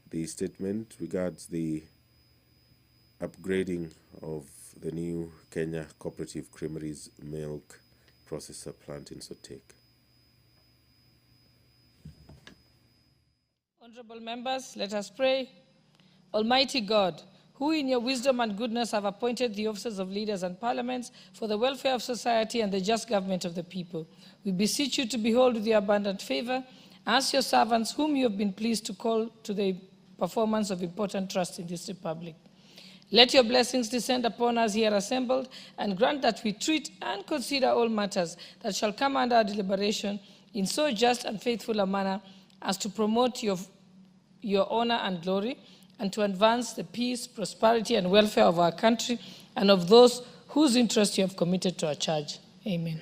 The statement regards the upgrading of the new Kenya Cooperative Creameries milk processor plant in Sotek. Honorable members, let us pray. Almighty God, who in your wisdom and goodness have appointed the officers of leaders and parliaments for the welfare of society and the just government of the people, we beseech you to behold with your abundant favor as your servants whom you have been pleased to call to the performance of important trust in this republic. Let your blessings descend upon us here assembled, and grant that we treat and consider all matters that shall come under our deliberation in so just and faithful a manner as to promote your honor and glory, and to advance the peace, prosperity, and welfare of our country and of those whose interest you have committed to our charge. Amen.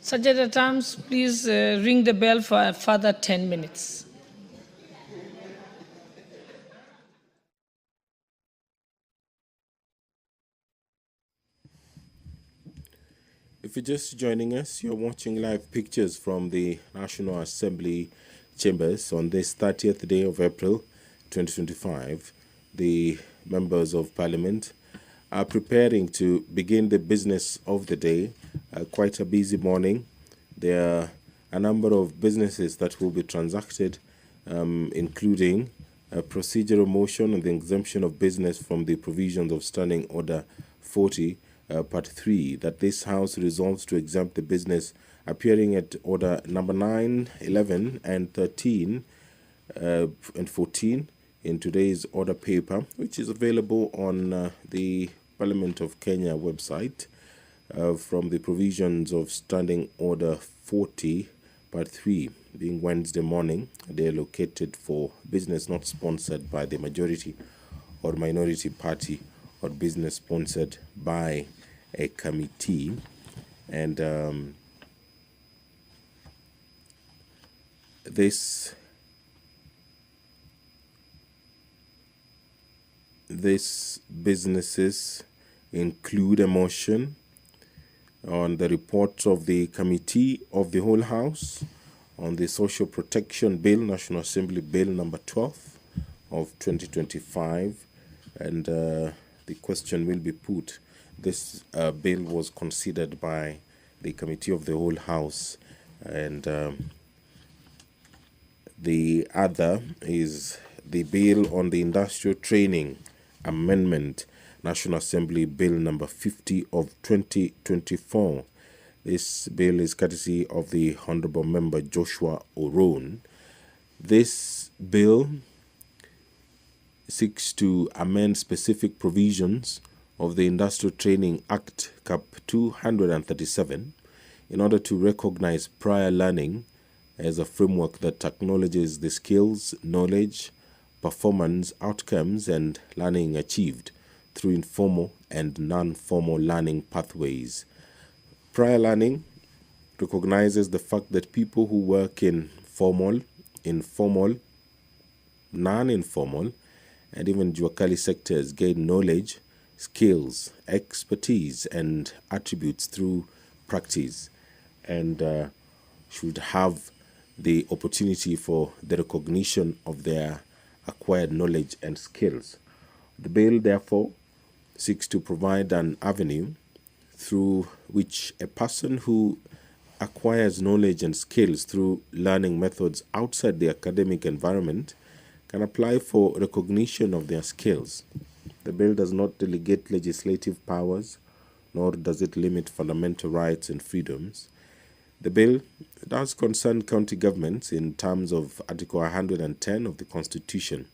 Sergeant at Arms, please ring the bell for a further 10 minutes. If you're just joining us, you're watching live pictures from the National Assembly chambers on this 30th day of April 2025. The members of Parliament are preparing to begin the business of the day. Quite a busy morning. There are a number of businesses that will be transacted, including a procedural motion on the exemption of business from the provisions of Standing Order 40, Part 3, that this House resolves to exempt the business appearing at Order number 9, 11, and 13 and 14 in today's order paper, which is available on the Parliament of Kenya website from the provisions of Standing Order 40, Part 3, being Wednesday morning. They are located for business not sponsored by the majority or minority party or business sponsored by a committee. And these businesses include a motion on the report of the Committee of the Whole House on the Social Protection Bill, National Assembly Bill number 12 of 2025, and the question will be put. This bill was considered by the Committee of the Whole House, and the other is the bill on the Industrial Training Amendment, National Assembly Bill number 50 of 2024. This bill is courtesy of the Honorable Member Joshua Oron. This bill seeks to amend specific provisions of the Industrial Training Act, Cap 237, in order to recognize prior learning as a framework that acknowledges the skills, knowledge, performance, outcomes, and learning achieved through informal and non-formal learning pathways. Prior learning recognizes the fact that people who work in formal, informal, non-informal, and even Juakali sectors gain knowledge, skills, expertise, and attributes through practice, and should have the opportunity for the recognition of their acquired knowledge and skills. The bill, therefore, seeks to provide an avenue through which a person who acquires knowledge and skills through learning methods outside the academic environment can apply for recognition of their skills. The bill does not delegate legislative powers, nor does it limit fundamental rights and freedoms. The bill does concern county governments in terms of Article 110 of the Constitution.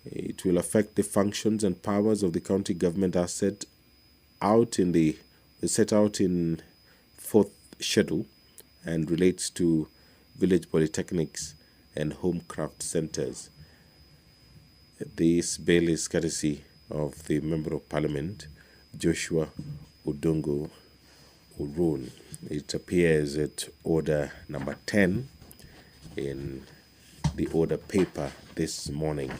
It will affect the functions and powers of the county government as set out in 4th schedule and relates to village polytechnics and homecraft centers. This bill is courtesy of the Member of Parliament, Joshua Odongo Urun. It appears at order number 10 in the order paper this morning.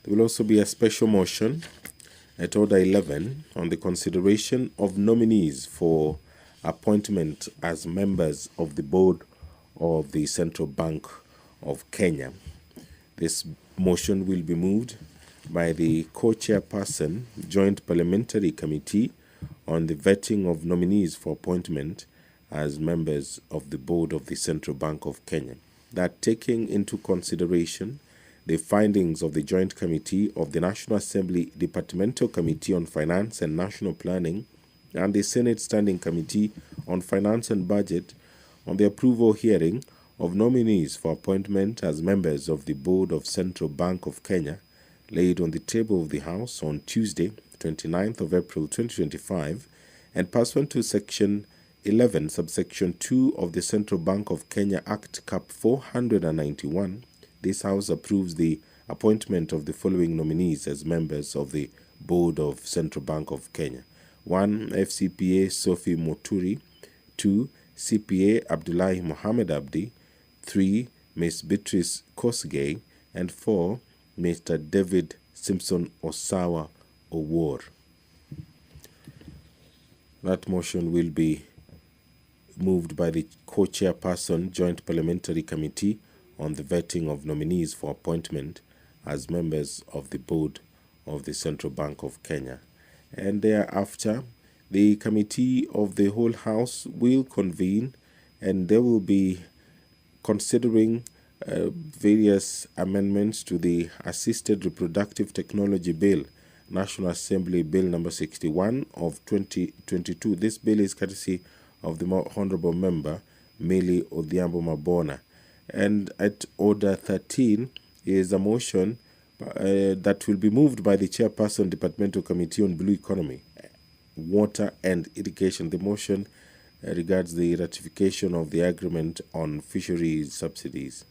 There will also be a special motion at order 11 on the consideration of nominees for appointment as members of the board of the Central Bank of Kenya. This motion will be moved by the co-chairperson, Joint Parliamentary Committee on the vetting of nominees for appointment as members of the board of the Central Bank of Kenya. That taking into consideration the findings of the Joint Committee of the National Assembly Departmental Committee on Finance and National Planning and the Senate Standing Committee on Finance and Budget on the approval hearing of nominees for appointment as members of the Board of Central Bank of Kenya, laid on the table of the House on Tuesday, 29th of April 2025, and pursuant to Section 11, subsection 2 of the Central Bank of Kenya Act Cap 491, this House approves the appointment of the following nominees as members of the Board of Central Bank of Kenya. 1. FCPA Sophie Muturi. 2. CPA Abdullahi Mohammed Abdi. 3. Ms. Beatrice Kosgei. And 4. Mr. David Simpson Osawa Owor. That motion will be moved by the co-chairperson, Joint Parliamentary Committee on the vetting of nominees for appointment as members of the board of the Central Bank of Kenya. And thereafter, the Committee of the whole House will convene and they will be considering various amendments to the Assisted Reproductive Technology Bill, National Assembly Bill number 61 of 2022. This bill is courtesy of the Honorable Member, Mili Odhiambo Mabona. And at order 13 is a motion that will be moved by the Chairperson, Departmental Committee on Blue Economy, Water and Irrigation. The motion regards the ratification of the agreement on fisheries subsidies.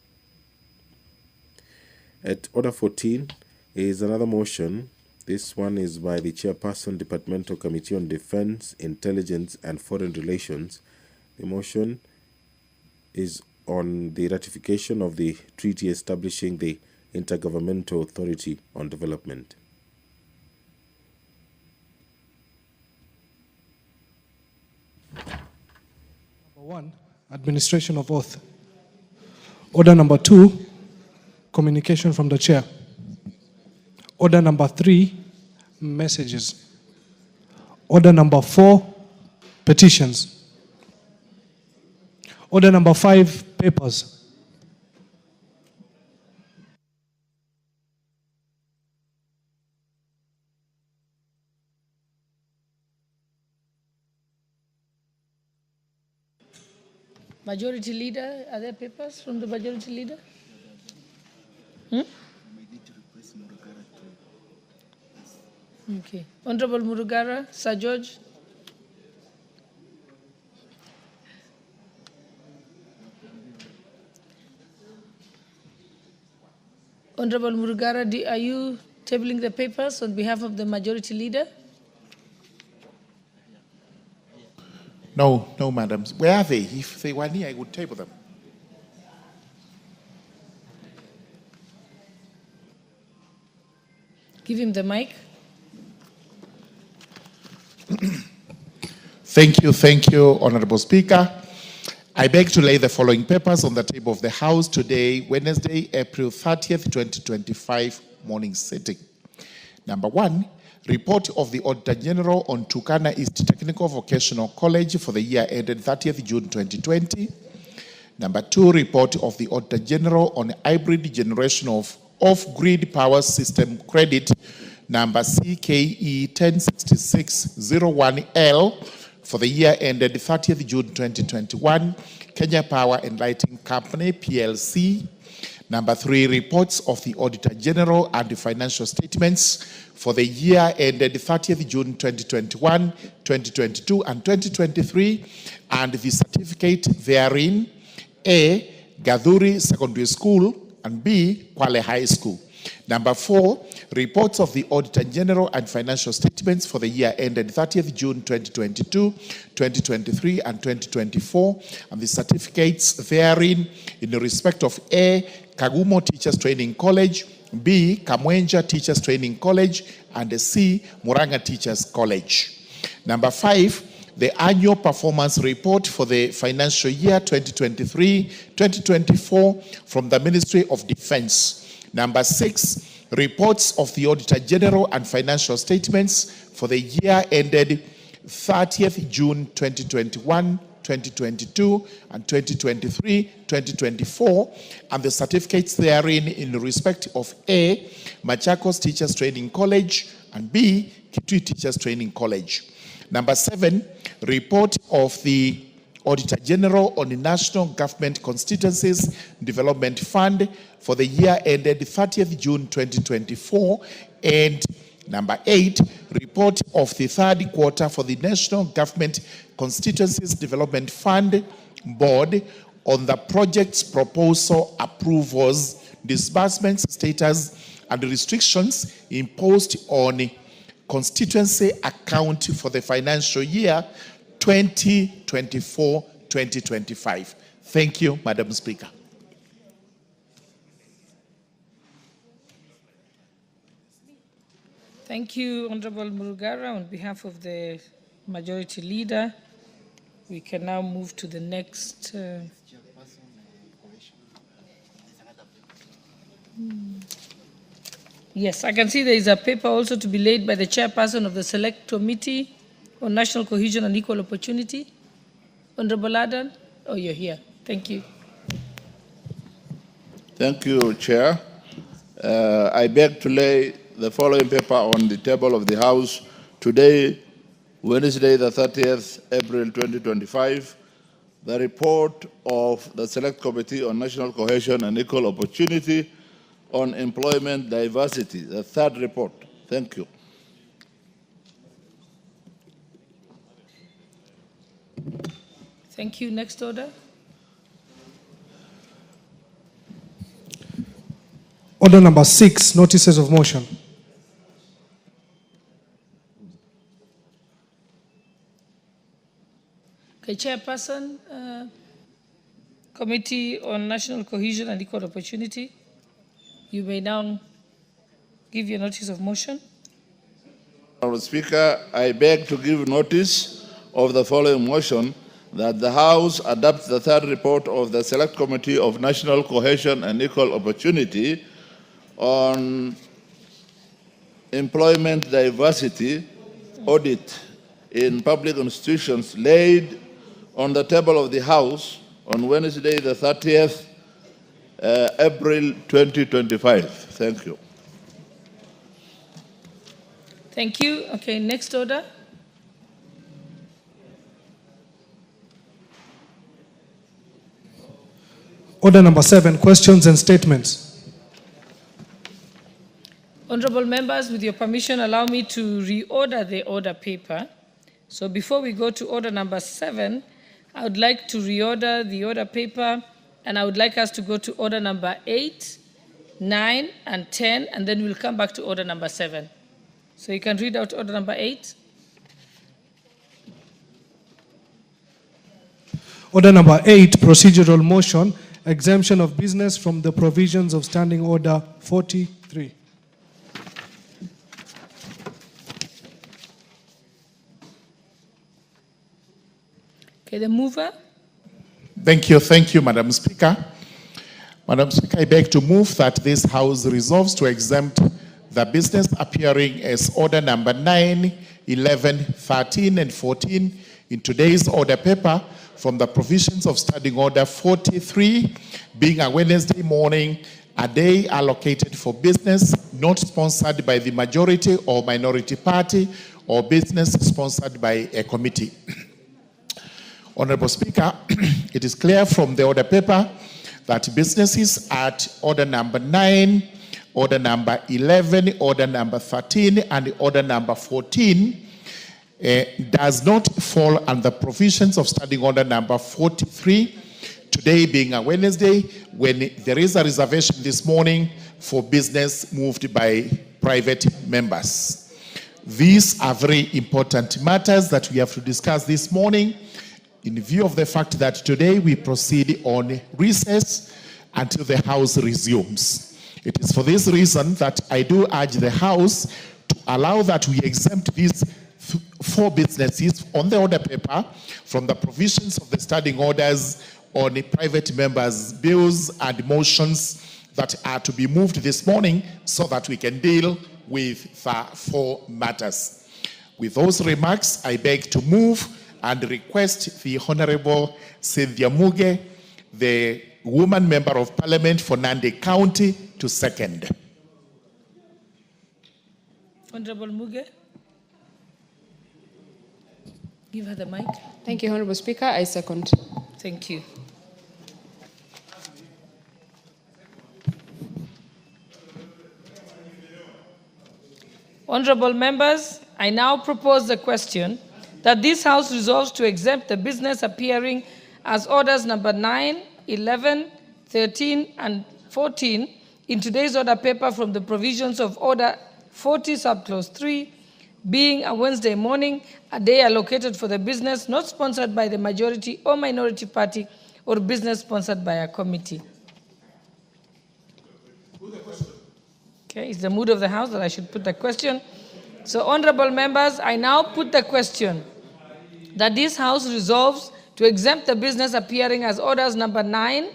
At order 14 is another motion. This one is by the Chairperson, Departmental Committee on Defense, Intelligence and Foreign Relations. The motion is on the ratification of the treaty establishing the Intergovernmental Authority on Development. Number 1, administration of oath. Order number 2, communication from the chair. Order number 3, messages. Order number 4, petitions. Order number 5, papers. Majority Leader, are there papers from the Majority Leader? Okay. Honorable Murugara, Sir George. Honorable Murugara, are you tabling the papers on behalf of the Majority Leader? No, madam. Where are they? If they were here, I would table them. Give him the mic. Thank you, Honorable Speaker. I beg to lay the following papers on the table of the House today, Wednesday, April 30th, 2025, morning sitting. Number 1, report of the Auditor General on Turkana East Technical Vocational College for the year ended 30th June 2020. Number 2, report of the Auditor General on hybrid generation of off-grid power system credit number CKE 106601L for the year ended 30th June 2021, Kenya Power and Lighting Company, PLC. Number 3, reports of the Auditor General and the financial statements for the year ended 30th June 2021, 2022, and 2023, and the certificate therein, A, Gadhuri Secondary School, and B, Kwale High School. Number 4, reports of the Auditor General and financial statements for the year ended 30th June 2022, 2023, and 2024, and the certificates therein in respect of A, Kagumo Teachers Training College, B, Kamwenja Teachers Training College, and C, Muranga Teachers College. Number 5, the annual performance report for the financial year 2023-2024 from the Ministry of Defense. Number 6, reports of the Auditor General and financial statements for the year ended 30th June 2021, 2022, and 2023, 2024, and the certificates therein in respect of A, Machakos Teachers Training College, and B, Kitui Teachers Training College. Number 7, report of the Auditor General on the National Government Constituencies Development Fund for the year ended 30th June 2024, and number 8, report of the third quarter for the National Government Constituencies Development Fund Board on the project's proposal approvals, disbursements status, and restrictions imposed on constituency account for the financial year 2024-2025. Thank you, Madam Speaker. Thank you, Honorable Murugara. On behalf of the Majority Leader, we can now move to the next. Yes, I can see there is a paper also to be laid by the Chairperson of the Select Committee on National Cohesion and Equal Opportunity. Honorable Adan, oh, you're here. Thank you. Thank you, Chair. I beg to lay the following paper on the table of the House today, Wednesday, the 30th April 2025, the report of the Select Committee on National Cohesion and Equal Opportunity on Employment Diversity, the third report. Thank you. Thank you. Next order. Order number 6, notices of motion. Okay, Chairperson, Committee on National Cohesion and Equal Opportunity, you may now give your notice of motion. Honourable Speaker, I beg to give notice of the following motion that the House adopts the third report of the Select Committee of National Cohesion and Equal Opportunity on employment diversity audit in public institutions laid on the table of the House on Wednesday, the 30th April 2025. Thank you. Thank you. Okay, next order. Order number 7, questions and statements. Honorable members, with your permission, allow me to reorder the order paper. So before we go to order number 7, I would like to reorder the order paper, and I would like us to go to order number 8, 9, and 10, and then we'll come back to order number 7. So you can read out order number 8. Order number 8, procedural motion, exemption of business from the provisions of Standing Order 43. Okay, the mover. Thank you, Madam Speaker. Madam Speaker, I beg to move that this House resolves to exempt the business appearing as order number 9, 11, 13, and 14 in today's order paper from the provisions of Standing Order 43, being a Wednesday morning, a day allocated for business not sponsored by the majority or minority party or business sponsored by a committee. Honorable Speaker, it is clear from the order paper that businesses at order number 9, order number 11, order number 13, and order number 14 does not fall under provisions of Standing Order number 43, today being a Wednesday, when there is a reservation this morning for business moved by private members. These are very important matters that we have to discuss this morning in view of the fact that today we proceed on recess until the House resumes. It is for this reason that I do urge the House to allow that we exempt these 4 businesses on the order paper from the provisions of the standing orders on the private members' bills and motions that are to be moved this morning so that we can deal with the 4 matters. With those remarks, I beg to move and request the Honorable Cynthia Muge, the woman member of Parliament for Nandi County, to second. Honorable Muge. Give her the mic. Thank you, Honorable Speaker. I second. Thank you. Honorable members, I now propose the question that this House resolves to exempt the business appearing as orders number 9, 11, 13, and 14 in today's order paper from the provisions of Order 40, Subclause 3, being a Wednesday morning, a day allocated for the business not sponsored by the majority or minority party or business sponsored by a committee. Okay, it's the mood of the House that I should put the question. So, honorable members, I now put the question that this House resolves to exempt the business appearing as orders number 9,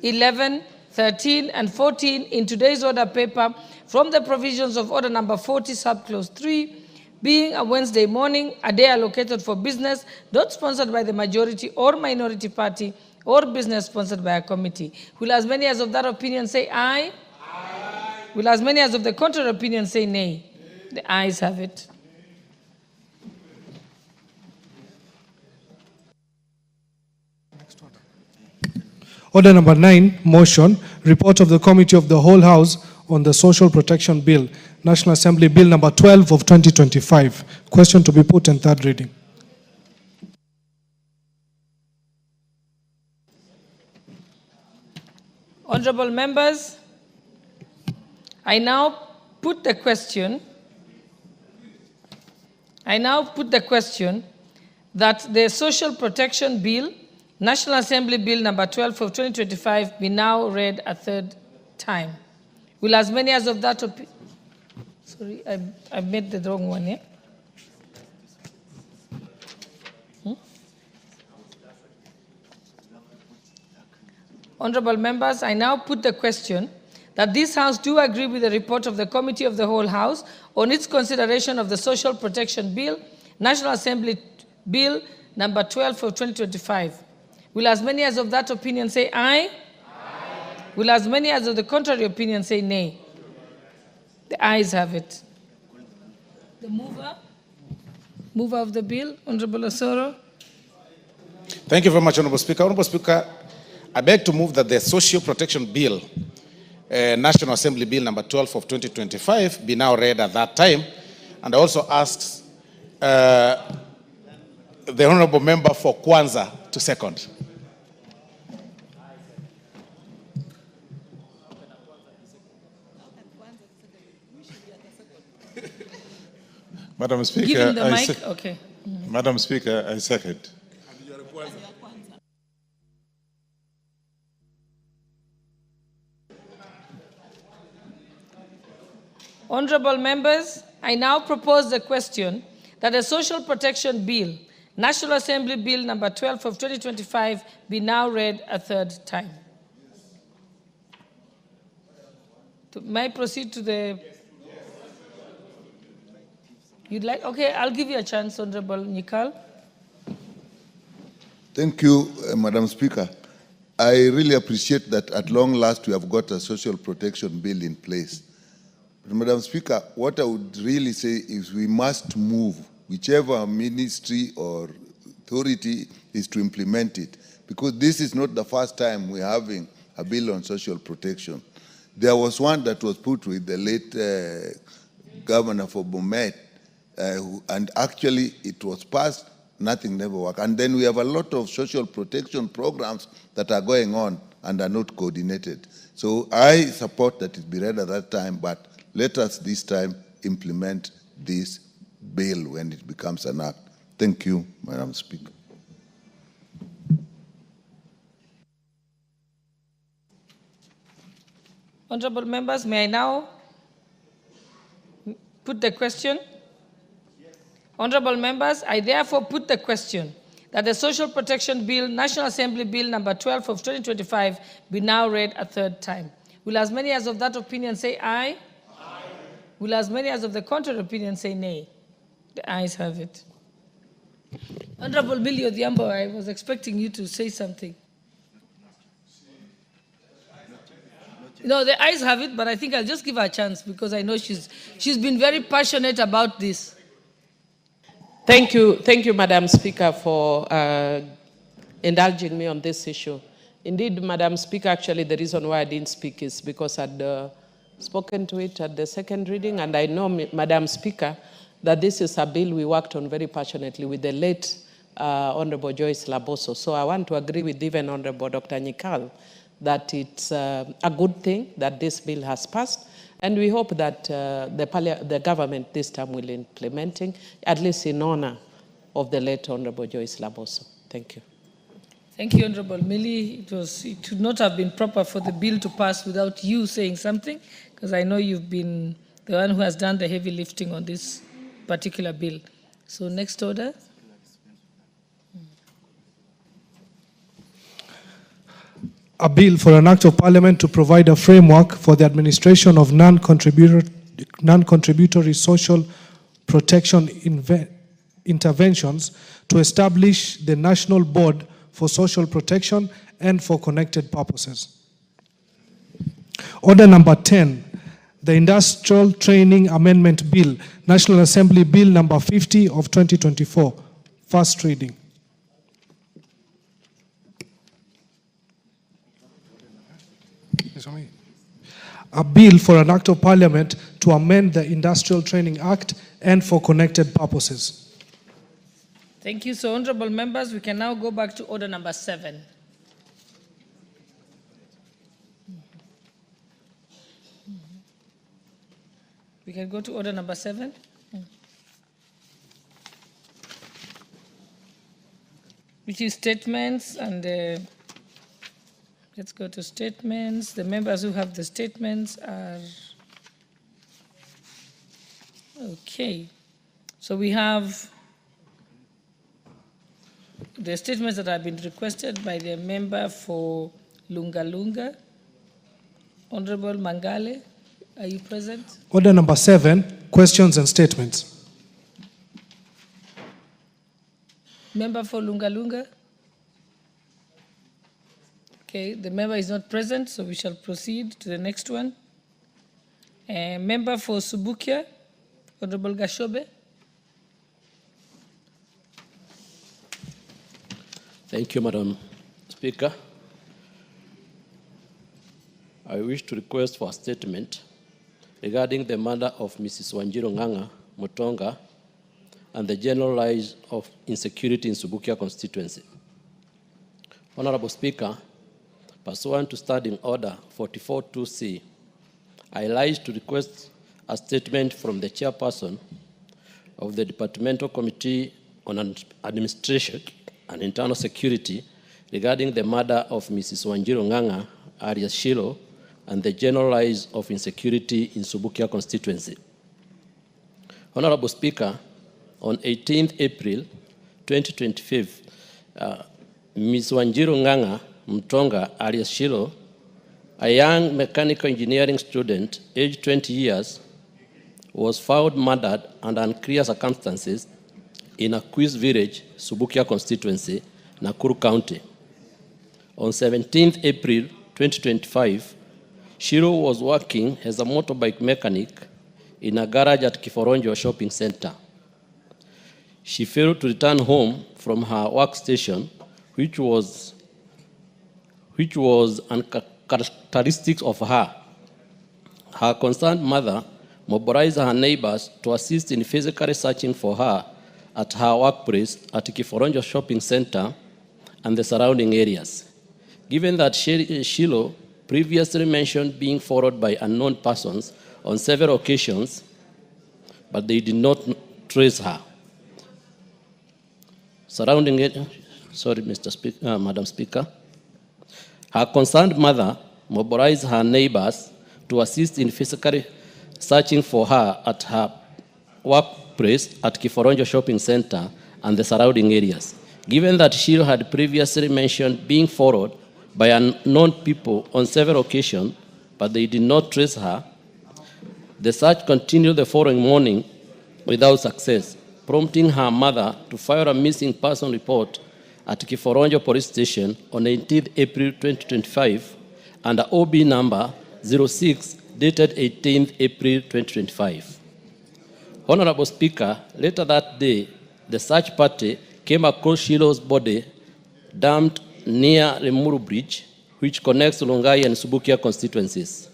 11, 13, and 14 in today's order paper from the provisions of Order number 40, Subclause 3, being a Wednesday morning, a day allocated for business not sponsored by the majority or minority party or business sponsored by a committee. Will as many as of that opinion say aye? Aye. Will as many as of the contrary opinion say nay? The ayes have it. Order number 9, motion, report of the Committee of the Whole House on the Social Protection Bill, National Assembly Bill number 12 of 2025. Question to be put in third reading. Honorable members, I now put the question that the Social Protection Bill, National Assembly Bill number 12 of 2025 be now read a third time. Will as many as of that sorry, I made the wrong one, yeah? Honorable members, I now put the question that this House do agree with the report of the Committee of the Whole House on its consideration of the Social Protection Bill, National Assembly Bill number 12 of 2025. Will as many as of that opinion say aye? Aye. Will as many as of the contrary opinion say nay? The ayes have it. The mover of the bill, Honorable Osoro. Thank you very much, Honorable Speaker. Honorable Speaker, I beg to move that the Social Protection Bill, National Assembly Bill number 12 of 2025 be now read at that time, and I also asks the Honorable Member for Kwanza to second. Madam Speaker, Give him the mic. Okay. Madam Speaker, I second. Honorable members, I now propose the question that the Social Protection Bill, National Assembly Bill number 12 of 2025 be now read a third time. May I proceed to the... You'd like? Okay, I'll give you a chance, Honorable Nikal. Thank you, Madam Speaker. I really appreciate that at long last we have got a social protection bill in place. But Madam Speaker, what I would really say is we must move, whichever ministry or authority is to implement it, because this is not the first time we're having a bill on social protection. There was one that was put with the late governor for Bomet, and actually it was passed, nothing never worked. And then we have a lot of social protection programs that are going on and are not coordinated. So I support that it be read at that time, but let us this time implement this bill when it becomes an act. Thank you, Madam Speaker. Honorable members, may I now put the question? Honorable members, I therefore put the question that the Social Protection Bill, National Assembly Bill number 12 of 2025 be now read a third time. Will as many as of that opinion say aye? Aye. Will as many as of the contrary opinion say nay? The ayes have it. Honorable Billy Odhiambo, I was expecting you to say something. No, the ayes have it, but I think I'll just give her a chance because I know she's been very passionate about this. Thank you, Madam Speaker, for indulging me on this issue. Indeed, Madam Speaker, actually the reason why I didn't speak is because I'd spoken to it at the second reading, and I know, Madam Speaker, that this is a bill we worked on very passionately with the late Honorable Joyce Laboso. So I want to agree with even Honorable Dr. Nikal that it's a good thing that this bill has passed, and we hope that the government this time will implementing, at least in honor of the late Honorable Joyce Laboso. Thank you. Thank you, Honorable Millie. It would not have been proper for the bill to pass without you saying something, because I know you've been the one who has done the heavy lifting on this particular bill. So next order. A bill for an act of parliament to provide a framework for the administration of non-contributory social protection interventions to establish the National Board for Social Protection and for connected purposes. Order number 10, the Industrial Training Amendment Bill, National Assembly Bill number 50 of 2024, first reading. A bill for an act of parliament to amend the Industrial Training Act and for connected purposes. Thank you. So, honorable members, we can now go back to order number 7. We can go to order number 7. Which is statements, and let's go to statements. The members who have the statements are... Okay. So we have the statements that have been requested by the member for Lunga Lunga. Honorable Mangale, are you present? Order number 7, questions and statements. Member for Lunga Lunga? Okay, the member is not present, so we shall proceed to the next one. Member for Subukia, Honorable Gashobe. Thank you, Madam Speaker. I wish to request for a statement regarding the murder of Mrs. Wanjiru Ng'ang'a Mutonga and the general rise of insecurity in Subukia constituency. Honorable Speaker, pursuant to Standing Order 44.2c, I rise to request a statement from the chairperson of the Departmental Committee on Administration and Internal Security regarding the murder of Mrs. Wanjiru Ng'ang'a alias Shilo and the general rise of insecurity in Subukia constituency. Honorable Speaker, on 18th April 2025, Ms. Wanjiru Nganga Mutonga alias Shilo, a young mechanical engineering student aged 20 years, was found murdered under unclear circumstances in Akwis village, Subukia constituency, Nakuru County. On 17th April 2025, Shiro was working as a motorbike mechanic in a garage at Kiforonjo shopping center. She failed to return home from her workstation, which was uncharacteristic of her. Her concerned mother mobilized her neighbors to assist in physically searching for her at her workplace at Kiforonjo shopping center and the surrounding areas. Given that Shilo previously mentioned being followed by unknown persons on several occasions, but they did not trace her. Surrounding it, Madam Speaker. Her concerned mother mobilized her neighbors to assist in physically searching for her at her workplace at Kiforonjo shopping center and the surrounding areas. Given that Shiro had previously mentioned being followed by unknown people on several occasions, but they did not trace her, the search continued the following morning without success, prompting her mother to file a missing person report at Kiforonjo Police Station on 18th April 2025 under OB number 06 dated 18th April 2025. Honorable Speaker, later that day, the search party came across Shilo's body dumped near Lemuru Bridge, which connects Longai and Subukia constituencies.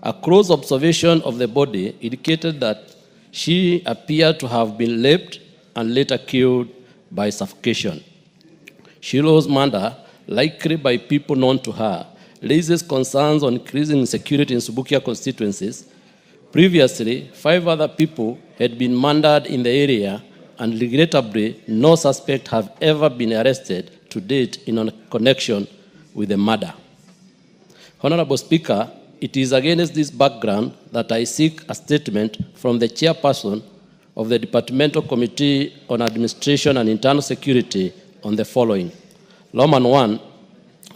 A close observation of the body indicated that she appeared to have been raped and later killed by suffocation. Shilo's murder, likely by people known to her, raises concerns on increasing insecurity in Subukia constituencies. Previously, 5 other people had been murdered in the area, and regrettably, no suspect have ever been arrested to date in a connection with the murder. Honorable Speaker, it is against this background that I seek a statement from the chairperson of the Departmental Committee on Administration and Internal Security on the following. Roman 1,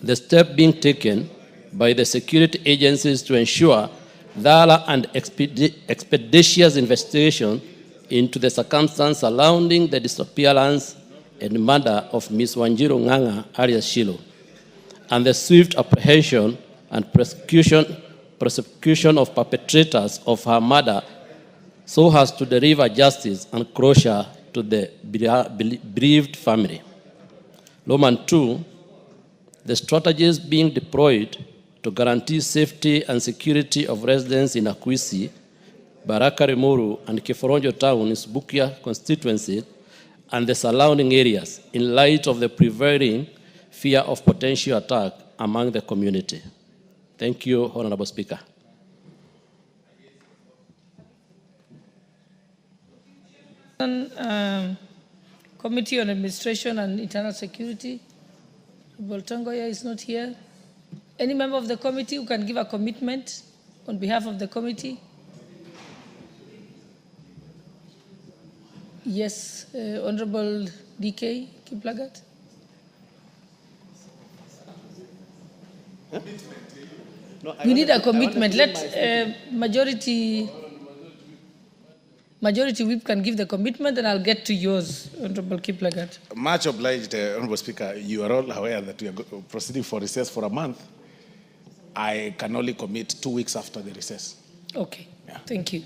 the step being taken by the security agencies to ensure thorough and expeditious investigation into the circumstances surrounding the disappearance and murder of Ms. Wanjiru Nganga alias Shilo, and the swift apprehension and prosecution of perpetrators of her murder so as to deliver justice and closure to the bereaved family. Roman 2, the strategies being deployed to guarantee safety and security of residents in Akwisi, Baraka Rimuru, and Kiforonjo town in Subukia constituency and the surrounding areas in light of the prevailing fear of potential attack among the community. Thank you, Honorable Speaker. Committee on Administration and Internal Security. Boltongoya is not here. Any member of the committee who can give a commitment on behalf of the committee? Yes, Honorable DK Kiplagat. We need a commitment. Let majority whip can give the commitment, and I'll get to yours, Honorable Kiplagat. Much obliged, Honorable Speaker. You are all aware that we are proceeding for recess for a month. I can only commit 2 weeks after the recess. Okay, yeah. Thank you.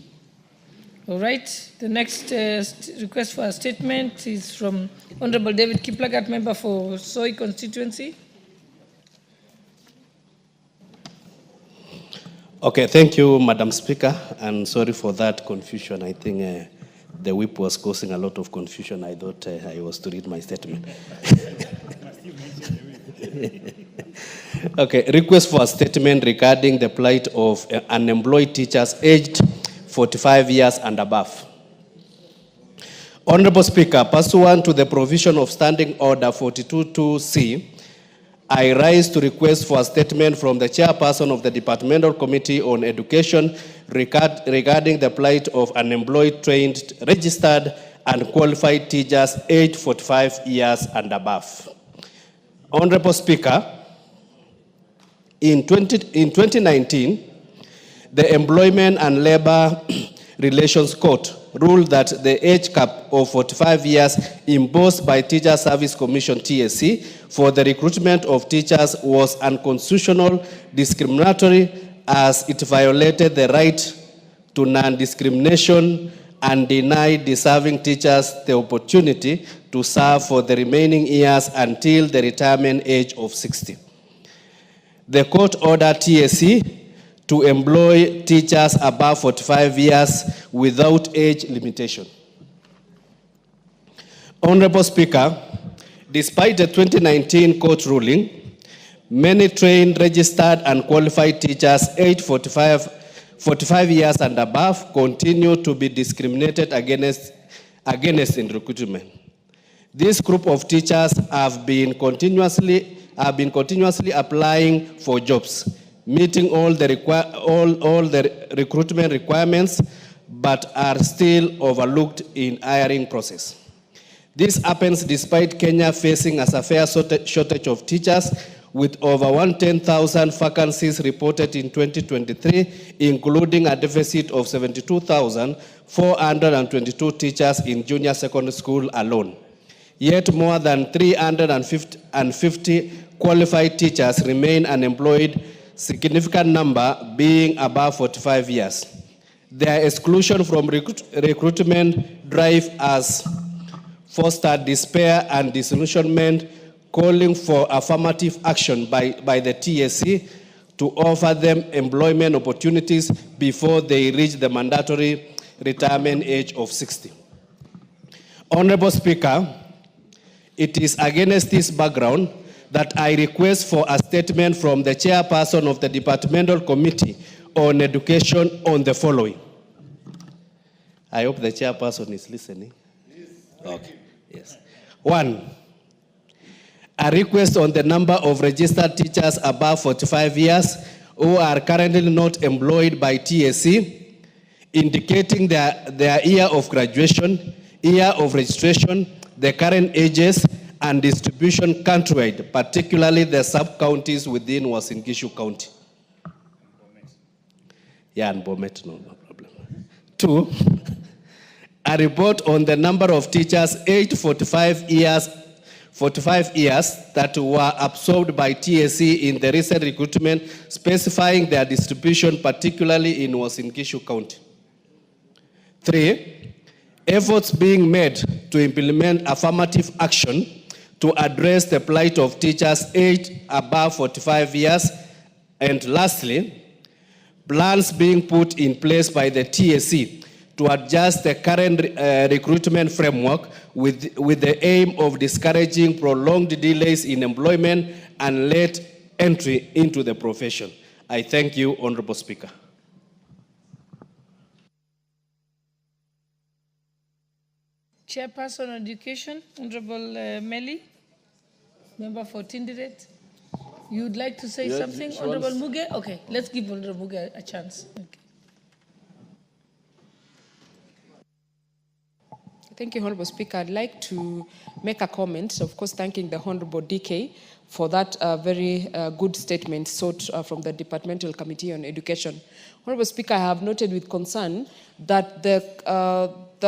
All right, the next request for a statement is from Honorable David Kiplagat, member for Soy constituency. Okay, thank you, Madam Speaker, and sorry for that confusion. I think the whip was causing a lot of confusion. I thought I was to read my statement. Okay, request for a statement regarding the plight of unemployed teachers aged 45 years and above. Honorable Speaker, pursuant to the provision of Standing Order 42.2c, I rise to request for a statement from the chairperson of the Departmental Committee on Education regarding the plight of unemployed, trained, registered, and qualified teachers aged 45 years and above. Honorable Speaker, in 2019, the Employment and Labor Relations Court ruled that the age cap of 45 years imposed by Teacher Service Commission TSC for the recruitment of teachers was unconstitutional, discriminatory, as it violated the right to non-discrimination and denied deserving teachers the opportunity to serve for the remaining years until the retirement age of 60. The court ordered TSC to employ teachers above 45 years without age limitation. Honorable Speaker, despite the 2019 court ruling, many trained, registered, and qualified teachers aged 45 years and above continue to be discriminated against in recruitment. This group of teachers have been continuously applying for jobs, meeting all the recruitment requirements, but are still overlooked in hiring process. This happens despite Kenya facing a severe shortage of teachers, with over 110,000 vacancies reported in 2023, including a deficit of 72,422 teachers in junior secondary school alone. Yet more than 350 qualified teachers remain unemployed, significant number being above 45 years. Their exclusion from recruitment drive has fostered despair and disillusionment, calling for affirmative action by the TSC to offer them employment opportunities before they reach the mandatory retirement age of 60. Honorable Speaker, it is against this background that I request for a statement from the chairperson of the Departmental Committee on Education on the following. I hope the chairperson is listening. Okay, yes. 1, a request on the number of registered teachers above 45 years who are currently not employed by TSC, indicating their year of graduation, year of registration, the current ages, and distribution countrywide, particularly the sub-counties within Uasin Gishu County. Yeah, and Bomet, no problem. 2, a report on the number of teachers aged 45 years that were absorbed by TSC in the recent recruitment, specifying their distribution, particularly in Uasin Gishu County. 3, efforts being made to implement affirmative action to address the plight of teachers aged above 45 years. And lastly, plans being put in place by the TSC to adjust the current recruitment framework with the aim of discouraging prolonged delays in employment and late entry into the profession. I thank you, Honorable Speaker. Chairperson on Education, Honorable Meli, member for Tindiret. You would like to say something, Honorable Muge? Okay, let's give Honorable Muge a chance. Okay. Thank you, Honorable Speaker. I'd like to make a comment, of course, thanking the Honorable DK for that very good statement sought from the Departmental Committee on Education. Honorable Speaker, I have noted with concern that the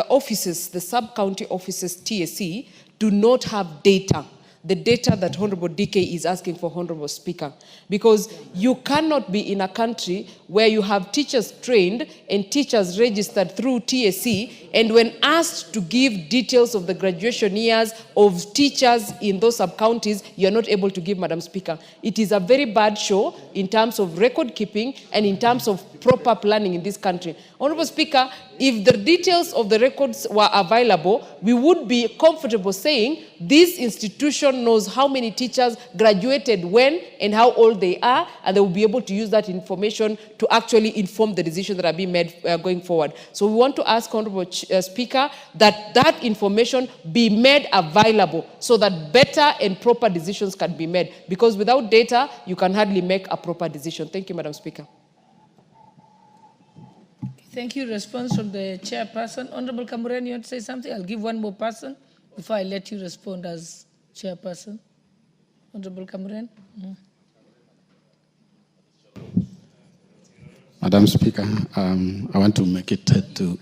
offices, the sub-county offices, TSC, do not have data, the data that Honorable DK is asking for, Honorable Speaker. Because you cannot be in a country where you have teachers trained and teachers registered through TSC, and when asked to give details of the graduation years of teachers in those sub-counties, you're not able to give, Madam Speaker. It is a very bad show in terms of record keeping and in terms of proper planning in this country. Honorable Speaker, if the details of the records were available, we would be comfortable saying this institution knows how many teachers graduated when and how old they are, and they will be able to use that information to actually inform the decisions that are being made going forward. So we want to ask, Honorable Speaker, that that information be made available so that better and proper decisions can be made. Because without data, you can hardly make a proper decision. Thank you, Madam Speaker. Thank you. Response from the chairperson. Honorable Kamuren, you want to say something? I'll give one more person before I let you respond as chairperson. Honorable Kamuren. Madam Speaker, I want to make it to...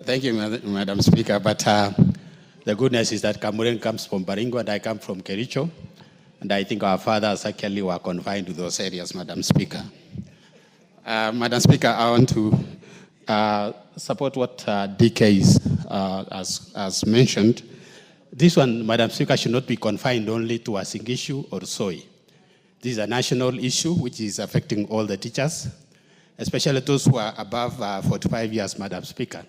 Thank you, Madam Speaker, but the goodness is that Kamuren comes from Baringo and I come from Kericho, and I think our fathers actually were confined to those areas, Madam Speaker. Madam Speaker, I want to support what DK has mentioned. This one, Madam Speaker, should not be confined only to a single issue or soy. This is a national issue which is affecting all the teachers, especially those who are above 45 years, Madam Speaker.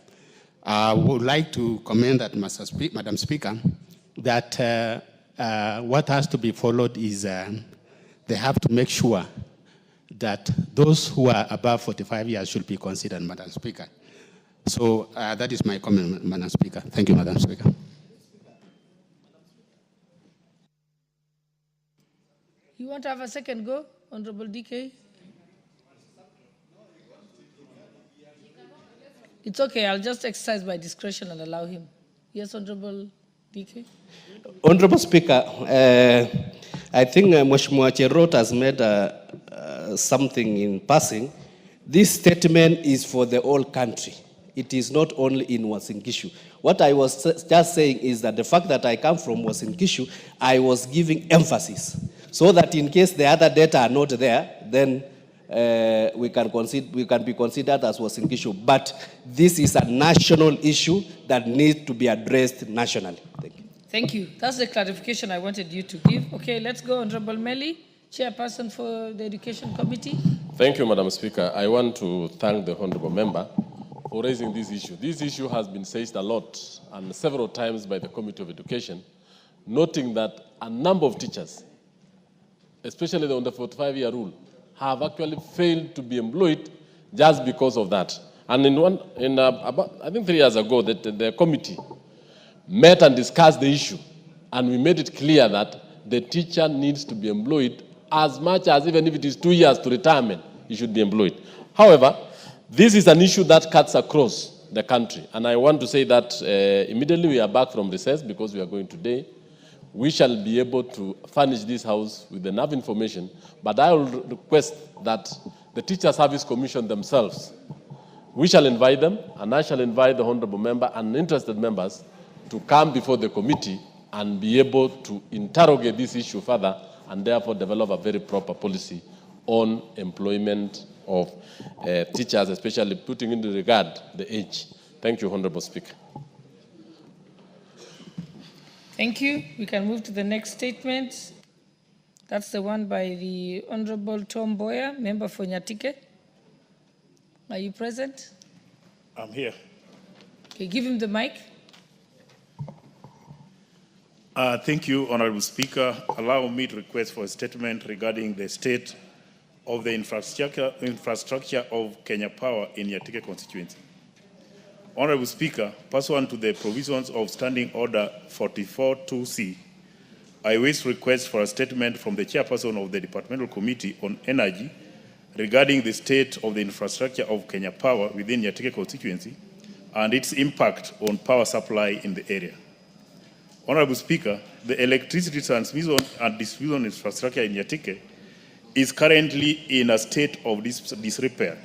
I would like to commend that, Madam Speaker, that what has to be followed is they have to make sure that those who are above 45 years should be considered, Madam Speaker. So that is my comment, Madam Speaker. Thank you, Madam Speaker. You want to have a second go, Honorable DK? It's okay, I'll just exercise my discretion and allow him. Yes, Honorable DK? Honorable Speaker, I think Mheshimiwa Cherot has made something in passing. This statement is for the whole country. It is not only in Uasin Gishu. What I was just saying is that the fact that I come from Uasin Gishu, I was giving emphasis so that in case the other data are not there, then we can be considered as Uasin Gishu. But this is a national issue that needs to be addressed nationally. Thank you. Thank you. That's the clarification I wanted you to give. Okay, let's go, Honorable Meli, Chairperson for the Education Committee. Thank you, Madam Speaker. I want to thank the Honorable Member for raising this issue. This issue has been said a lot and several times by the Committee of Education, noting that a number of teachers, especially the under 45-year rule, have actually failed to be employed just because of that. And about, I think 3 years ago, the committee met and discussed the issue, and we made it clear that the teacher needs to be employed as much as, even if it is 2 years to retirement, he should be employed. However, this is an issue that cuts across the country, and I want to say that immediately we are back from recess, because we are going today, we shall be able to furnish this house with enough information, but I will request that the Teacher Service Commission themselves, we shall invite them, and I shall invite the Honorable Member and interested members to come before the committee and be able to interrogate this issue further, and therefore develop a very proper policy on employment of teachers, especially putting into regard the age. Thank you, Honorable Speaker. Thank you. We can move to the next statement. That's the one by the Honorable Tom Boyer, member for Nyatike. Are you present? I'm here. Okay, give him the mic. Thank you, Honorable Speaker. Allow me to request for a statement regarding the state of the infrastructure of Kenya Power in Nyatike constituency. Honorable Speaker, pursuant to the provisions of Standing Order 44-2C, I wish to request for a statement from the Chairperson of the Departmental Committee on Energy regarding the state of the infrastructure of Kenya Power within Nyatike constituency and its impact on power supply in the area. Honorable Speaker, the electricity transmission and distribution infrastructure in Nyatike is currently in a state of disrepair.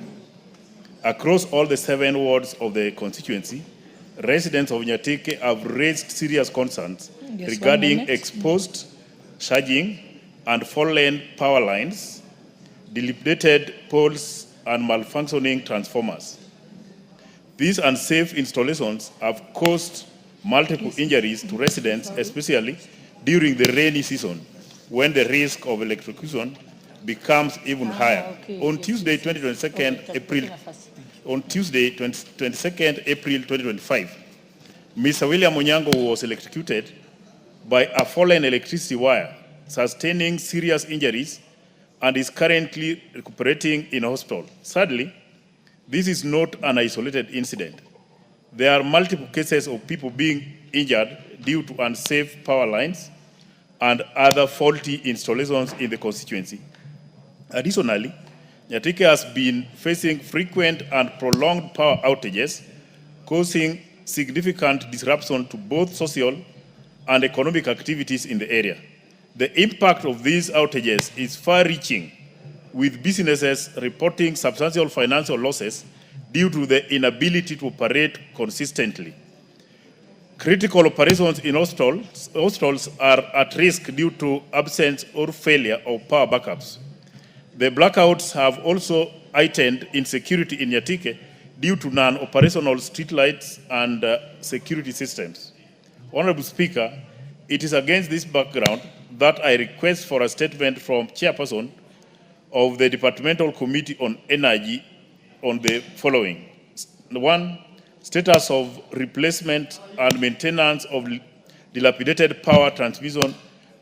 Across all the 7 wards of the constituency, residents of Nyatike have raised serious concerns regarding exposed, surging, and fallen power lines, dilapidated poles, and malfunctioning transformers. These unsafe installations have caused multiple injuries to residents, especially during the rainy season, when the risk of electrocution becomes even higher. On Tuesday, 22nd April 2025, Mr. William Onyango was electrocuted by a fallen electricity wire, sustaining serious injuries, and is currently recuperating in a hospital. Sadly, this is not an isolated incident. There are multiple cases of people being injured due to unsafe power lines and other faulty installations in the constituency. Additionally, Nyatike has been facing frequent and prolonged power outages, causing significant disruption to both social and economic activities in the area. The impact of these outages is far-reaching, with businesses reporting substantial financial losses due to the inability to operate consistently. Critical operations in hostels are at risk due to absence or failure of power backups. The blackouts have also heightened insecurity in Nyatike due to non-operational streetlights and security systems. Honorable Speaker, it is against this background that I request for a statement from Chairperson of the Departmental Committee on Energy on the following. 1, status of replacement and maintenance of dilapidated power transmission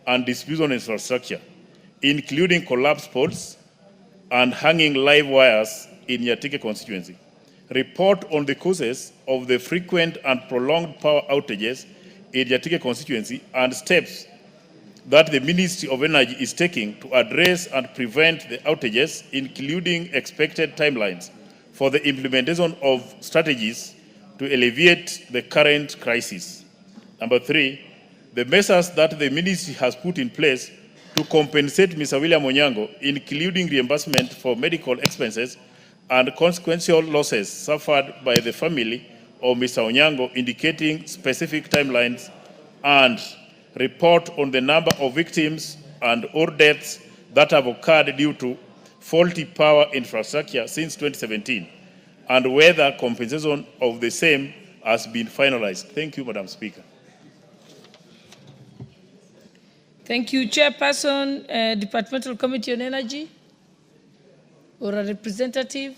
and distribution infrastructure, including collapsed poles and hanging live wires in Nyatike constituency. Report on the causes of the frequent and prolonged power outages in Nyatike constituency and steps that the Ministry of Energy is taking to address and prevent the outages, including expected timelines for the implementation of strategies to alleviate the current crisis. Number 3, the measures that the ministry has put in place to compensate Mr. William Onyango, including reimbursement for medical expenses and consequential losses suffered by the family of Mr. Onyango, indicating specific timelines, and report on the number of victims and or deaths that have occurred due to faulty power infrastructure since 2017, and whether compensation of the same has been finalized. Thank you, Madam Speaker. Thank you, Chairperson, Departmental Committee on Energy, or a representative.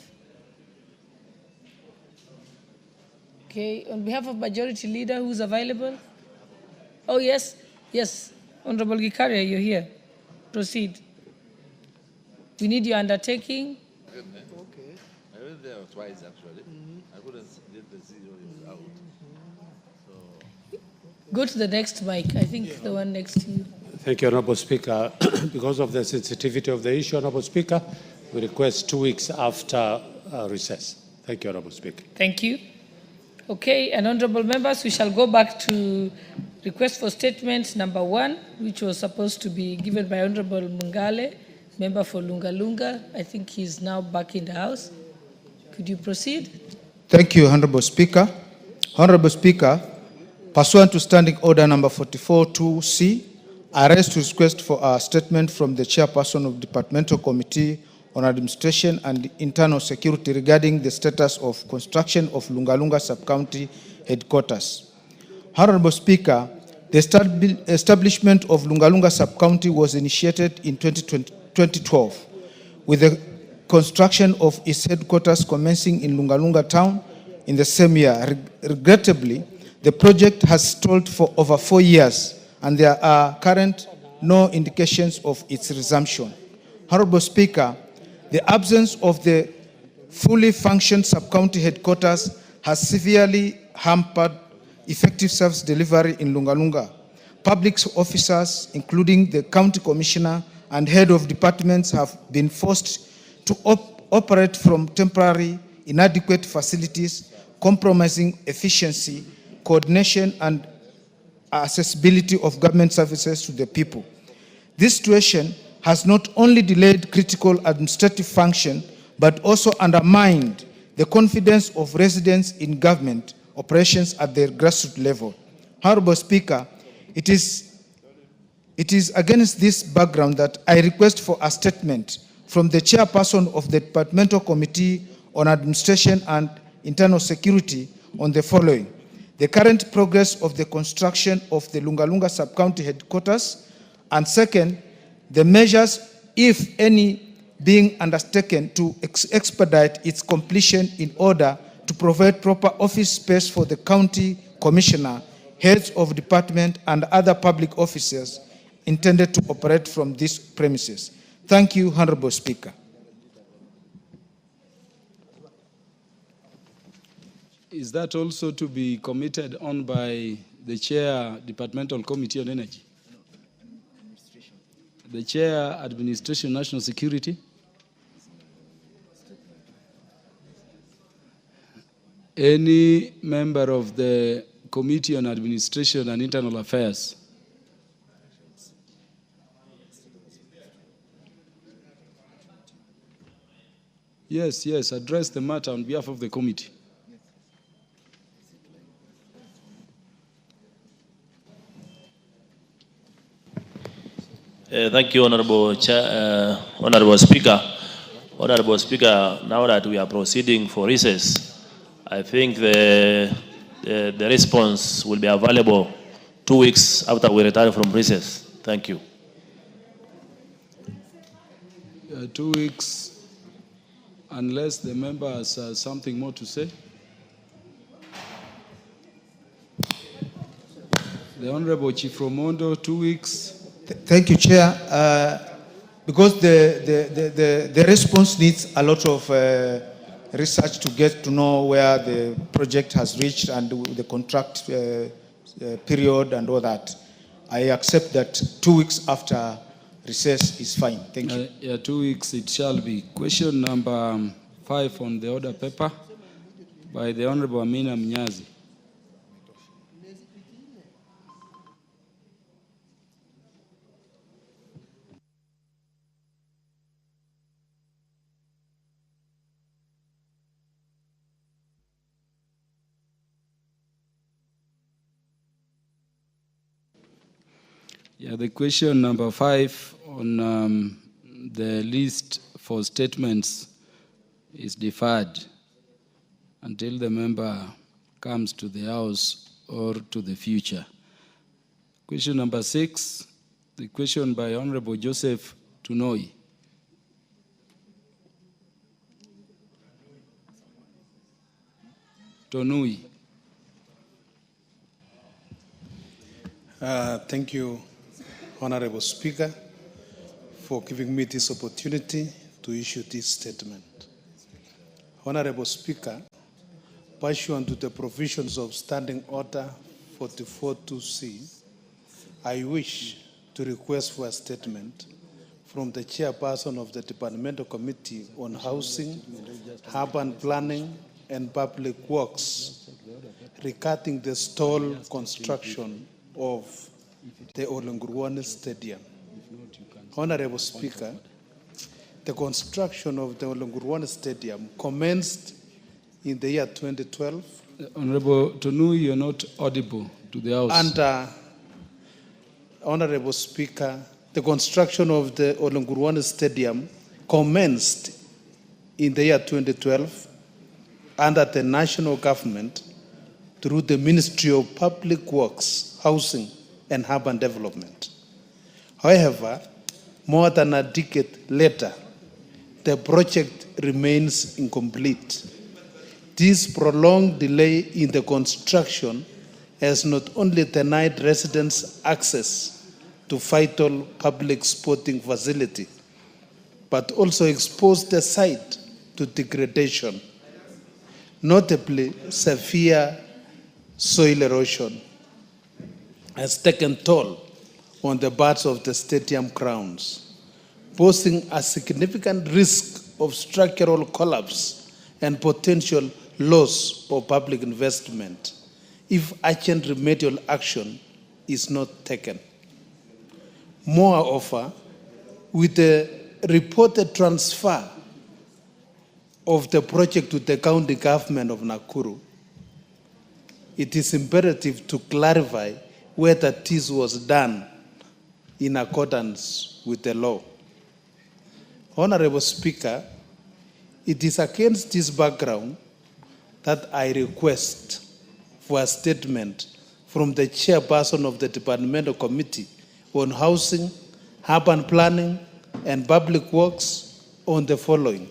Okay, on behalf of Majority Leader, who's available? Oh, yes, yes, Honorable Gikaria, you're here. Proceed. We need your undertaking. Okay, I went there twice actually. I couldn't get the zero out. So. Go to the next mic, I think the one next to you. Thank you, Honorable Speaker. Because of the sensitivity of the issue, Honorable Speaker, we request 2 weeks after recess. Thank you, Honorable Speaker. Thank you. Okay, and honorable members, we shall go back to request for statement number 1, which was supposed to be given by Honorable Mungale, member for Lunga. I think he's now back in the House. Could you proceed? Thank you, Honorable Speaker. Honorable Speaker, pursuant to Standing Order number 44-2C, I rise to request for a statement from the Chairperson of Departmental Committee on Administration and Internal Security regarding the status of construction of Lunga Sub-County Headquarters. Honorable Speaker, the establishment of Lunga Sub-County was initiated in 2012, with the construction of its headquarters commencing in Lunga town in the same year. Regrettably, the project has stalled for over 4 years, and there are current no indications of its resumption. Honorable Speaker, the absence of the fully functioned sub-county headquarters has severely hampered effective service delivery in Lunga. Public officers, including the county commissioner and head of departments, have been forced to operate from temporary, inadequate facilities, compromising efficiency, coordination, and accessibility of government services to the people. This situation has not only delayed critical administrative function, but also undermined the confidence of residents in government operations at their grassroots level. Honorable Speaker, it is against this background that I request for a statement from the Chairperson of the Departmental Committee on Administration and Internal Security on the following: the current progress of the construction of the Lunga Sub-County Headquarters, and second, the measures, if any, being undertaken to expedite its completion in order to provide proper office space for the county commissioner, heads of department, and other public officers intended to operate from these premises. Thank you, Honorable Speaker. Is that also to be committed on by the Chair, Departmental Committee on Energy? The Chair, Administration, National Security? Any member of the Committee on Administration and Internal Affairs? Yes, address the matter on behalf of the committee. Thank you, Honorable Speaker. Honorable Speaker, now that we are proceeding for recess, I think the response will be available 2 weeks after we return from recess. Thank you. 2 weeks, unless the member has something more to say. The Honorable Chief Romondo, 2 weeks. Thank you, Chair. Because the response needs a lot of research to get to know where the project has reached and the contract period and all that. I accept that 2 weeks after recess is fine. Thank you. 2 weeks it shall be. Question number 5 on the order paper by the Honorable Amina Mnyazi. The question number 5 on the list for statements is deferred until the member comes to the House or to the future. Question number 6, the question by Honorable Joseph Tunoi. Tonui. Thank you, Honorable Speaker, for giving me this opportunity to issue this statement. Honorable Speaker, pursuant to the provisions of Standing Order 44.2c, I wish to request for a statement from the Chairperson of the Departmental Committee on Housing, Urban Planning and Public Works regarding the stall construction of the Olengurwane Stadium. Honorable Speaker, the construction of the Olengurwane Stadium commenced in the year 2012. Honorable Tonu, you're not audible to the House. And Honorable Speaker, the construction of the Olengurwane Stadium commenced in the year 2012 under the national government through the Ministry of Public Works, Housing and Urban Development. However, more than a decade later, the project remains incomplete. This prolonged delay in the construction has not only denied residents access to vital public sporting facility, but also exposed the site to degradation, notably severe soil erosion has taken toll on the parts of the stadium grounds, posing a significant risk of structural collapse and potential loss of public investment if urgent remedial action is not taken. Moreover, with the reported transfer of the project to the county government of Nakuru, it is imperative to clarify whether this was done in accordance with the law. Honorable Speaker, it is against this background that I request for a statement from the Chairperson of the Departmental Committee on Housing, Urban Planning and Public Works on the following.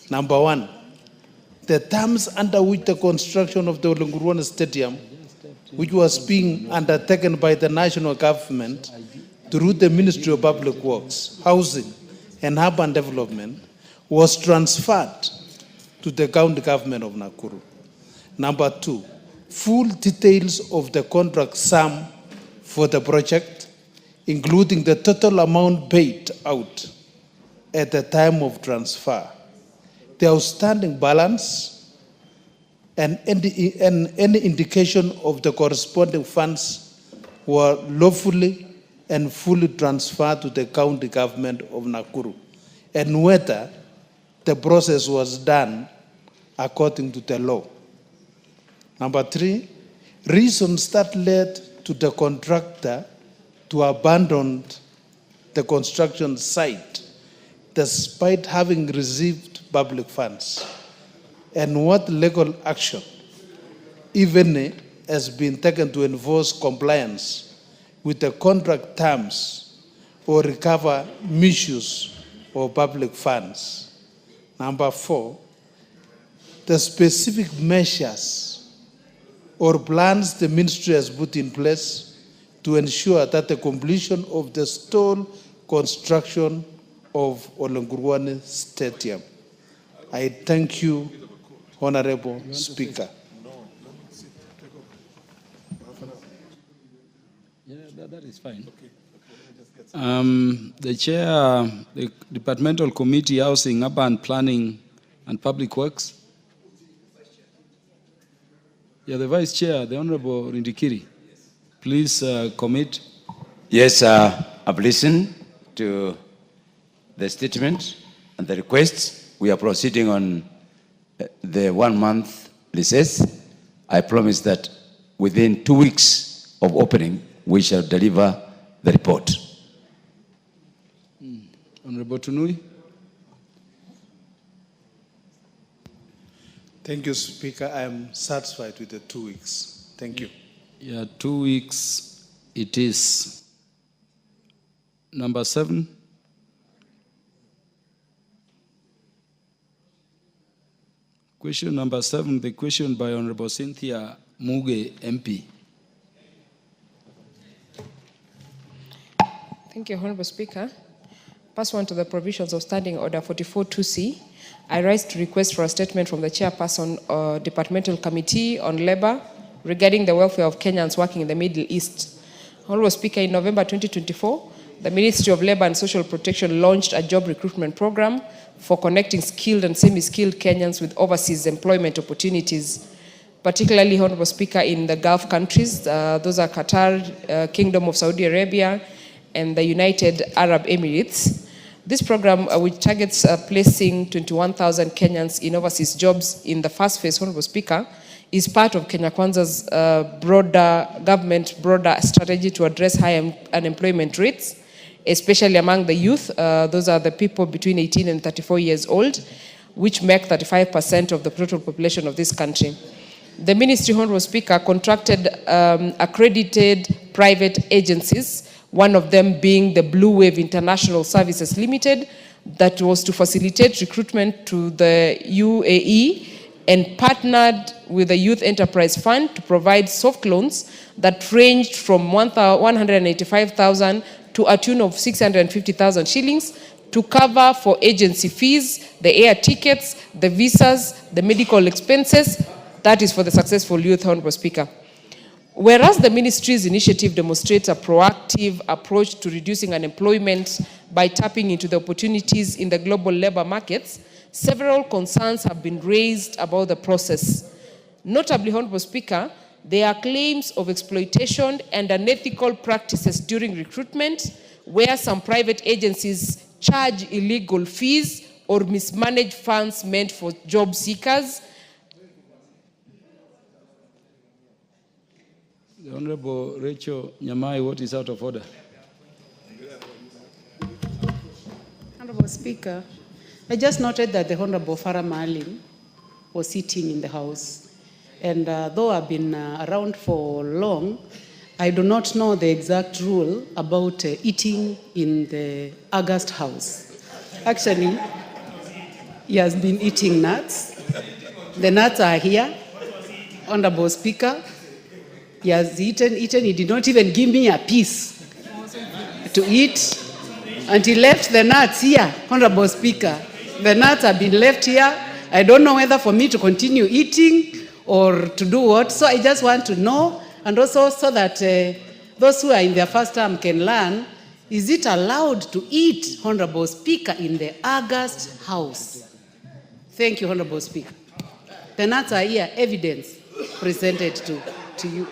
Number 1, the terms under which the construction of the Olengurwane Stadium, which was being undertaken by the national government through the Ministry of Public Works, Housing and Urban Development, was transferred to the county government of Nakuru. Number 2, full details of the contract sum for the project, including the total amount paid out at the time of transfer, the outstanding balance, and any indication of the corresponding funds were lawfully and fully transferred to the county government of Nakuru, and whether the process was done according to the law. Number 3, reasons that led to the contractor to abandon the construction site despite having received public funds, and what legal action, even has been taken to enforce compliance with the contract terms or recover misuse of public funds. Number 4, the specific measures or plans the ministry has put in place to ensure that the completion of the stall construction of Olengurwani Stadium. I thank you, Honorable Speaker. Yeah, that is fine. The chair, the Departmental Committee, Housing, Urban Planning and Public Works. Yeah, the Vice Chair, the Honorable Rindikiri. Please commit. Yes, I've listened to the statement and the requests. We are proceeding on the 1 month recess. I promise that within 2 weeks of opening, we shall deliver the report. Honorable Tunui. Thank you, Speaker. I am satisfied with the 2 weeks. Thank you. Yeah, 2 weeks it is. Number 7. Question number 7, the question by Honorable Cynthia Muge, MP. Thank you, Honorable Speaker. Pursuant to the provisions of Standing Order 44-2C, I rise to request for a statement from the Chairperson, Departmental Committee on Labor regarding the welfare of Kenyans working in the Middle East. Honorable Speaker, in November 2024, the Ministry of Labor and Social Protection launched a job recruitment program for connecting skilled and semi-skilled Kenyans with overseas employment opportunities, particularly, Honorable Speaker, in the Gulf countries. Those are Qatar, Kingdom of Saudi Arabia, and the United Arab Emirates. This program, which targets placing 21,000 Kenyans in overseas jobs in the first phase, Honorable Speaker, is part of Kenya Kwanza's broader strategy to address high unemployment rates, especially among the youth. Those are the people between 18 and 34 years old, which make 35% of the total population of this country. The Ministry, Honorable Speaker, contracted accredited private agencies, one of them being the Blue Wave International Services Limited, that was to facilitate recruitment to the UAE, and partnered with the Youth Enterprise Fund to provide soft loans that ranged from 185,000 to a tune of 650,000 shillings to cover for agency fees, the air tickets, the visas, the medical expenses. That is for the successful youth, Honorable Speaker. Whereas the ministry's initiative demonstrates a proactive approach to reducing unemployment by tapping into the opportunities in the global labor markets, several concerns have been raised about the process. Notably, Honorable Speaker, there are claims of exploitation and unethical practices during recruitment, where some private agencies charge illegal fees or mismanage funds meant for job seekers. The Honorable Rachel Nyamai, what is out of order? Honorable Speaker, I just noted that the Honorable Farah Maalim was sitting in the House. And though I've been around for long, I do not know the exact rule about eating in the August House. Actually, he has been eating nuts. The nuts are here. Honorable Speaker, he has eaten. He did not even give me a piece to eat. And he left the nuts here, Honorable Speaker. The nuts have been left here. I don't know whether for me to continue eating or to do what. So I just want to know, and also so that those who are in their first term can learn, is it allowed to eat, Honorable Speaker, in the August House? Thank you, Honorable Speaker. The nuts are here, evidence presented to you.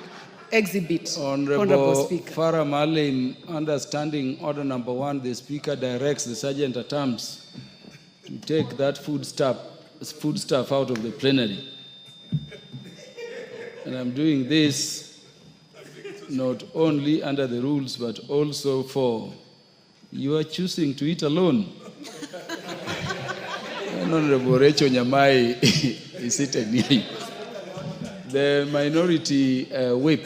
Exhibit. Honorable Speaker. Farah Malim, understanding order number 1, the Speaker directs the Sergeant at Arms to take that foodstuff out of the plenary. And I'm doing this not only under the rules, but also for you are choosing to eat alone. Honorable Rachel Nyamai is sitting near you. The minority whip,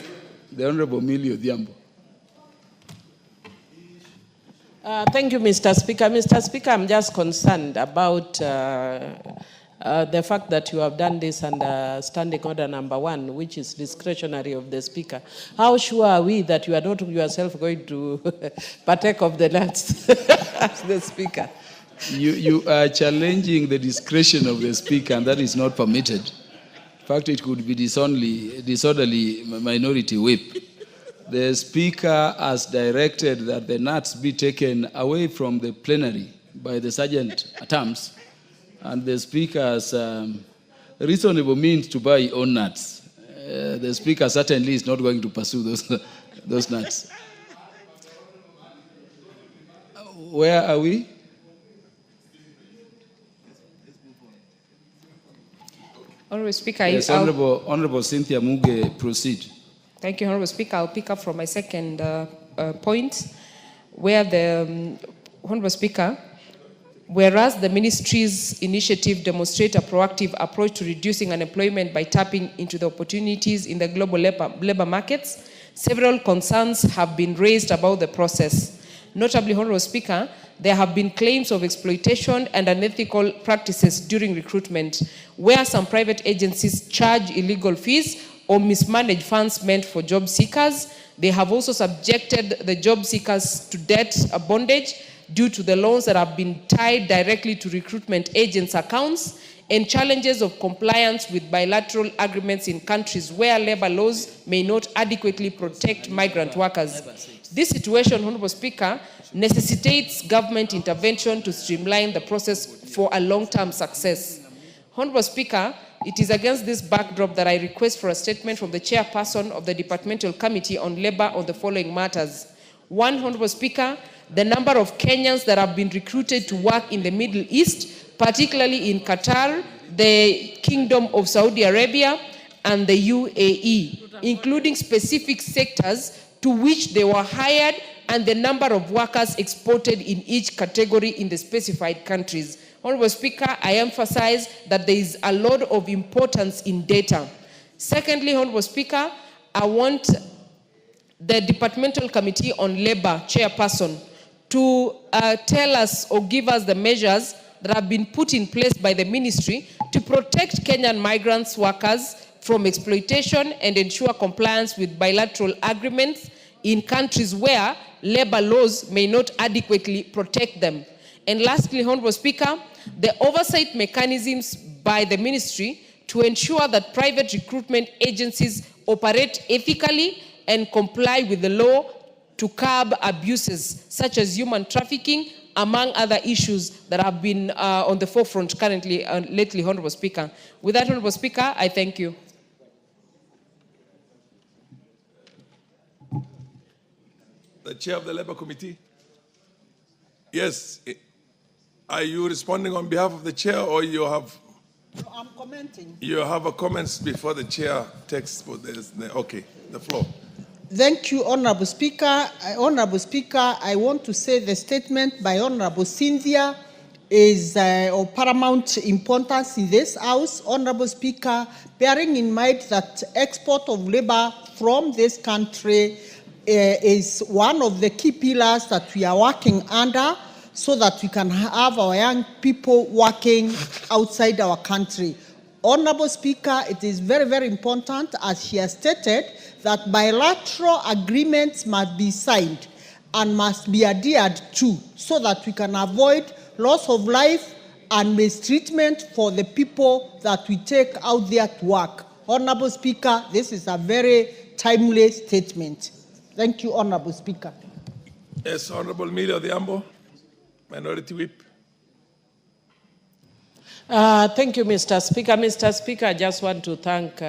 the Honorable Millie Odhiambo. Thank you, Mr. Speaker. Mr. Speaker, I'm just concerned about the fact that you have done this under standing order number 1, which is discretionary of the Speaker. How sure are we that you are not yourself going to partake of the nuts as the Speaker? You are challenging the discretion of the Speaker, and that is not permitted. In fact, it could be disorderly minority whip. The Speaker has directed that the nuts be taken away from the plenary by the Sergeant at Arms, and the Speaker has reasonable means to buy own nuts. The Speaker certainly is not going to pursue those nuts. Where are we? Honorable Speaker, yes, Honorable Cynthia Muge, proceed. Thank you, Honorable Speaker. I'll pick up from my second point, where the Honorable Speaker, whereas the ministry's initiative demonstrates a proactive approach to reducing unemployment by tapping into the opportunities in the global labor markets, several concerns have been raised about the process. Notably, Honorable Speaker, there have been claims of exploitation and unethical practices during recruitment, where some private agencies charge illegal fees or mismanage funds meant for job seekers. They have also subjected the job seekers to debt bondage due to the loans that have been tied directly to recruitment agents' accounts, and challenges of compliance with bilateral agreements in countries where labor laws may not adequately protect migrant workers. This situation, Honorable Speaker, necessitates government intervention to streamline the process for a long-term success. Honorable Speaker, it is against this backdrop that I request for a statement from the chairperson of the Departmental Committee on Labor on the following matters. 1, Honorable Speaker, the number of Kenyans that have been recruited to work in the Middle East, particularly in Qatar, the Kingdom of Saudi Arabia, and the UAE, including specific sectors to which they were hired and the number of workers exported in each category in the specified countries. Honorable Speaker, I emphasize that there is a lot of importance in data. Secondly, Honorable Speaker, I want the Departmental Committee on Labor chairperson to tell us or give us the measures that have been put in place by the ministry to protect Kenyan migrants workers from exploitation and ensure compliance with bilateral agreements in countries where labor laws may not adequately protect them. And lastly, Honorable Speaker, the oversight mechanisms by the ministry to ensure that private recruitment agencies operate ethically and comply with the law to curb abuses such as human trafficking, among other issues that have been on the forefront currently lately, Honorable Speaker. With that, Honorable Speaker, I thank you. The Chair of the Labour Committee. Yes. Are you responding on behalf of the Chair, or you have? No, I'm commenting. You have a comments before the Chair takes. Okay, the floor. Thank you, Honorable Speaker. Honorable Speaker, I want to say the statement by Honorable Cynthia is of paramount importance in this House. Honorable Speaker, bearing in mind that export of labor from this country is one of the key pillars that we are working under, so that we can have our young people working outside our country. Honorable Speaker, it is very, very important, as she has stated, that bilateral agreements must be signed and must be adhered to, so that we can avoid loss of life and mistreatment for the people that we take out there to work. Honorable Speaker, this is a very timely statement. Thank you, Honorable Speaker. Yes, Honorable Millie Odhiambo, Minority Whip. Thank you, Mr. Speaker. Mr. Speaker, I just want to thank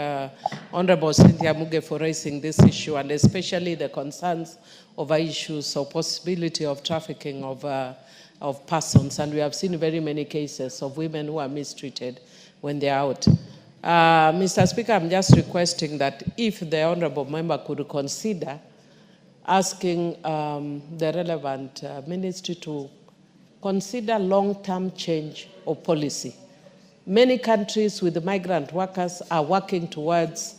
Honorable Cynthia Muge for raising this issue, and especially the concerns over issues of possibility of trafficking of persons. And we have seen very many cases of women who are mistreated when they're out. Mr. Speaker, I'm just requesting that if the Honorable Member could consider asking the relevant ministry to consider long-term change of policy. Many countries with the migrant workers are working towards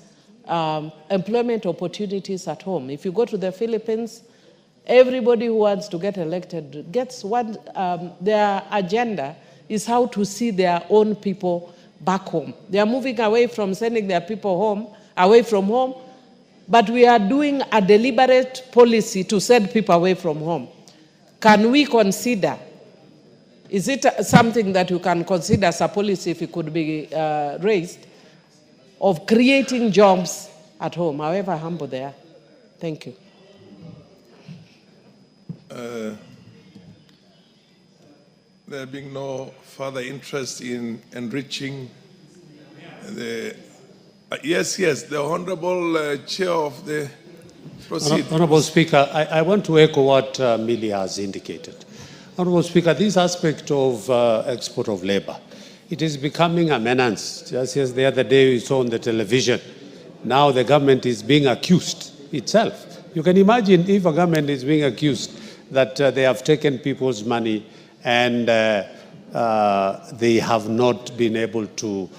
employment opportunities at home. If you go to the Philippines, everybody who wants to get elected gets one, their agenda is how to see their own people back home. They are moving away from sending their people home, away from home, but we are doing a deliberate policy to send people away from home. Can we consider, is it something that you can consider as a policy if it could be raised, of creating jobs at home, however humble they are? Thank you. There being no further interest in enriching the... yes, the Honorable Chair of the... Proceed. Honorable Speaker, I want to echo what Millie has indicated. Honorable Speaker, this aspect of export of labor, it is becoming a menace. Just as the other day we saw on the television, now the government is being accused itself. You can imagine if a government is being accused that they have taken people's money and they have not been able to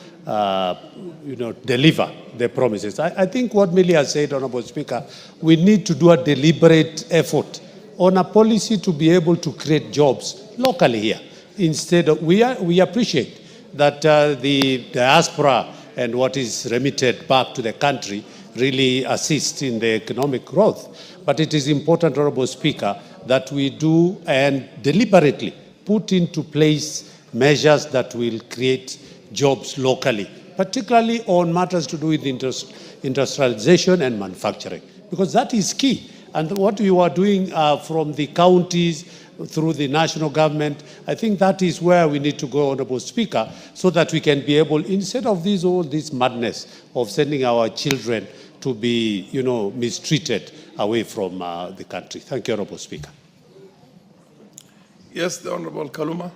deliver the promises. I think what Millie has said, Honorable Speaker, we need to do a deliberate effort on a policy to be able to create jobs locally here. Instead of, we appreciate that the diaspora and what is remitted back to the country really assists in the economic growth. But it is important, Honorable Speaker, that we do and deliberately put into place measures that will create jobs locally, particularly on matters to do with industrialization and manufacturing, because that is key. And what you are doing from the counties through the national government, I think that is where we need to go, Honorable Speaker, so that we can be able, instead of all this madness of sending our children to be, mistreated away from the country. Thank you, Honorable Speaker. Yes, the Honorable Kaluma.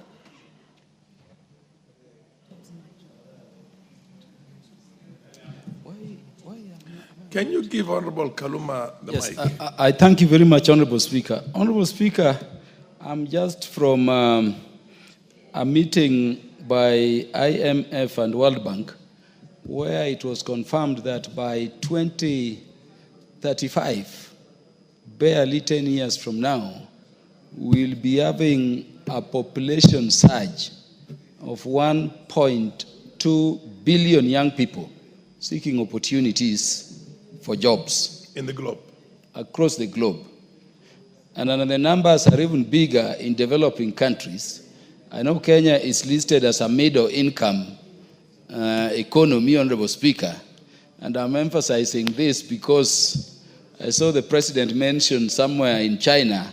Can you give Honorable Kaluma the mic? I thank you very much, Honorable Speaker. Honorable Speaker, I'm just from a meeting by IMF and World Bank where it was confirmed that by 2035, barely 10 years from now, we'll be having a population surge of 1.2 billion young people seeking opportunities for jobs. In the globe. Across the globe. And the numbers are even bigger in developing countries. I know Kenya is listed as a middle income economy, Honorable Speaker. And I'm emphasizing this because I saw the President mention somewhere in China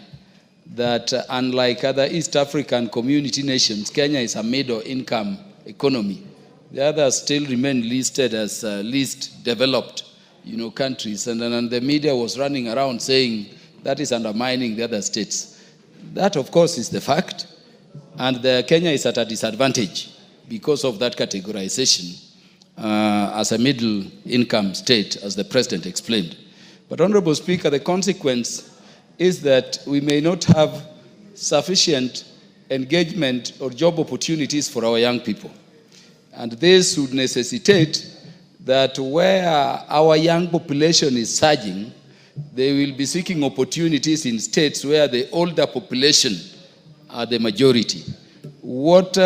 that unlike other East African community nations, Kenya is a middle income economy. The others still remain listed as least developed countries, and then the media was running around saying that is undermining the other states. That, of course, is the fact, and Kenya is at a disadvantage because of that categorization as a middle-income state, as the President explained. But, Honorable Speaker, the consequence is that we may not have sufficient engagement or job opportunities for our young people. And this would necessitate that where our young population is surging, they will be seeking opportunities in states where the older population are the majority. What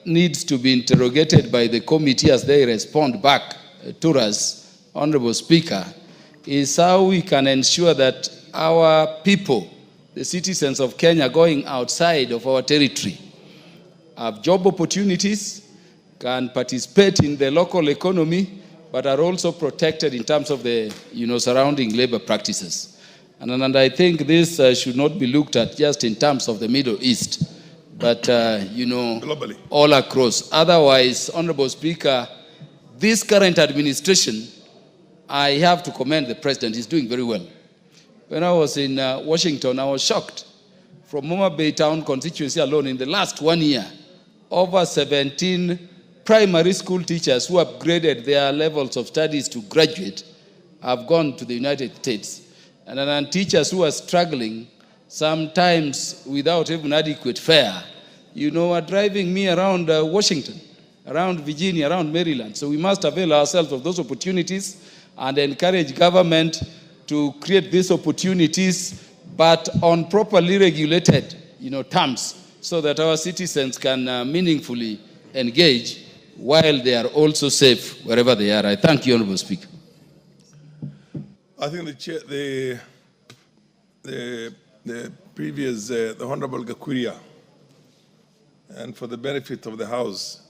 needs to be interrogated by the committee as they respond back to us, Honorable Speaker, is how we can ensure that our people, the citizens of Kenya going outside of our territory, have job opportunities, can participate in the local economy, but are also protected in terms of the surrounding labor practices. And I think this should not be looked at just in terms of the Middle East, but, you know, globally, all across. Otherwise, Honorable Speaker, this current administration, I have to commend the president. He's doing very well. When I was in Washington, I was shocked. From Moma Bay Town constituency alone, in the last 1 year, over 17 primary school teachers who upgraded their levels of studies to graduate have gone to the United States. And then teachers who are struggling, sometimes without even adequate fare, you know, are driving me around Washington, around Virginia, around Maryland. So we must avail ourselves of those opportunities and encourage government to create these opportunities, but on properly regulated, you know, terms, so that our citizens can meaningfully engage while they are also safe wherever they are. I thank you, Honorable Speaker. I think the previous, the Honorable Gakuria, and for the benefit of the House,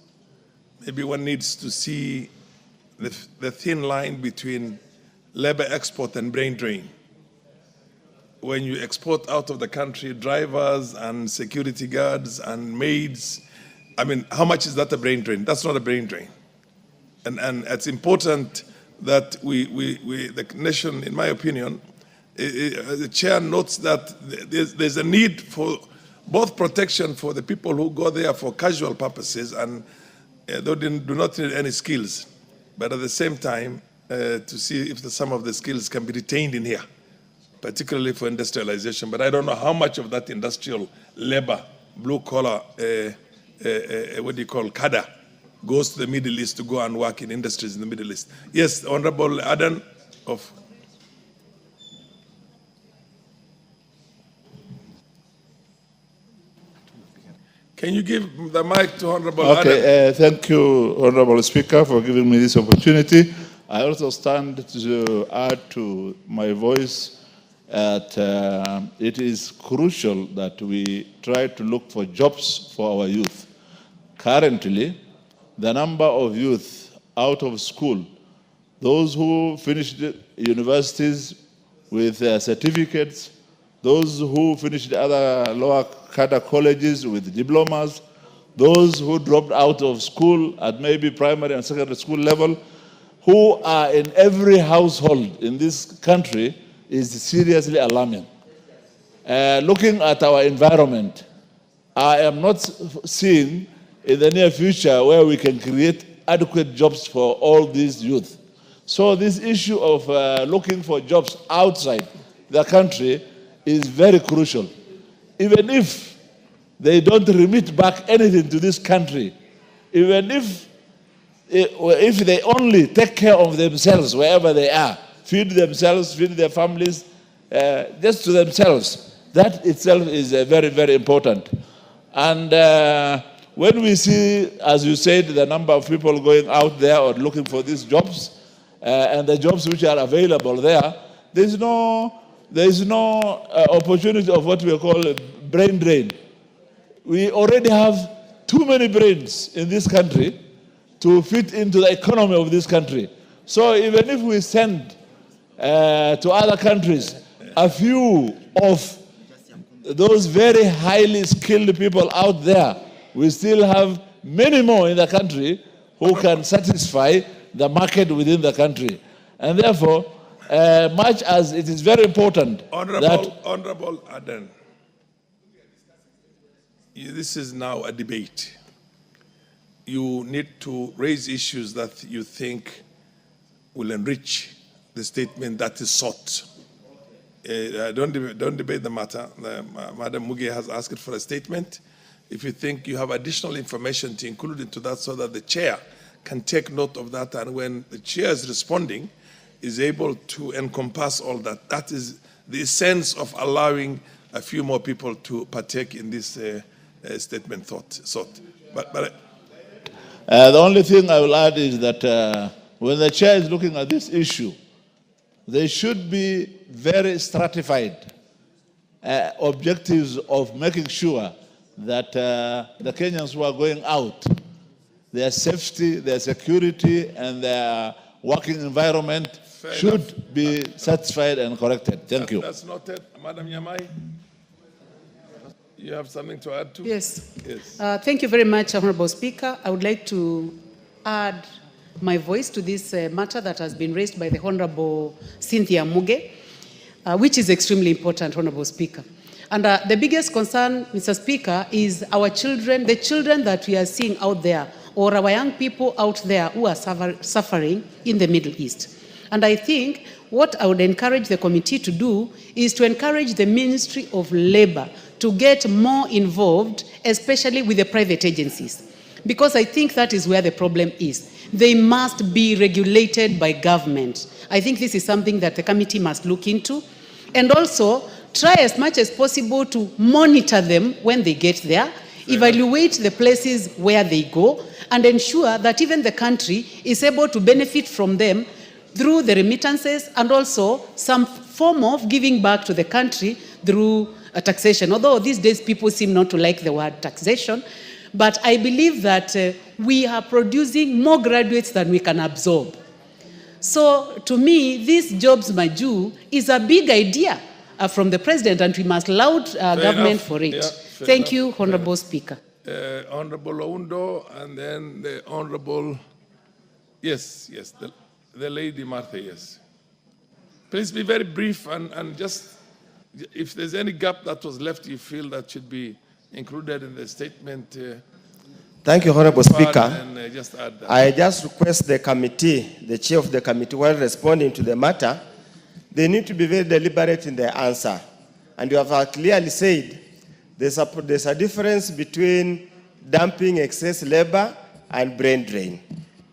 maybe one needs to see the thin line between labor export and brain drain. When you export out of the country drivers and security guards and maids, I mean, how much is that a brain drain? That's not a brain drain. And it's important that the nation, in my opinion, the chair notes that there's a need for both protection for the people who go there for casual purposes and they do not need any skills, but at the same time, to see if some of the skills can be retained in here, particularly for industrialization. But I don't know how much of that industrial labor, blue collar, what do you call, cadre, goes to the Middle East to go and work in industries in the Middle East. Yes, Honorable Adan of. Can you give the mic to Honorable Adan? Okay, thank you, Honorable Speaker, for giving me this opportunity. I also stand to add to my voice that it is crucial that we try to look for jobs for our youth. Currently, the number of youth out of school, those who finished universities with certificates, those who finished other lower cadre colleges with diplomas, those who dropped out of school at maybe primary and secondary school level, who are in every household in this country, is seriously alarming. Looking at our environment, I am not seeing in the near future where we can create adequate jobs for all these youth. So this issue of looking for jobs outside the country is very crucial. Even if they don't remit back anything to this country, even if they only take care of themselves wherever they are, feed themselves, feed their families, just to themselves, that itself is very, very important. And when we see, as you said, the number of people going out there or looking for these jobs, and the jobs which are available there, there is no opportunity of what we call a brain drain. We already have too many brains in this country to fit into the economy of this country. So even if we send to other countries a few of those very highly skilled people out there, we still have many more in the country who can satisfy the market within the country. And therefore, much as it is very important Honorable Adan, this is now a debate. You need to raise issues that you think will enrich the statement that is sought. Don't debate the matter. Madam Muge has asked for a statement. If you think you have additional information to include into that so that the chair can take note of that, and when the chair is responding, is able to encompass all that. That is the essence of allowing a few more people to partake in this statement thought. But the only thing I will add is that when the chair is looking at this issue, there should be very stratified objectives of making sure that the Kenyans who are going out, their safety, their security, and their working environment should be satisfied and corrected. Thank you. That's noted. Madam Nyamai. you have something to add to? Yes. Yes. Thank you very much, Honorable Speaker. I would like to add my voice to this matter that has been raised by the Honorable Cynthia Muge, which is extremely important, Honorable Speaker. And the biggest concern, Mr. Speaker, is our children, the children that we are seeing out there, or our young people out there who are suffering in the Middle East. And I think what I would encourage the committee to do is to encourage the Ministry of Labor to get more involved, especially with the private agencies. Because I think that is where the problem is. They must be regulated by government. I think this is something that the committee must look into. And also, try as much as possible to monitor them when they get there, evaluate the places where they go, and ensure that even the country is able to benefit from them through the remittances and also some form of giving back to the country through taxation. Although these days people seem not to like the word taxation, but I believe that we are producing more graduates than we can absorb. So to me, this jobs maju is a big idea from the president, and we must laud government for it. Yeah, Thank you, Honorable Speaker. Honorable Oundo, and then the Honorable, yes, the Lady Martha, yes. Please be very brief and just, if there's any gap that was left you feel that should be included in the statement. Thank you, Honorable Speaker. And, just add that. I just request the committee, the chair of the committee, while responding to the matter, they need to be very deliberate in their answer. And you have clearly said there's a difference between dumping excess labor and brain drain.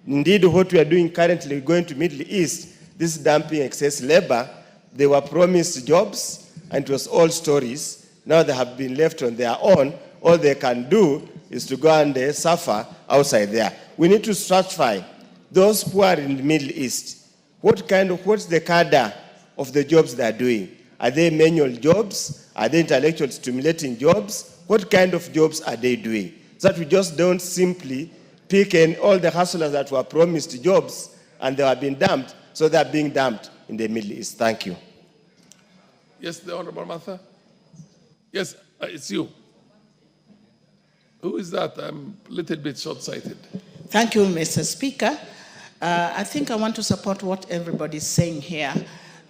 Indeed, what we are doing currently going to Middle East, this dumping excess labor, they were promised jobs, and it was all stories. Now they have been left on their own. All they can do is to go and suffer outside there. We need to stratify those who are in the Middle East. What's the cadre of the jobs they are doing? Are they manual jobs? Are they intellectual stimulating jobs? What kind of jobs are they doing? So that we just don't simply pick all the hustlers that were promised jobs and they have been dumped, so they are being dumped in the Middle East. Thank you. Yes, the Honorable Martha? Yes, it's you. Who is that? I'm a little bit short-sighted. Thank you, Mr. Speaker. I think I want to support what everybody's saying here.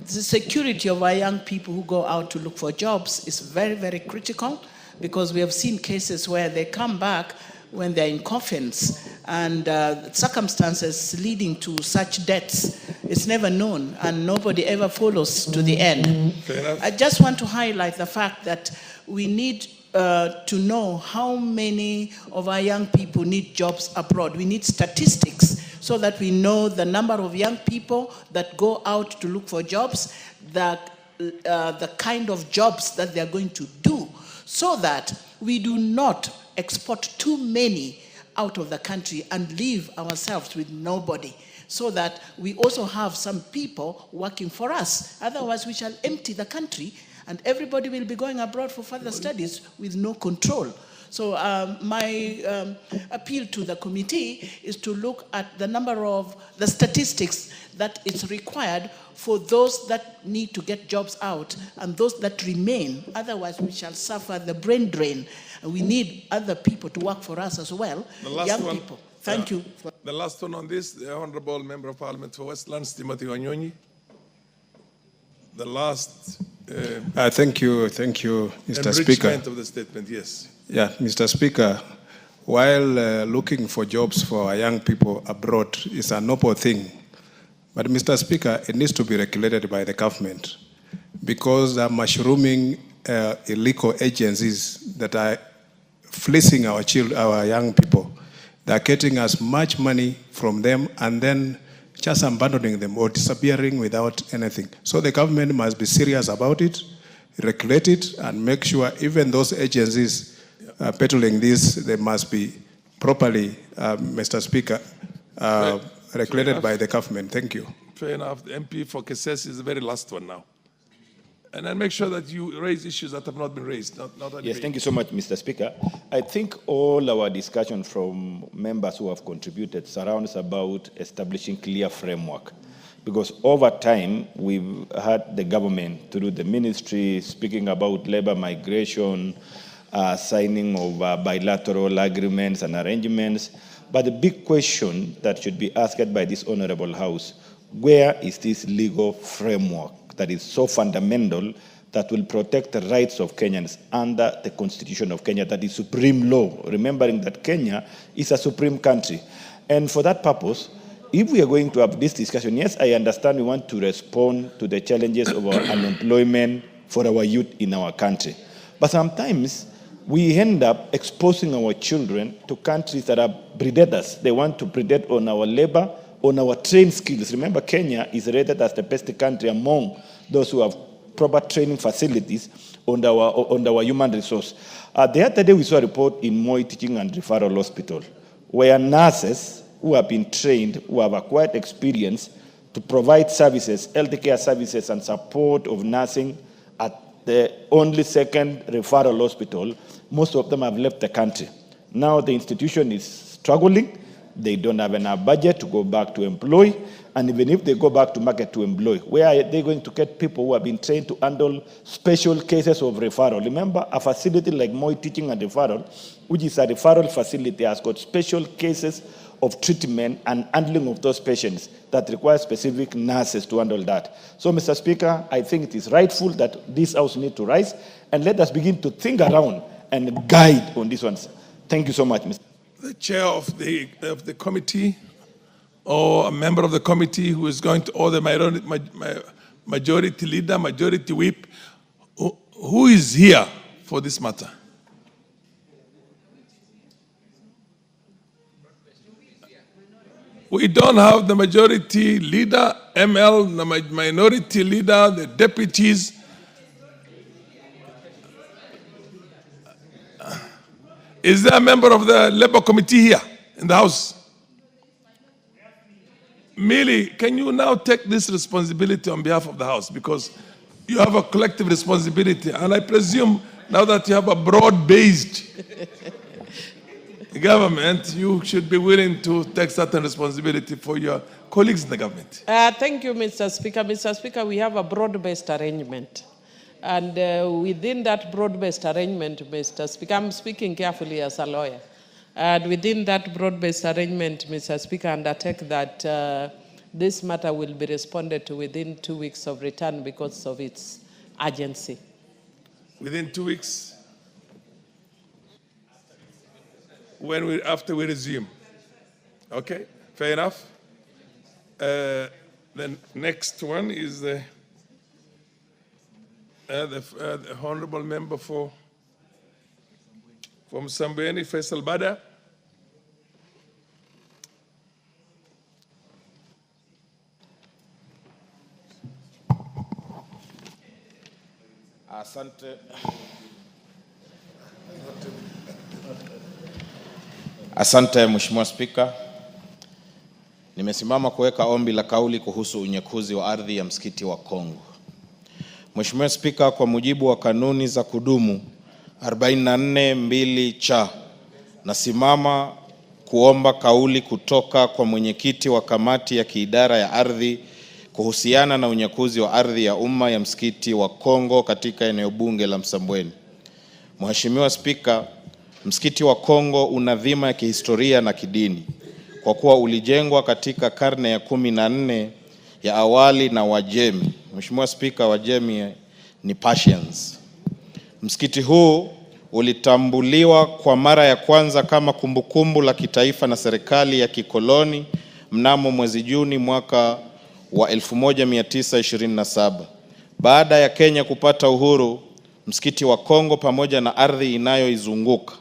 The security of our young people who go out to look for jobs is very, very critical, because we have seen cases where they come back when they're in coffins, and circumstances leading to such deaths is never known, and nobody ever follows to the end. I just want to highlight the fact that we need to know how many of our young people need jobs abroad. We need statistics so that we know the number of young people that go out to look for jobs, the kind of jobs that they're going to do, so that we do not export too many out of the country and leave ourselves with nobody, so that we also have some people working for us. Otherwise, we shall empty the country and everybody will be going abroad for further studies with no control. So my appeal to the committee is to look at the number of the statistics that is required for those that need to get jobs out and those that remain. Otherwise, we shall suffer the brain drain. And we need other people to work for us as well, young people. Thank you. The last one on this, the Honorable Member of Parliament for Westlands, Timothy Wanyonyi. The last thank you, Mr. Speaker. Enrichment of the statement, yes. Yeah, Mr. Speaker, while looking for jobs for our young people abroad is a noble thing, but Mr. Speaker, it needs to be regulated by the government, because they're mushrooming illegal agencies that are fleecing our young people. They're getting as much money from them and then just abandoning them or disappearing without anything. So the government must be serious about it, regulate it, and make sure even those agencies peddling this, they must be properly, Mr. Speaker, regulated by the government. Thank you. Fair enough. The MP for Kesses is the very last one now. And then make sure that you raise issues that have not been raised. Yes, thank you so much, Mr. Speaker. I think all our discussion from members who have contributed surrounds about establishing clear framework. Because over time, we've had the government through the ministry speaking about labor migration, signing of bilateral agreements and arrangements. But the big question that should be asked by this honorable House, where is this legal framework that is so fundamental that will protect the rights of Kenyans under the Constitution of Kenya, that is supreme law, remembering that Kenya is a supreme country. And for that purpose, if we are going to have this discussion, yes, I understand we want to respond to the challenges of our unemployment for our youth in our country. But sometimes we end up exposing our children to countries that are predators. They want to predate on our labor, on our trained skills. Remember, Kenya is rated as the best country among those who have proper training facilities on our human resource. The other day we saw a report in Moi Teaching and Referral Hospital where nurses who have been trained, who have acquired experience to provide services, healthcare services and support of nursing at the only second referral hospital, most of them have left the country. Now the institution is struggling. They don't have enough budget to go back to employ. And even if they go back to market to employ, where are they going to get people who have been trained to handle special cases of referral? Remember, a facility like Moi Teaching and Referral, which is a referral facility, has got special cases of treatment and handling of those patients that require specific nurses to handle that. So, Mr. Speaker, I think it is rightful that this House needs to rise, and let us begin to think around and guide on these ones. Thank you so much, Mr. The chair of the committee or a member of the committee who is going to, or the majority leader, majority whip, who is here for this matter? We don't have the majority leader, ML, the minority leader, the deputies. Is there a member of the Labour Committee here in the House? Millie, can you now take this responsibility on behalf of the House? Because you have a collective responsibility. And I presume now that you have a broad-based government, you should be willing to take certain responsibility for your colleagues in the government. Thank you, Mr. Speaker. Mr. Speaker, we have a broad-based arrangement. And within that broad-based arrangement, Mr. Speaker, I'm speaking carefully as a lawyer. And within that broad-based arrangement, Mr. Speaker, I undertake that this matter will be responded to within 2 weeks of return because of its urgency. Within 2 weeks? After we resume. Okay, fair enough. The next one is the honorable member from Msambweni, Faisal Bada. Asante. Asante Mheshimiwa Spika. Nimesimama kuweka ombi la kauli kuhusu unyekuzi wa ardhi ya msikiti wa Kongo. Mheshimiwa Spika, kwa mujibu wa kanuni za kudumu 44(2) cha nasimama kuomba kauli kutoka kwa mwenyekiti wa kamati ya kiidara ya ardhi kuhusiana na unyekuzi wa ardhi ya umma ya msikiti wa Kongo katika eneo bunge la Msambweni. Mheshimiwa Spika, msikiti wa Kongo una dhima ya kihistoria na kidini kwa kuwa ulijengwa katika karne ya 14 ya awali na Wajemi. Mheshimiwa Spika, Wajemi ni Persians. Msikiti huu ulitambuliwa kwa mara ya kwanza kama kumbukumbu la kitaifa na serikali ya kikoloni mnamo mwezi Juni mwaka wa 1927. Baada ya Kenya kupata uhuru, msikiti wa Kongo pamoja na ardhi inayoizunguka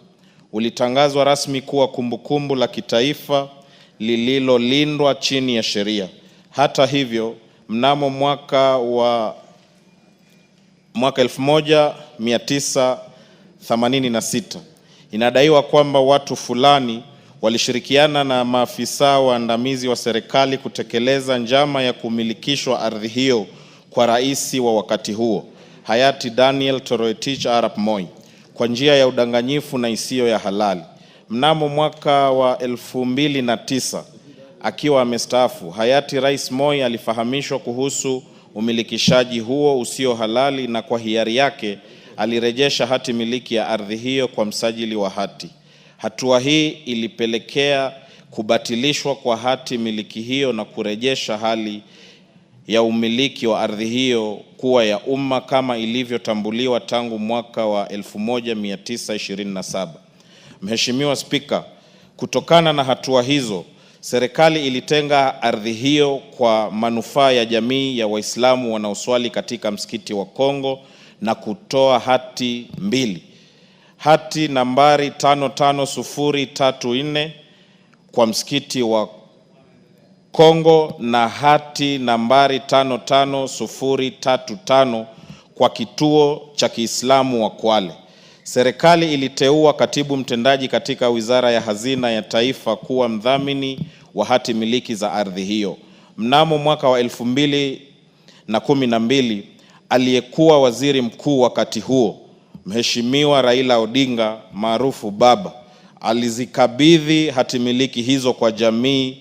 ulitangazwa rasmi kuwa kumbukumbu la kitaifa lililolindwa chini ya sheria. Hata hivyo, mnamo mwaka 1986 inadaiwa kwamba watu fulani walishirikiana na maafisa waandamizi wa serikali kutekeleza njama ya kumilikishwa ardhi hiyo kwa rais wa wakati huo, hayati Daniel Toroitich arap Moi, kwa njia ya udanganyifu na isiyo ya halali. Mnamo mwaka wa 2009 akiwa amestaafu, hayati Rais Moi alifahamishwa kuhusu umilikishaji huo usio halali na kwa hiari yake alirejesha hati miliki ya ardhi hiyo kwa msajili wa hati. Hatua hii ilipelekea kubatilishwa kwa hati miliki hiyo na kurejesha hali ya umiliki wa ardhi hiyo kuwa ya umma kama ilivyotambuliwa tangu mwaka wa 1927. Mheshimiwa Spika, kutokana na hatua hizo, serikali ilitenga ardhi hiyo kwa manufaa ya jamii ya Waislamu wanaoswali katika msikiti wa Kongo na kutoa hati mbili. Hati nambari 55034 kwa msikiti wa Kongo na hati nambari 55035 kwa kituo cha Kiislamu wa Kwale. Serikali iliteua katibu mtendaji katika Wizara ya Hazina ya Taifa kuwa mdhamini wa hati miliki za ardhi hiyo. Mnamo mwaka wa 2012, aliyekuwa waziri mkuu wakati huo, Mheshimiwa Raila Odinga maarufu Baba, alizikabidhi hati miliki hizo kwa jamii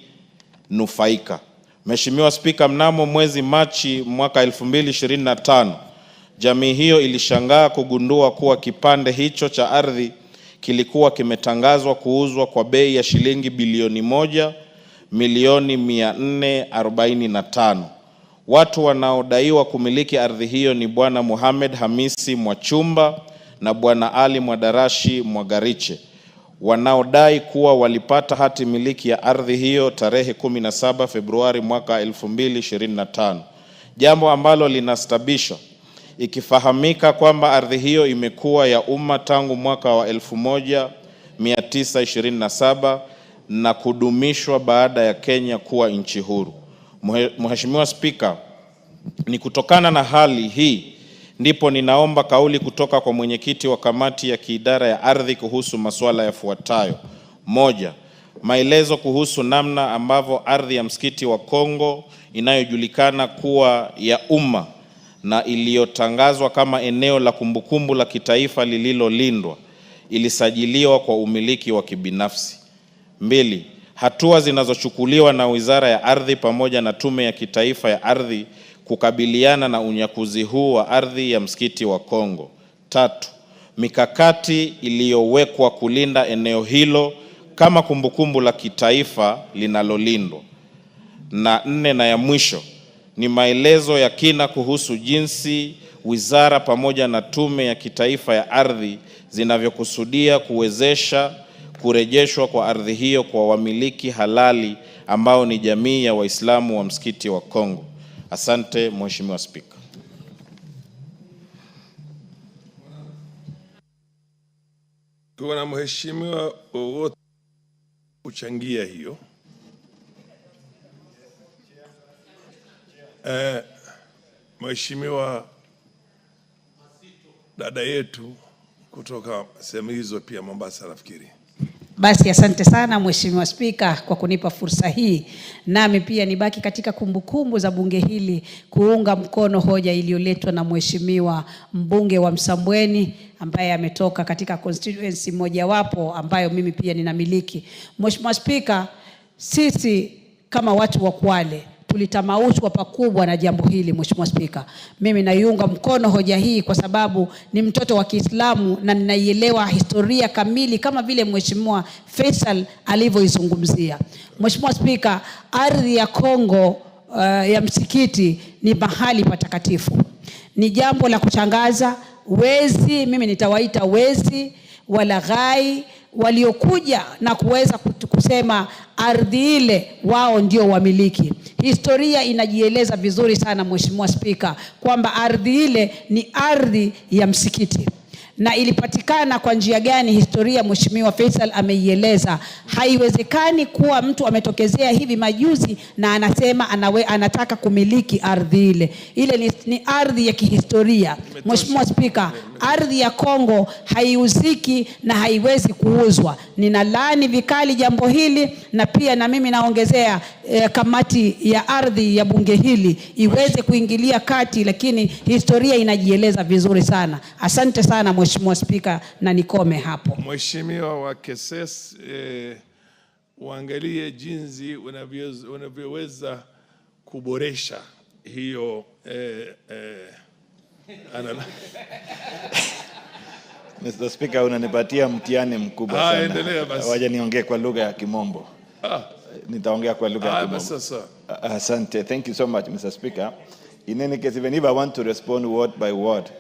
nufaika. Mheshimiwa Spika, mnamo mwezi Machi mwaka 2025, jamii hiyo ilishangaa kugundua kuwa kipande hicho cha ardhi kilikuwa kimetangazwa kuuzwa kwa bei ya shilingi bilioni 1,445,000. Watu wanaodaiwa kumiliki ardhi hiyo ni Bwana Mohamed Hamisi Mwachumba na Bwana Ali Mwadarashi Mwagariche, wanaodai kuwa walipata hati miliki ya ardhi hiyo tarehe 17 Februari mwaka 2025. Jambo ambalo linastabisha, ikifahamika kwamba ardhi hiyo imekuwa ya umma tangu mwaka wa 1927 na kudumishwa baada ya Kenya kuwa nchi huru. Mheshimiwa Spika, ni kutokana na hali hii ndipo ninaomba kauli kutoka kwa mwenyekiti wa kamati ya kiidara ya ardhi kuhusu masuala yafuatayo. 1. Maelezo kuhusu namna ambavyo ardhi ya msikiti wa Kongo inayojulikana kuwa ya umma na iliyotangazwa kama eneo la kumbukumbu la kitaifa lililolindwa ilisajiliwa kwa umiliki wa kibinafsi. 2. Hatua zinazochukuliwa na Wizara ya Ardhi pamoja na Tume ya Kitaifa ya Ardhi kukabiliana na unyakuzi huu wa ardhi ya msikiti wa Kongo. 3. Mikakati iliyowekwa kulinda eneo hilo kama kumbukumbu la kitaifa linalolindwa. Na 4 na ya mwisho ni maelezo ya kina kuhusu jinsi wizara pamoja na Tume ya Kitaifa ya Ardhi zinavyokusudia kuwezesha kurejeshwa kwa ardhi hiyo kwa wamiliki halali ambao ni jamii ya Waislamu wa msikiti wa Kongo. Asante Mheshimiwa Spika. Kuna mheshimiwa wote kuchangia hiyo. Mheshimiwa dada yetu kutoka sehemu hizo pia Mombasa nafikiri. Basi asante sana Mheshimiwa Spika kwa kunipa fursa hii. Nami pia nibaki katika kumbukumbu za bunge hili kuunga mkono hoja iliyoletwa na Mheshimiwa mbunge wa Msambweni ambaye ametoka katika constituency mojawapo ambayo mimi pia ninamiliki. Mheshimiwa Spika, sisi kama watu wa Kwale tulitamaushwa pakubwa na jambo hili. Mheshimiwa Spika, mimi naiunga mkono hoja hii kwa sababu ni mtoto wa Kiislamu na ninaielewa historia kamili kama vile Mheshimiwa Faisal alivyoizungumzia. Mheshimiwa Spika, ardhi ya Kongo ya msikiti ni mahali patakatifu. Ni jambo la kuchangaza. Wezi, mimi nitawaita wezi, walaghai, waliokuja na kuweza kusema ardhi ile wao ndio wamiliki. Historia inajieleza vizuri sana Mheshimiwa Spika kwamba ardhi ile ni ardhi ya msikiti. Na ilipatikana kwa njia gani? Historia Mheshimiwa Faisal ameieleza. Haiwezekani kuwa mtu ametokezea hivi majuzi na anasema anataka kumiliki ardhi ile. Ile ni ardhi ya kihistoria. Mheshimiwa Spika, ardhi ya Kongo haiuziki na haiwezi kuuzwa. Ninalaani vikali jambo hili na pia na mimi naongezea kamati ya ardhi ya bunge hili iweze kuingilia kati, lakini historia inajieleza vizuri sana. Asante sana Mheshimiwa Spika na nikome hapo. Mheshimiwa wa Keses, uangalie jinsi unavyoweza kuboresha hiyo Mr. Speaker, unanipatia mtihani mkubwa sana. Endelea basi. Waje niongee kwa lugha ya Kimombo. Nitaongea kwa lugha ya Kimombo. Sasa. Asante. Thank you so much, Mr. Speaker. In any case, even if I want to respond word by word,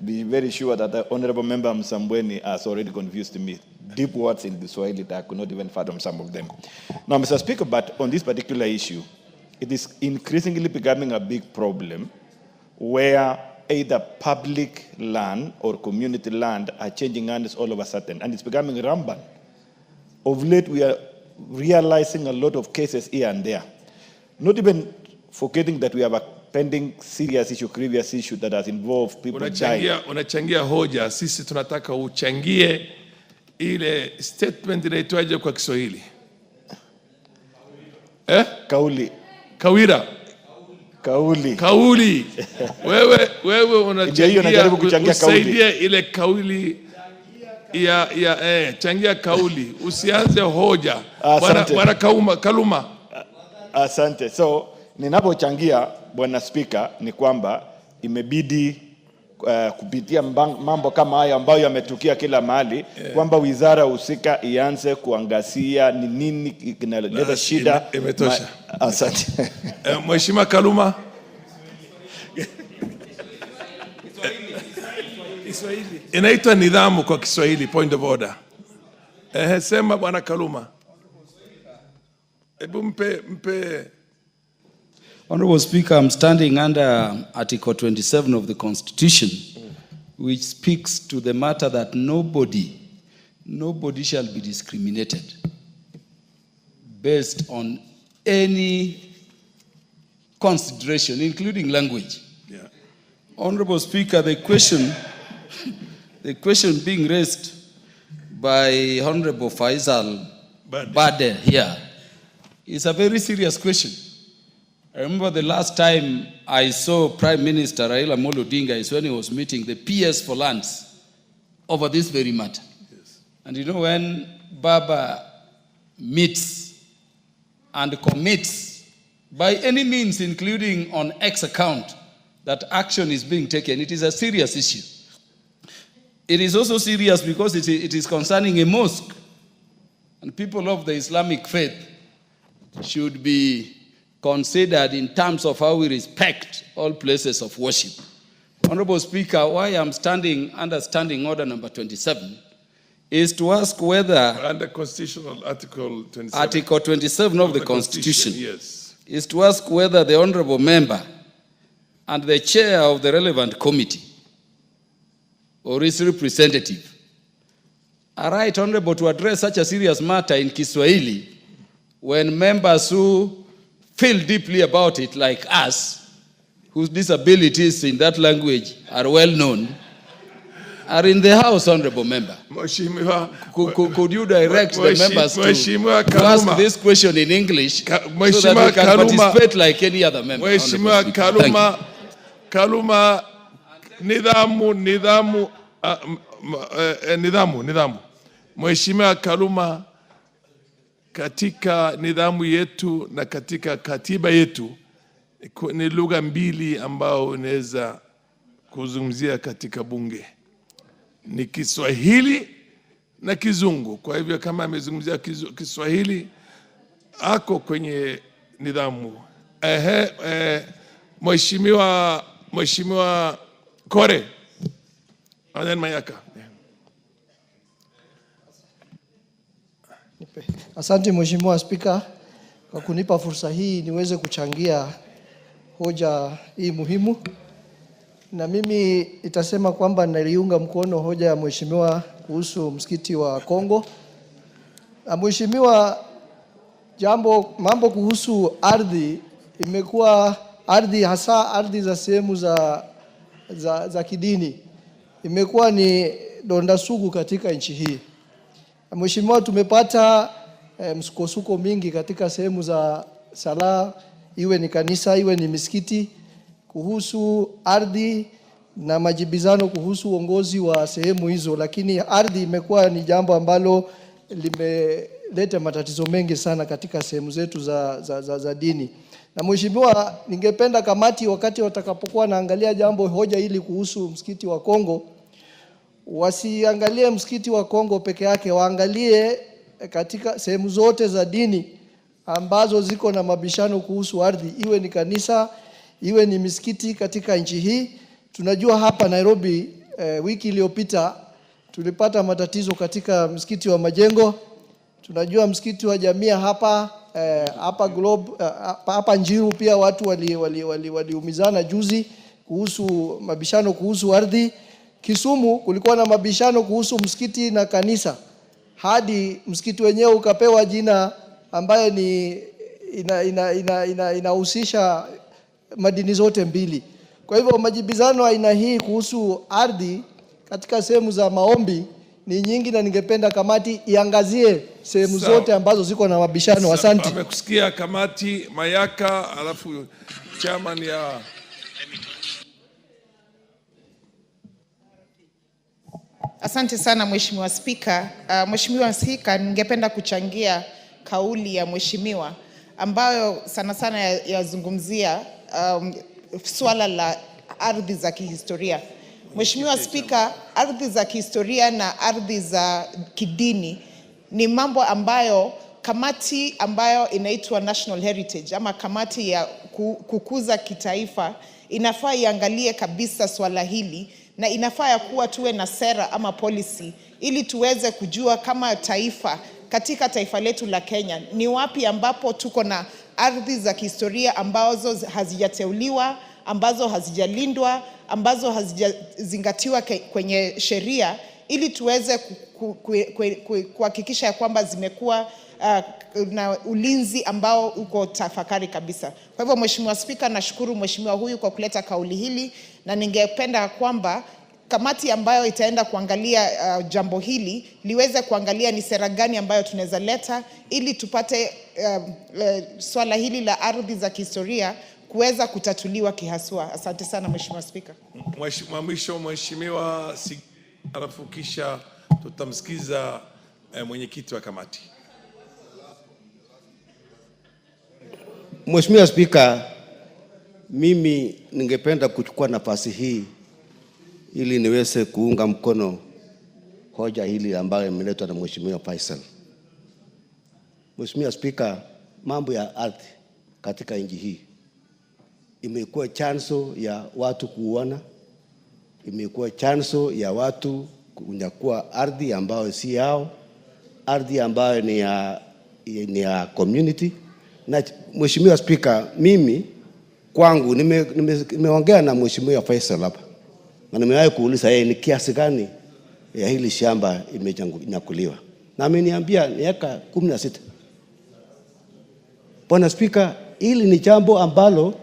be very sure that the Honorable Member Msambweni has already confused me. Deep words in the Swahili that I could not even fathom some of them. Now, Mr. Speaker, but on this particular issue, it is increasingly becoming a big problem where either public land or community land are changing hands all of a sudden, and it's becoming rampant. Of late, we are realizing a lot of cases here and there. Not even forgetting that we have a pending serious issue, grievous issue that has involved people dying. Unachangia hoja, sisi tunataka uchangie ile statement inaitwaje kwa Kiswahili? Kauli. Kawira. Kauli. Kauli. Wewe unachangia kusaidia ile kauli changia kauli. Usianze hoja. Bwana Kaluma. Asante. So, ninapochangia Bwana Speaker ni kwamba imebidi kupitia mambo kama haya ambayo yametukia kila mahali, kwamba wizara husika ianze kuangazia ni nini kinaleta shida. Imetosha. Asante. Mheshimiwa Kaluma. Inaitwa nidhamu kwa Kiswahili, point of order. Sema Bwana Kaluma. Hebu mpe. Honorable Speaker, I'm standing under Article 27 of the Constitution, which speaks to the matter that nobody shall be discriminated based on any consideration, including language. Yeah. Honorable Speaker, the question being raised by Honorable Faisal Bade here is a very serious question. I remember the last time I saw Prime Minister Raila Odinga is when he was meeting the PS for lands over this very matter. Yes. And you know, when Baba meets and commits by any means, including on X account, that action is being taken, it is a serious issue. It is also serious because it is concerning a mosque, and people of the Islamic faith should be considered in terms of how we respect all places of worship. Honorable Speaker, why I'm standing under Standing Order number 27 is to ask whether under Constitutional Article 27, Article 27 of the Constitution, yes, is to ask whether the Honorable Member and the Chair of the relevant committee or his representative are right, Honorable, to address such a serious matter in Kiswahili when members who feel deeply about it, like us, whose disabilities in that language are well known, are in the House, Honorable Member. Could you direct the members to ask this question in English so that we can participate like any other member? Mheshimiwa Kaluma, nidhamu. Mheshimiwa Kaluma, katika nidhamu yetu na katika katiba yetu ni lugha mbili ambao unaweza kuzungumzia katika bunge, ni Kiswahili na Kizungu. Kwa hivyo kama amezungumzia Kiswahili ako kwenye nidhamu. Mheshimiwa Kore Aden Mayaka. Asante Mheshimiwa Spika kwa kunipa fursa hii niweze kuchangia hoja hii muhimu. Na mimi itasema kwamba naliunga mkono hoja ya Mheshimiwa kuhusu msikiti wa Kongo. Na Mheshimiwa, mambo kuhusu ardhi imekuwa ardhi, hasa ardhi za sehemu za kidini, imekuwa ni donda sugu katika nchi hii. Mheshimiwa, tumepata msukosuko mingi katika sehemu za sala, iwe ni kanisa, iwe ni misikiti, kuhusu ardhi na majibizano kuhusu uongozi wa sehemu hizo. Lakini ardhi imekuwa ni jambo ambalo limeleta matatizo mengi sana katika sehemu zetu za dini. Na Mheshimiwa, ningependa kamati wakati watakapokuwa naangalia hoja hili kuhusu msikiti wa Kongo, wasiangalie msikiti wa Kongo peke yake, waangalie katika sehemu zote za dini ambazo ziko na mabishano kuhusu ardhi, iwe ni kanisa, iwe ni misikiti katika nchi hii. Tunajua hapa Nairobi wiki iliyopita tulipata matatizo katika msikiti wa Majengo. Tunajua msikiti wa Jamia hapa hapa Globe hapa Njiru pia watu waliumizana juzi kuhusu mabishano kuhusu ardhi. Kisumu kulikuwa na mabishano kuhusu msikiti na kanisa, hadi msikiti wenyewe ukapewa jina ambayo ni inahusisha madini zote mbili. Kwa hivyo majibizano aina hii kuhusu ardhi katika sehemu za maombi ni nyingi, na ningependa kamati iangazie sehemu zote ambazo ziko na mabishano. Asante. Amekusikia kamati Mayaka, alafu chairman ya Asante sana Mheshimiwa Spika. Mheshimiwa Spika, ningependa kuchangia kauli ya Mheshimiwa ambayo sana sana yazungumzia swala la ardhi za kihistoria. Mheshimiwa Spika, ardhi za kihistoria na ardhi za kidini ni mambo ambayo kamati ambayo inaitwa National Heritage ama kamati ya kukuza kitaifa inafaa iangalie kabisa swala hili, na inafaa ya kuwa tuwe na sera ama policy ili tuweze kujua kama taifa, katika taifa letu la Kenya, ni wapi ambapo tuko na ardhi za kihistoria ambazo hazijateuliwa, ambazo hazijalindwa, ambazo hazijazingatiwa kwenye sheria, ili tuweze kuhakikisha ya kwamba zimekuwa na ulinzi ambao uko tafakari kabisa. Kwa hivyo Mheshimiwa Spika, nashukuru Mheshimiwa huyu kwa kuleta kauli hili, na ningependa kwamba kamati ambayo itaenda kuangalia jambo hili liweze kuangalia ni sera gani ambayo tunaweza leta ili tupate swala hili la ardhi za kihistoria kuweza kutatuliwa kihaswa. Asante sana Mheshimiwa Spika. Mheshimiwa, alafu kisha tutamsikiza mwenyekiti wa kamati. Mheshimiwa Spika, mimi ningependa kuchukua nafasi hii ili niweze kuunga mkono hoja hili ambayo imeletwa na Mheshimiwa Faisal. Mheshimiwa Spika, mambo ya ardhi katika nchi hii imekuwa chanzo ya watu kuuana, imekuwa chanzo ya watu kunyakua ardhi ambayo si yao, ardhi ambayo ni ya community. Na Mheshimiwa Spika, mimi kwangu nimeongea na Mheshimiwa Faisal hapa, na nimewahi kuuliza yeye ni kiasi gani ya hili shamba imenyakuliwa, na ameniambia ni eka 16. Bwana Spika, hili ni jambo ambalo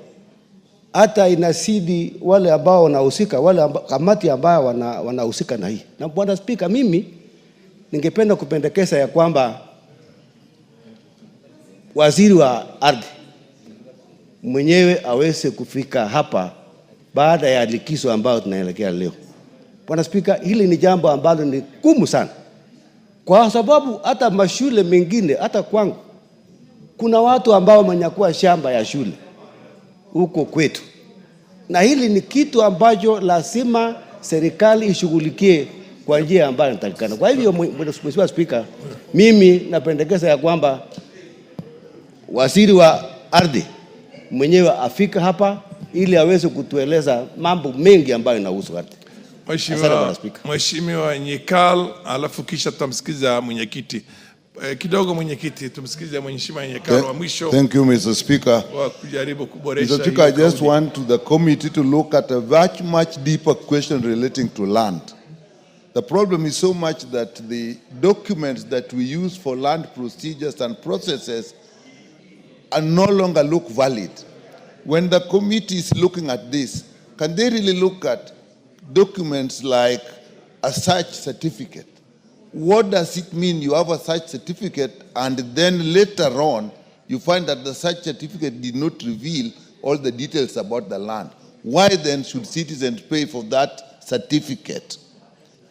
hata inasidi wale ambao wanahusika, kamati ambao wanahusika na hii. Na Bwana Spika, mimi ningependa kupendekeza ya kwamba waziri wa ardhi mwenyewe aweze kufika hapa baada ya likizo ambayo tunaelekea leo. Bwana Spika, hili ni jambo ambalo ni gumu sana, kwa sababu hata mashule mengine, hata kwangu kuna watu ambao wamenyakua shamba ya shule huko kwetu, na hili ni kitu ambacho lazima serikali ishughulikie kwa njia ambayo inatakikana. Kwa hivyo Mheshimiwa Spika, mimi napendekeza ya kwamba waziri wa ardhi mwenyewe afika hapa ili aweze kutueleza mambo mengi ambayo inahusu ardhi. Mheshimiwa Nyekal, alafu kisha tutamsikiza mwenyekiti. Kidogo mwenyekiti, tumsikize Mheshimiwa Nyekal wa mwisho. Thank you, Mr. Speaker. Kujaribu kuboresha. Mr. Speaker, I just want the committee to look at a much deeper question relating to land. The problem is so much that the documents that we use for land procedures and processes are no longer look valid. When the committee is looking at this, can they really look at documents like a search certificate? What does it mean you have a search certificate and then later on you find that the search certificate did not reveal all the details about the land? Why then should citizens pay for that certificate?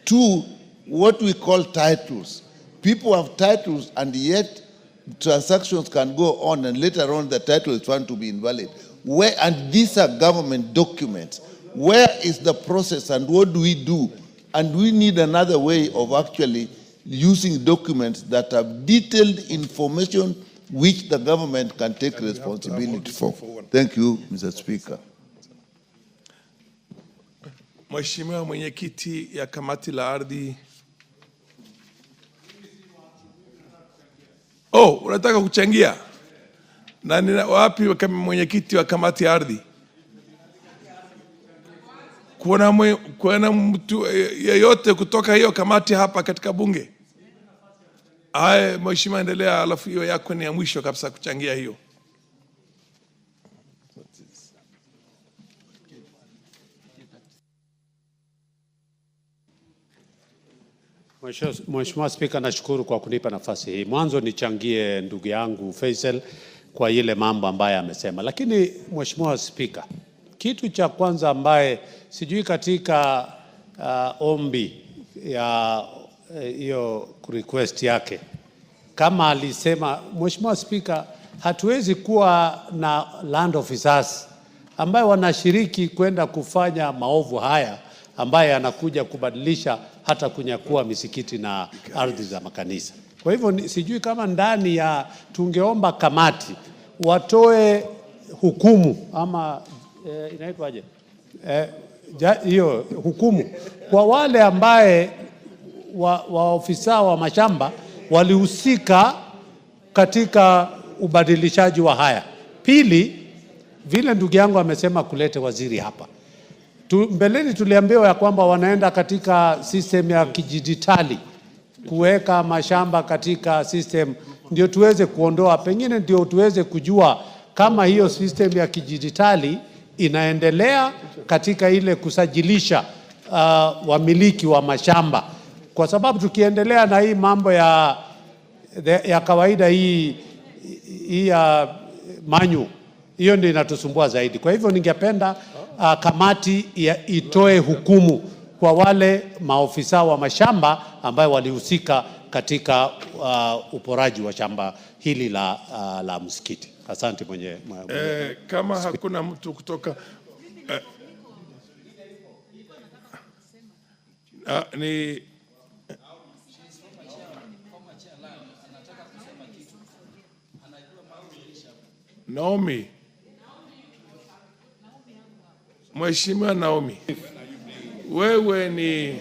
Two, what we call titles. People have titles and yet transactions can go on and later on the title is found to be invalid. And these are government documents. Where is the process and what do we do And we need another way of actually using documents that have detailed information which the government can take responsibility for. Thank you, Mr. Speaker. Mheshimiwa mwenyekiti ya kamati la ardhi. Oh, unataka kuchangia? Na ni wapi kama mwenyekiti wa kamati ya ardhi? Kuna mtu yeyote kutoka hiyo kamati hapa katika bunge? Haya, mheshimiwa endelea, alafu hiyo yako ni ya mwisho kabisa kuchangia hiyo. Mheshimiwa Spika, nashukuru kwa kunipa nafasi hii. Mwanzo nichangie ndugu yangu Faisal kwa ile mambo ambaye amesema. Lakini Mheshimiwa Spika, kitu cha kwanza ambaye sijui katika ombi ya hiyo request yake, kama alisema Mheshimiwa Spika, hatuwezi kuwa na land officers ambaye wanashiriki kwenda kufanya maovu haya ambaye anakuja kubadilisha hata kunyakua misikiti na ardhi za makanisa. Kwa hivyo sijui kama ndani ya tungeomba kamati watoe hukumu ama inaitwaje? Hiyo hukumu kwa wale ambaye waofisa wa mashamba walihusika katika ubadilishaji wa haya. Pili, vile ndugu yangu amesema kulete waziri hapa. Mbeleni tuliambiwa ya kwamba wanaenda katika system ya kidijitali kuweka mashamba katika system ndio tuweze kuondoa, pengine ndio tuweze kujua kama hiyo system ya kidijitali inaendelea katika ile kusajilisha wamiliki wa mashamba, kwa sababu tukiendelea na hii mambo ya kawaida hii ya manyu, hiyo ndio inatusumbua zaidi. Kwa hivyo ningependa kamati itoe hukumu kwa wale maofisa wa mashamba ambao walihusika katika uporaji wa shamba hili la msikiti. Asante kama hakuna mtu kutoka ni Naomi. Mheshimiwa Naomi, wewe ni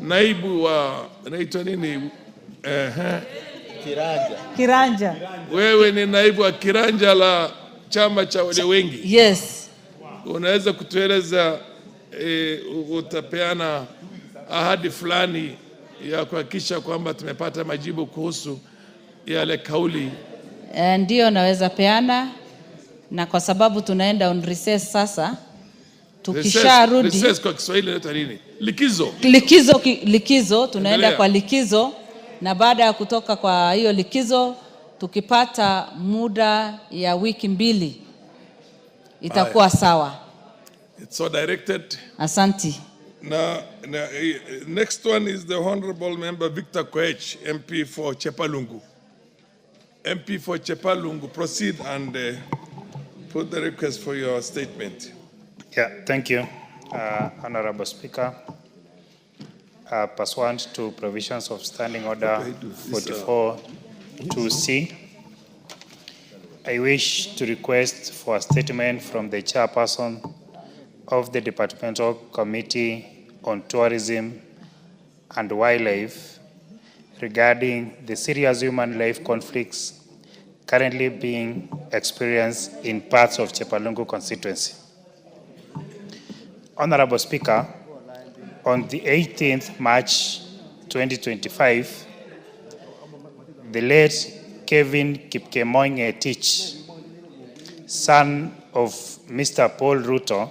naibu wa naitwa nini? Kiranja. Wewe ni naibu wa kiranja la chama cha wale wengi. Yes. Unaweza kutueleza utapeana ahadi fulani ya kuhakikisha kwamba tumepata majibu kuhusu yale kauli? Ndio naweza peana, na kwa sababu tunaenda on recess sasa, tukisharudi recess kwa Kiswahili inaitwa nini? Likizo tunaenda kwa likizo, na baada ya kutoka kwa hiyo likizo tukipata muda ya wiki 2 itakuwa sawa. It's so directed. Asante. Next one is the Honorable Member Victor Koech, MP for Chepalungu. MP for Chepalungu, proceed and put the request for your statement. Yeah, thank you, Honorable Speaker. Pursuant to provisions of Standing Order 44-2C, I wish to request for a statement from the chairperson of the Departmental Committee on Tourism and Wildlife regarding the serious human life conflicts currently being experienced in parts of Chepalungu constituency. Honorable Speaker, on the 18th March 2025, the late Kevin Kipkemoing Etich, son of Mr. Paul Ruto,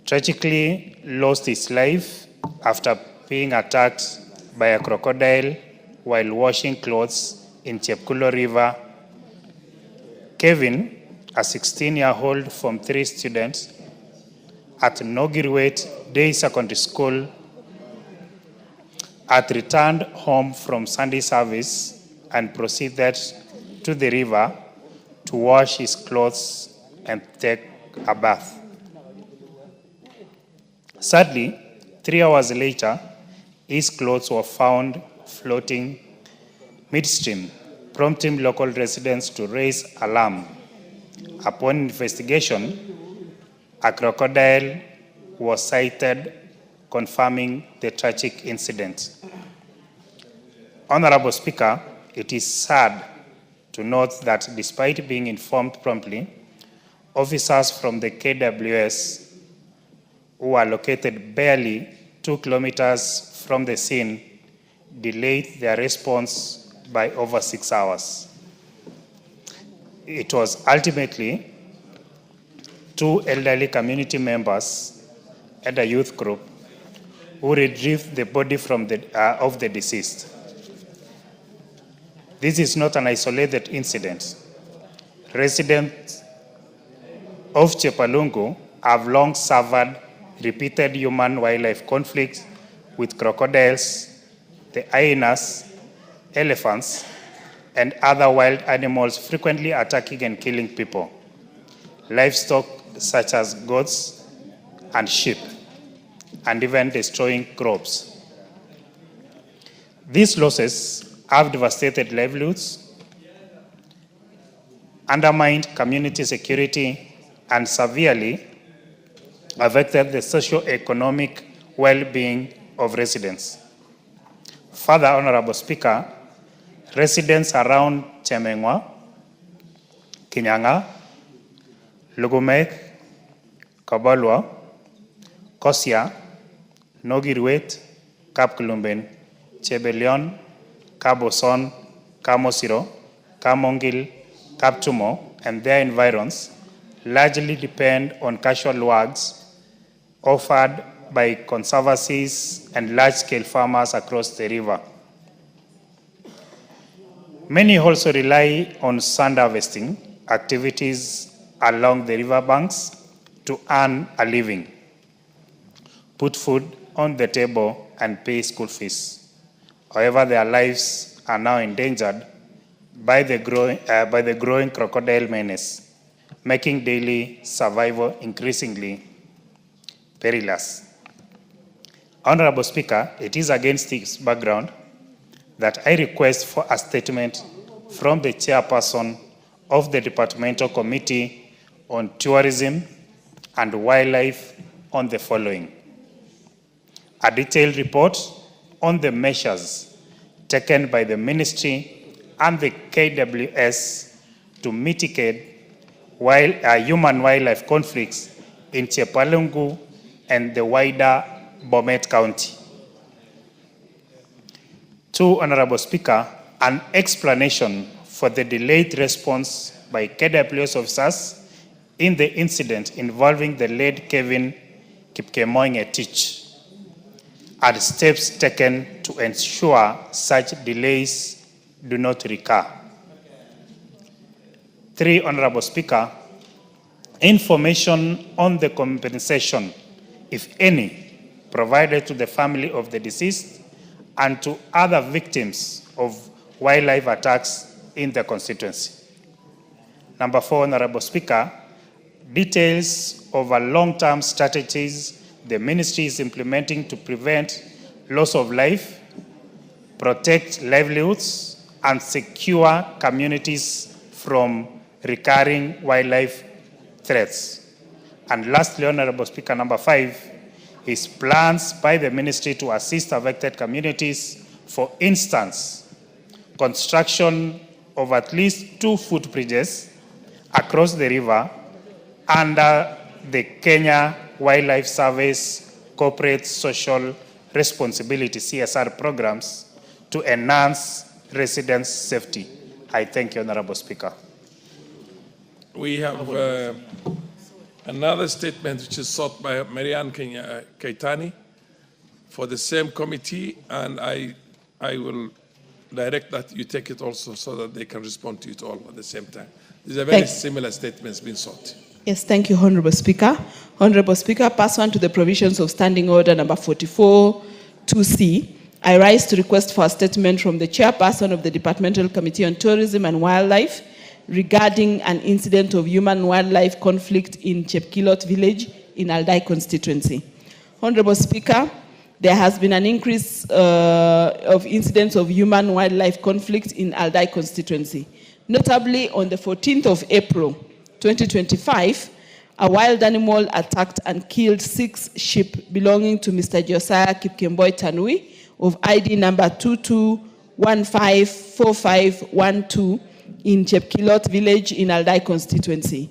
tragically lost his life after being attacked by a crocodile while washing clothes in Chepkulo River. Kevin, a 16-year-old Form 3 student at Nogirwet Day Secondary School, had returned home from Sunday service and proceeded to the river to wash his clothes and take a bath. Sadly, 3 hours later, his clothes were found floating midstream, prompting local residents to raise alarm. Upon investigation, a crocodile was sighted, confirming the tragic incident. Honorable Speaker, it is sad to note that despite being informed promptly, officers from the KWS, who are located barely 2 kilometers from the scene, delayed their response by over 6 hours. It was ultimately 2 elderly community members and a youth group who retrieved the body from of the deceased. This is not an isolated incident. Residents of Chepalungu have long suffered repeated human-wildlife conflicts with crocodiles, the hyenas, elephants, and other wild animals frequently attacking and killing people, livestock such as goats and sheep, and even destroying crops. These losses have devastated livelihoods, undermined community security, and severely affected the socio-economic well-being of residents. Further, Honorable Speaker, residents around Chemengwa, Kinyanga, Lugumek, Kabalwa, Kosia, Nogirwet, Kapkulumben, Chebelion, Kaboson, Kamosiro, Kamongil, Kaptumo, and their environs largely depend on casual works offered by conservancies and large-scale farmers across the river. Many also rely on sand harvesting activities along the riverbanks to earn a living, put food on the table, and pay school fees. However, their lives are now endangered by the growing crocodile menace, making daily survival increasingly perilous. Honorable Speaker, it is against this background that I request for a statement from the chairperson of the Departmental Committee on Tourism and Wildlife on the following: a detailed report on the measures taken by the Ministry and the KWS to mitigate human-wildlife conflicts in Chepalungu and the wider Bomet County. 2, Honorable Speaker, an explanation for the delayed response by KWS officers in the incident involving the late Kevin Kipkemoing-Etich, and steps taken to ensure such delays do not recur. 3, Honorable Speaker, information on the compensation, if any, provided to the family of the deceased and to other victims of wildlife attacks in the constituency. Number 4, Honorable Speaker, details of a long-term strategies the ministry is implementing to prevent loss of life, protect livelihoods, and secure communities from recurring wildlife threats. And lastly, Honorable Speaker, number 5 is plans by the ministry to assist affected communities, for instance, construction of at least 2 footbridges across the river under the Kenya Wildlife Service Corporate Social Responsibility (CSR) programs to enhance residents' safety. I thank you, Honorable Speaker. We have another statement which is sought by Marianne Keitani for the same committee, and I will direct that you take it also so that they can respond to it all at the same time. These are very similar statements being sought. Yes, thank you, Honorable Speaker. Honorable Speaker, pursuant to the provisions of Standing Order number 44 2C, I rise to request for a statement from the chairperson of the Departmental Committee on Tourism and Wildlife regarding an incident of human-wildlife conflict in Chepkilot village in Aldai constituency. Honorable Speaker, there has been an increase of incidents of human-wildlife conflict in Aldai constituency. Notably, on the 14th of April 2025, a wild animal attacked and killed 6 sheep belonging to Mr. Josiah Kipkemboi Tanui of ID number 22154512 in Chepkilot village in Aldai constituency.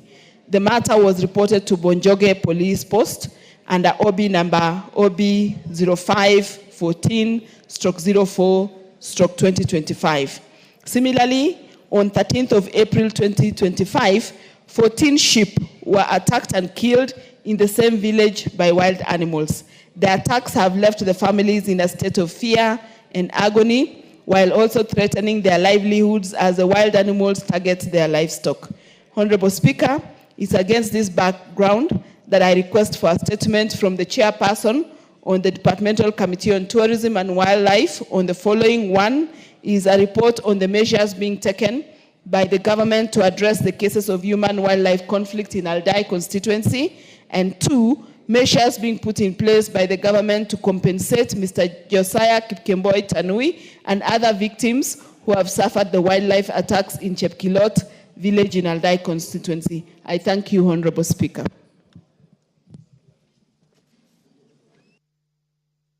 The matter was reported to Bonjoge Police Post under OB number OB 0514/04/2025. Similarly, on 13th of April 2025, 14 sheep were attacked and killed in the same village by wild animals. The attacks have left the families in a state of fear and agony, while also threatening their livelihoods as the wild animals target their livestock. Honorable Speaker, it's against this background that I request for a statement from the chairperson on the Departmental Committee on Tourism and Wildlife on the following. One is a report on the measures being taken by the government to address the cases of human-wildlife conflict in Aldai constituency, and 2, measures being put in place by the government to compensate Mr. Josiah Kipkemboi Tanui and other victims who have suffered the wildlife attacks in Chepkilot village in Aldai constituency. I thank you, Honorable Speaker.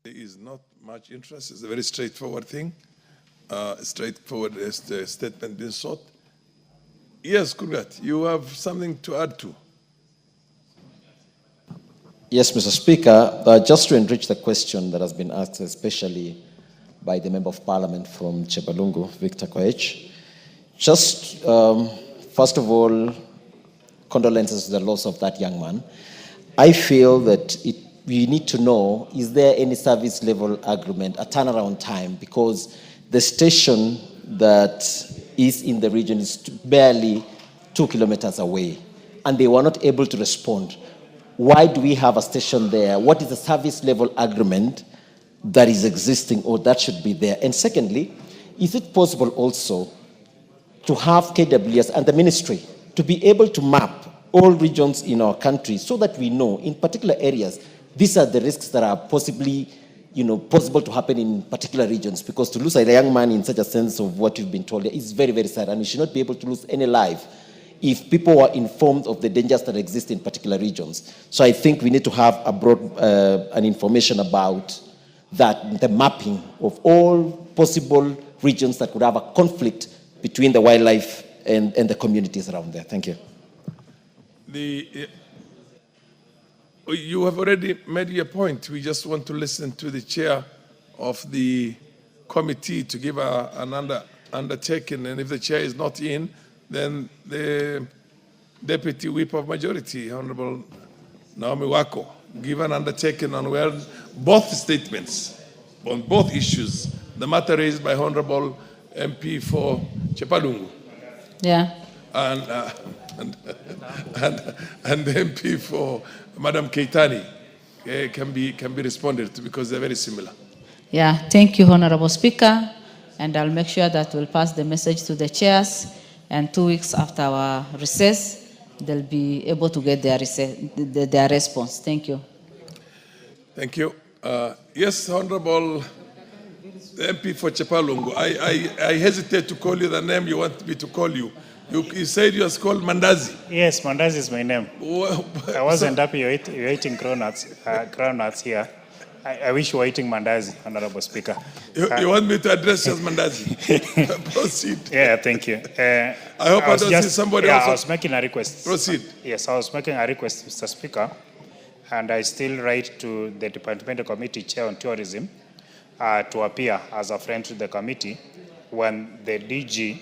There is not much interest. It's a very straightforward thing. Straightforward statement being sought. Yes, Kurgat, you have something to add to. Yes, Mr. Speaker, just to enrich the question that has been asked, especially by the Member of Parliament from Chepalungu, Victor Koech. Just, first of all, condolences to the loss of that young man. I feel that we need to know, is there any service level agreement, a turnaround time? Because the station that is in the region is barely 2 kilometers away, and they were not able to respond. Why do we have a station there? What is the service level agreement that is existing or that should be there? And secondly, is it possible also to have KWS and the ministry to be able to map all regions in our country so that we know in particular areas, these are the risks that are possibly possible to happen in particular regions? Because to lose a young man in such a sense of what you've been told is very, very sad, and you should not be able to lose any life if people were informed of the dangers that exist in particular regions. So I think we need to have a broad an information about that, the mapping of all possible regions that could have a conflict between the wildlife and the communities around there. Thank you. You have already made your point. We just want to listen to the chair of the committee to give an undertaking, and if the chair is not in, then the Deputy Whip of Majority, Honorable Naomi Wako, give an undertaking on where both statements, on both issues, the matter raised by Honorable MP for Chepalungu. Yeah. And the MP for Madam Keitani can be responded to because they're very similar. Yeah, thank you, Honorable Speaker, and I'll make sure that we'll pass the message to the chairs, and 2 weeks after our recess, they'll be able to get their response. Thank you. Thank you. Yes, Honorable MP for Chepalungu, I hesitate to call you the name you want me to call you. You said you was called Mandazi. Yes, Mandazi is my name. I wasn't happy you're eating groundnuts here. I wish you were eating Mandazi, Honorable Speaker. You want me to address you as Mandazi? Proceed. Yeah, thank you. I hope I don't see somebody else. I was making a request. Proceed. Yes, I was making a request, Mr. Speaker, and I still write to the Departmental Committee Chair on Tourism to appear as a friend to the committee when the DG,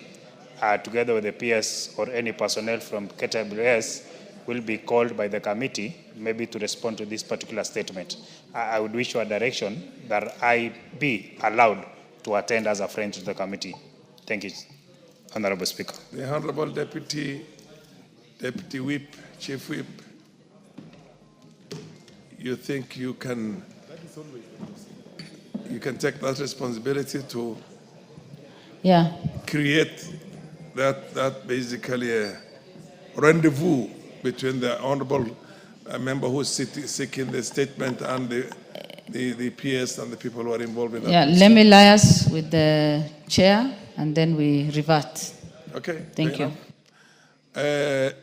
together with the PS or any personnel from KWS, will be called by the committee, maybe to respond to this particular statement. I would wish for a direction that I be allowed to attend as a friend to the committee. Thank you, Honorable Speaker. The Honorable Deputy Whip, Chief Whip, you think you can take that responsibility to create that basically a rendezvous between the Honorable member who's seeking the statement and the PS and the people who are involved in that. Yeah, let me liaise with the chair and then we revert. Okay. Thank you. There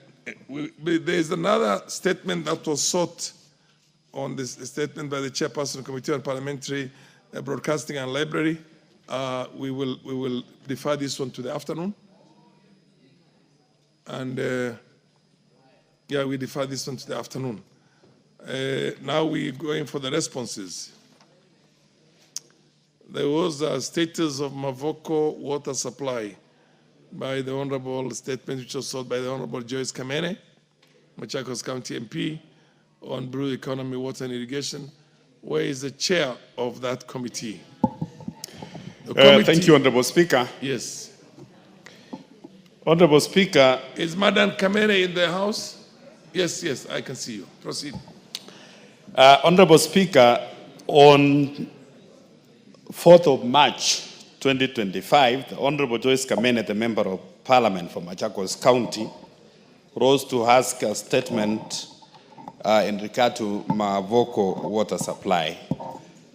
is another statement that was sought on this statement by the chairperson of the Committee on Parliamentary Broadcasting and Library. We will defer this one to the afternoon. And yeah, we defer this one to the afternoon. Now we're going for the responses. There was a status of Mavoko water supply by the Honorable statement which was sought by the Honorable Joyce Kamene, Machakos County MP, on Blue Economy, Water and Irrigation. Where is the chair of that committee? Thank you, Honorable Speaker. Yes. Honorable Speaker. Is Madam Kamene in the House? Yes, yes, I can see you. Proceed. Honorable Speaker, on 4th of March 2025, the Honorable Joyce Kamene, the Member of Parliament from Machakos County, rose to ask a statement in regard to Mavoko water supply.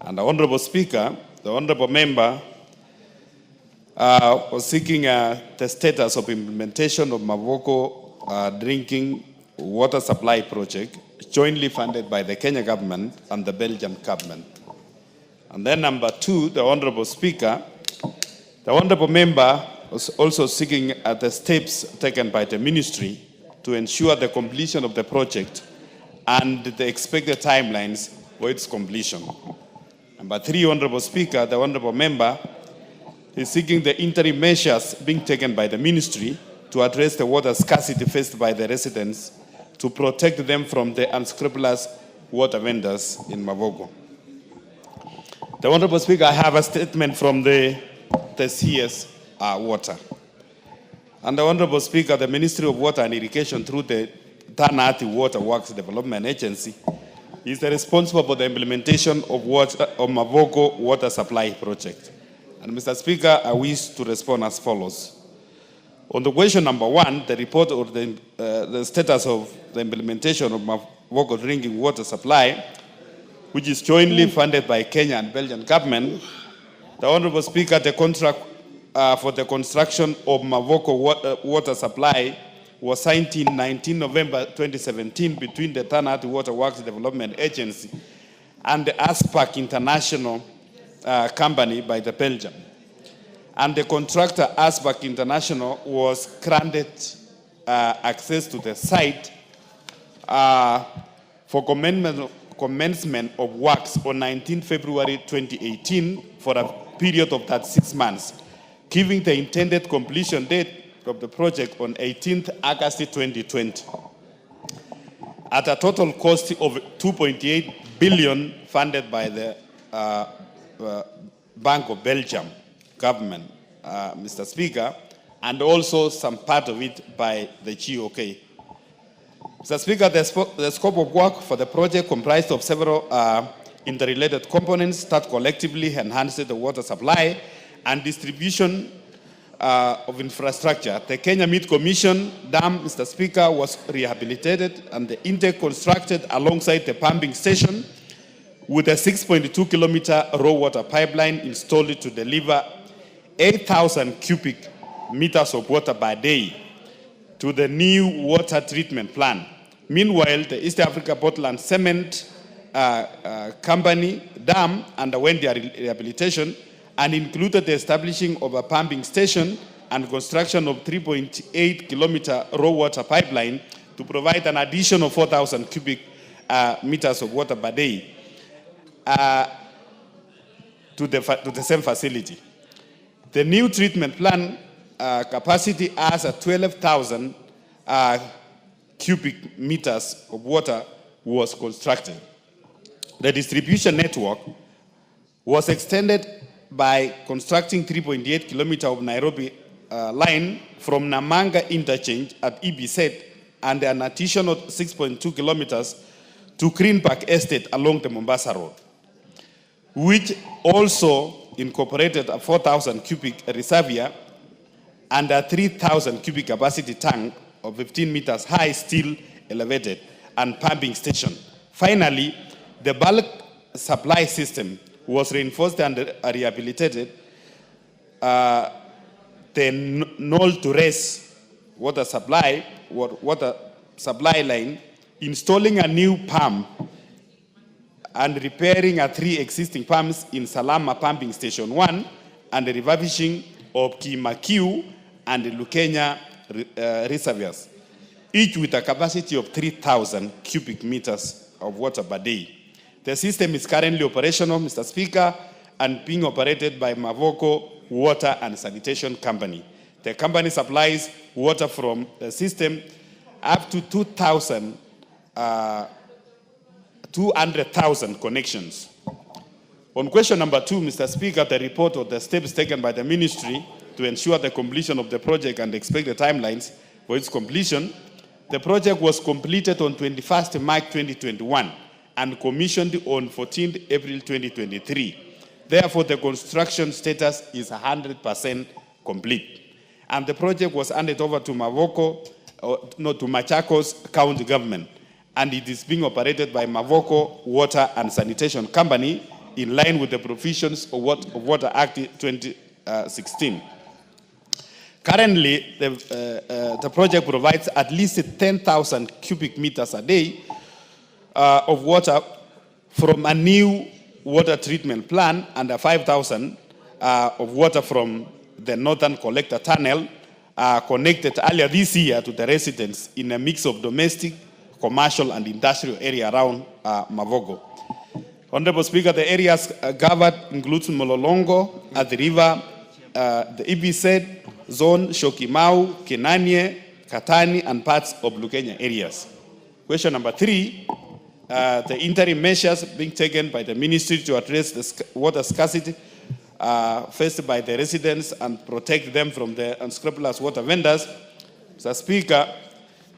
And the Honorable Speaker, the Honorable Member, was seeking the status of implementation of Mavoko drinking water supply project jointly funded by the Kenya government and the Belgian government. And then number two, the Honorable Speaker, the Honorable Member was also seeking the steps taken by the Ministry to ensure the completion of the project and the expected timelines for its completion. Number three, Honorable Speaker, the Honorable Member is seeking the interim measures being taken by the Ministry to address the water scarcity faced by the residents to protect them from the unscrupulous water vendors in Mavoko. The Honorable Speaker, I have a statement from the CS Water. And the Honorable Speaker, the Ministry of Water and Irrigation through the Tanati Water Works Development Agency is responsible for the implementation of Mavoko water supply project. And Mr. Speaker, I wish to respond as follows. On the question number one, the report of the status of the implementation of Mavoko drinking water supply, which is jointly funded by Kenya and Belgian government, the Honorable Speaker, the contract for the construction of Mavoko water supply was signed in 19 November 2017 between the Tanati Water Works Development Agency and the ASPAC International company by the Belgium. And the contractor, ASPAC International, was granted access to the site for commencement of works on 19 February 2018 for a period of that 6 months, giving the intended completion date of the project on 18th August 2020 at a total cost of 2.8 billion funded by the Bank of Belgium government, Mr. Speaker, and also some part of it by the GOK. Mr. Speaker, the scope of work for the project comprised of several interrelated components that collectively enhance the water supply and distribution of infrastructure. The Kenya Meat Commission Dam, Mr. Speaker, was rehabilitated and the intake constructed alongside the pumping station with a 6.2 kilometer raw water pipeline installed to deliver 8,000 cubic meters of water per day to the new water treatment plant. Meanwhile, the East Africa Portland Cement Company Dam underwent their rehabilitation and included the establishing of a pumping station and construction of 3.8 kilometer raw water pipeline to provide an additional 4,000 cubic meters of water per day to the same facility. The new treatment plant capacity as a 12,000 cubic meters of water was constructed. The distribution network was extended by constructing 3.8 kilometers of Nairobi line from Namanga interchange at EBZ and an additional 6.2 kilometers to Green Park Estate along the Mombasa Road, which also incorporated a 4,000 cubic reservoir and a 3,000 cubic capacity tank of 15 meters high, still elevated, and pumping station. Finally, the bulk supply system was reinforced and rehabilitated. The null to raise water supply line, installing a new pump and repairing 3 existing pumps in Salama Pumping Station 1 and the refurbishing of Kimakiu and Lukenya reservoirs, each with a capacity of 3,000 cubic meters of water per day. The system is currently operational, Mr. Speaker, and being operated by Mavoko Water and Sanitation Company. The company supplies water from the system up to 200,000 connections. On question number 2, Mr. Speaker, the report of the steps taken by the ministry to ensure the completion of the project and expected timelines for its completion. The project was completed on 21st March 2021 and commissioned on 14th April 2023. Therefore, the construction status is 100% complete. And the project was handed over to Machakos County Government, and it is being operated by Mavoko Water and Sanitation Company in line with the provisions of Water Act 2016. Currently, the project provides at least 10,000 cubic meters a day of water from a new water treatment plant and 5,000 of water from the Northern Collector Tunnel connected earlier this year to the residents in a mix of domestic, commercial, and industrial area around Mavoko. Honorable Speaker, the areas covered includes Mololongo, at the river, the EBZ zone, Shokimau, Kenanye, Katani, and parts of Lukenya areas. Question number 3, the interim measures being taken by the ministry to address the water scarcity faced by the residents and protect them from the unscrupulous water vendors. Mr. Speaker,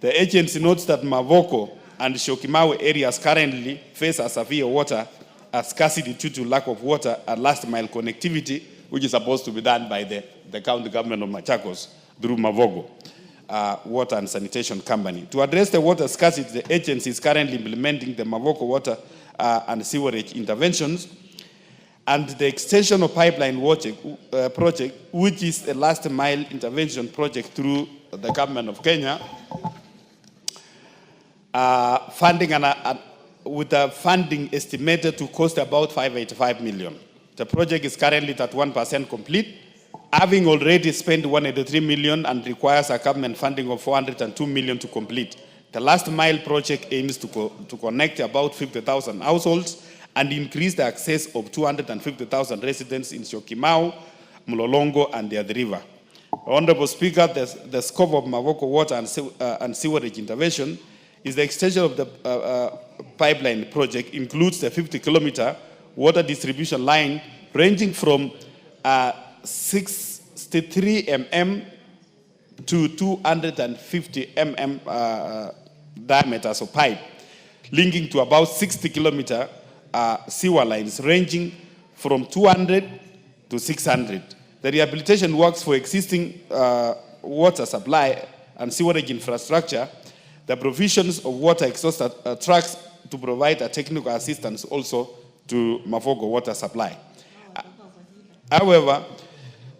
the agency notes that Mavoko and Shokimau areas currently face a severe water scarcity due to lack of water and last mile connectivity, which is supposed to be done by the county government of Machakos through Mavoko Water and Sanitation Company. To address the water scarcity, the agency is currently implementing the Mavoko Water and Sewerage interventions and the extension of pipeline project, which is a last mile intervention project through the government of Kenya, funding with a funding estimated to cost about 585 million. The project is currently at 1% complete, having already spent 183 million and requires a government funding of 402 million to complete. The last mile project aims to connect about 50,000 households and increase the access of 250,000 residents in Shokimau, Mlolongo, and the other river. Honorable Speaker, the scope of Mavoko Water and Sewerage intervention is the extension of the pipeline project, includes the 50-kilometer water distribution line ranging from 63 mm to 250 mm diameters of pipe, linking to about 60-kilometer sewer lines ranging from 200 to 600. The rehabilitation works for existing water supply and sewerage infrastructure, the provisions of water exhaust trucks to provide a technical assistance also to Mavoko water supply. However,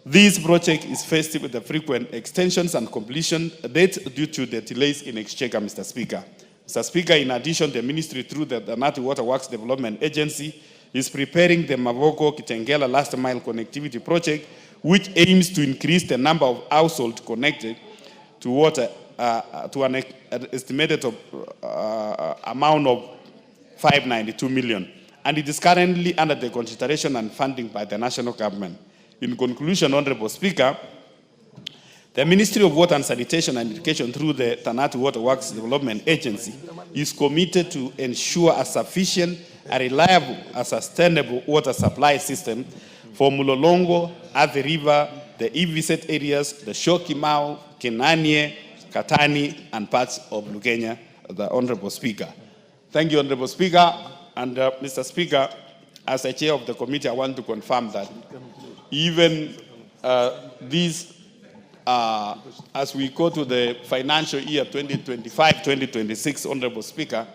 this project is faced with the frequent extensions and completion dates due to the delays in Exchequer, Mr. Speaker. Mr. Speaker, in addition, the ministry through the Nati Water Works Development Agency is preparing the Mavoko Kitengela last mile connectivity project, which aims to increase the number of households connected to water to an estimated amount of 592 million. And it is currently under the consideration and funding by the national government. In conclusion, Honorable Speaker, the Ministry of Water and Sanitation and Education through the Tanati Water Works Development Agency is committed to ensure a sufficient, a reliable, a sustainable water supply system for Mulolongo, Athi River, the EVZ areas, the Shokimau, Kenanye, Katani, and parts of Lukenya, the Honorable Speaker. Thank you, Honorable Speaker. And Mr. Speaker, as a chair of the committee, I want to confirm that even these as we go to the financial year 2025-2026, Honorable Speaker,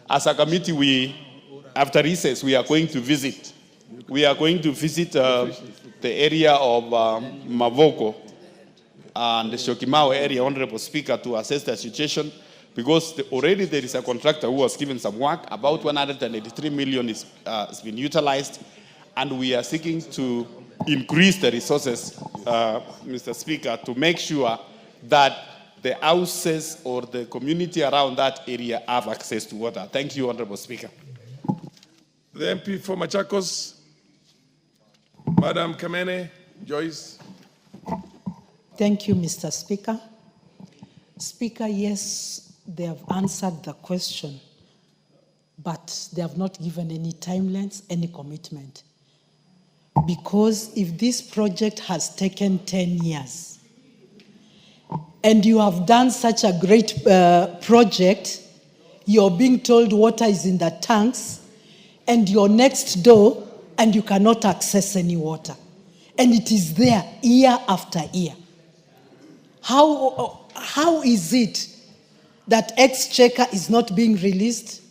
as a committee, after recess, we are going to visit. We are going to visit the area of Mavoko and the Syokimau area, Honorable Speaker, to assess the situation, because already there is a contractor who was given some work. About 183 million has been utilized, and we are seeking to increase the resources, Mr. Speaker, to make sure that the houses or the community around that area have access to water. Thank you, Honorable Speaker. The MP for Machakos, Madam Kamene Joyce. Thank you, Mr. Speaker. Speaker, yes, they have answered the question, but they have not given any timelines, any commitment. Because if this project has taken 10 years, and you have done such a great project, you're being told water is in the tanks, and you're next door, and you cannot access any water. And it is there year after year. How is it that exchequer is not being released,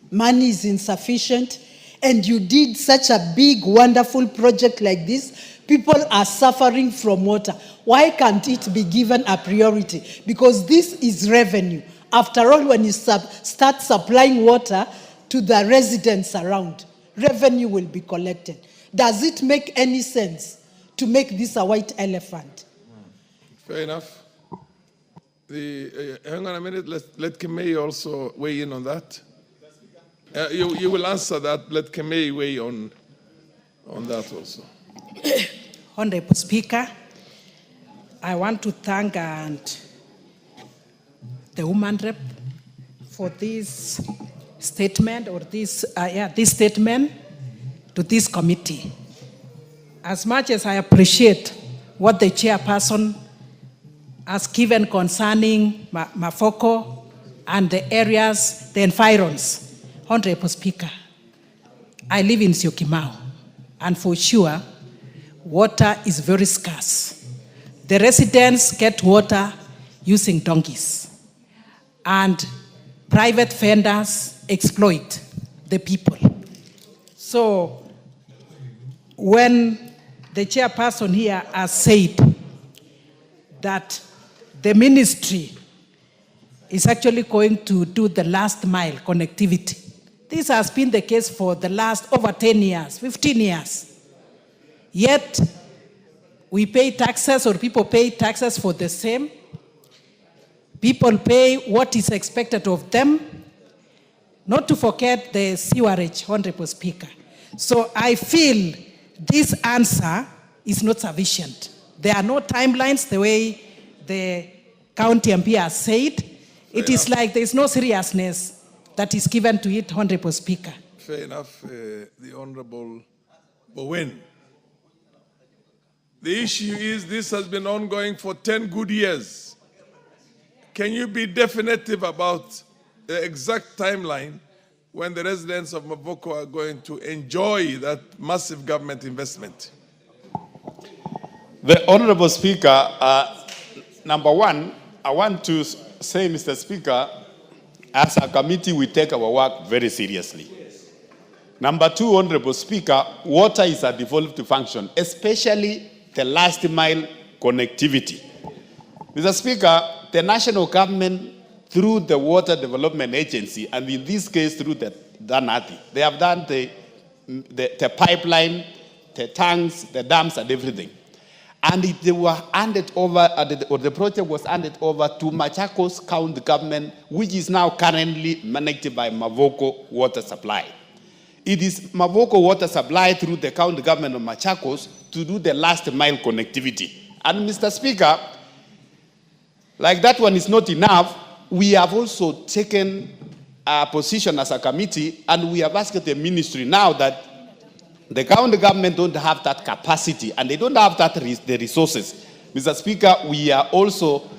money is insufficient, and you did such a big, wonderful project like this? People are suffering from water. Why can't it be given a priority? Because this is revenue. After all, when you start supplying water to the residents around, revenue will be collected. Does it make any sense to make this a white elephant? Fair enough. Hang on a minute, let Kemei also weigh in on that. You will answer that, let Kemei weigh on that also. Honorable Speaker, I want to thank the woman rep for this statement, or this statement to this committee. As much as I appreciate what the chairperson has given concerning Mafoko and the areas, the environs, Honorable Speaker, I live in Syokimau, and for sure, water is very scarce. The residents get water using donkeys, and private vendors exploit the people. So when the chairperson here has said that the ministry is actually going to do the last mile connectivity, this has been the case for the last over 10 years, 15 years. Yet, we pay taxes, or people pay taxes for the same. People pay what is expected of them. Not to forget the sewerage, Honorable Speaker. So I feel this answer is not sufficient. There are no timelines the way the county MP has said. It is like there is no seriousness that is given to it, Honorable Speaker. Fair enough, the Honorable Bowen. The issue is this has been ongoing for 10 good years. Can you be definitive about the exact timeline when the residents of Mavoko are going to enjoy that massive government investment? The Honorable Speaker, number one, I want to say, Mr. Speaker, as a committee, we take our work very seriously. Number two, Honorable Speaker, water is a devolved function, especially the last mile connectivity. Mr. Speaker, the national government, through the Water Development Agency, and in this case through the DANATI, they have done the pipeline, the tanks, the dams, and everything. And they were handed over, or the project was handed over to Machakos County government, which is now currently managed by Mavoko Water Supply. It is Mavoko Water Supply through the county government of Machakos to do the last mile connectivity. And Mr. Speaker, like that one is not enough, we have also taken a position as a committee, and we have asked the ministry now that the county government don't have that capacity and they don't have the resources. Mr. Speaker, we are also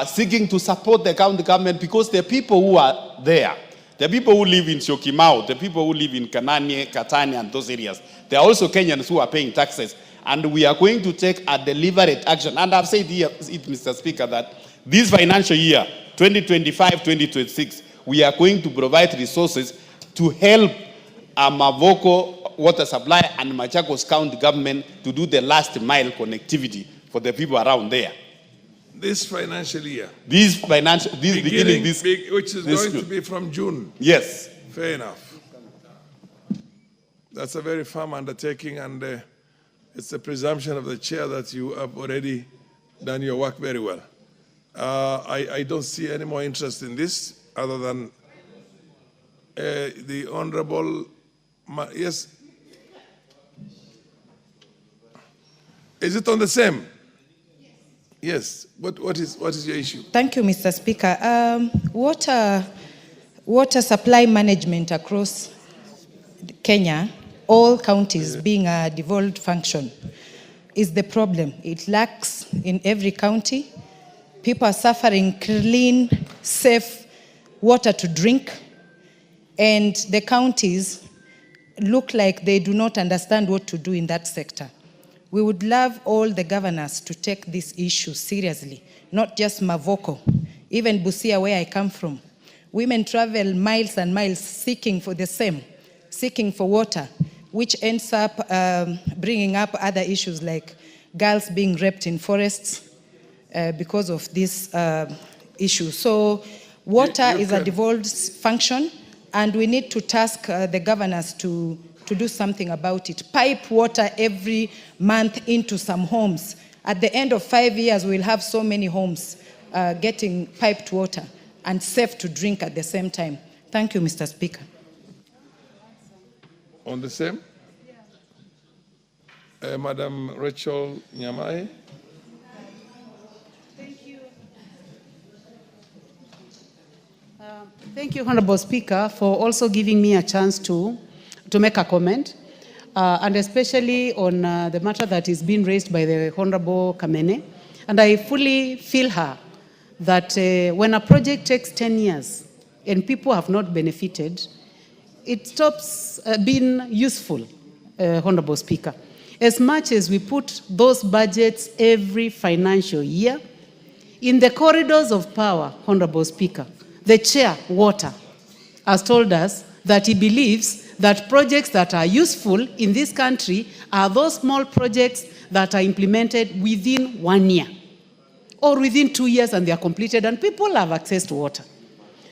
seeking to support the county government, because the people who are there, the people who live in Syokimau, the people who live in Kananye, Katani, and those areas, they are also Kenyans who are paying taxes. And we are going to take a deliberate action. And I've said here, Mr. Speaker, that this financial year, 2025-2026, we are going to provide resources to help Mavoko water supply and Machakos County government to do the last mile connectivity for the people around there. This financial year? Which is going to be from June? Yes. Fair enough. That's a very firm undertaking, and it's a presumption of the chair that you have already done your work very well. I don't see any more interest in this other than the Honorable, yes. Is it on the same? Yes. What is your issue? Thank you, Mr. Speaker. Water supply management across Kenya, all counties being a devolved function, is the problem. It lacks in every county. People are suffering clean, safe water to drink, and the counties look like they do not understand what to do in that sector. We would love all the governors to take this issue seriously, not just Mavoko, even Busia, where I come from. Women travel miles and miles seeking for the same, seeking for water, which ends up bringing up other issues like girls being raped in forests because of this issue. So water is a devolved function, and we need to task the governors to do something about it. Pipe water every month into some homes. At the end of 5 years, we'll have so many homes getting piped water and safe to drink at the same time. Thank you, Mr. Speaker. On the same? Madam Rachel Nyamai. Thank you, Honorable Speaker, for also giving me a chance to make a comment, and especially on the matter that is being raised by the Honorable Kamene. And I fully feel her that when a project takes 10 years and people have not benefited, it stops being useful, Honorable Speaker. As much as we put those budgets every financial year, in the corridors of power, Honorable Speaker, the chair, Water, has told us that he believes that projects that are useful in this country are those small projects that are implemented within 1 year or within 2 years, and they are completed and people have access to water.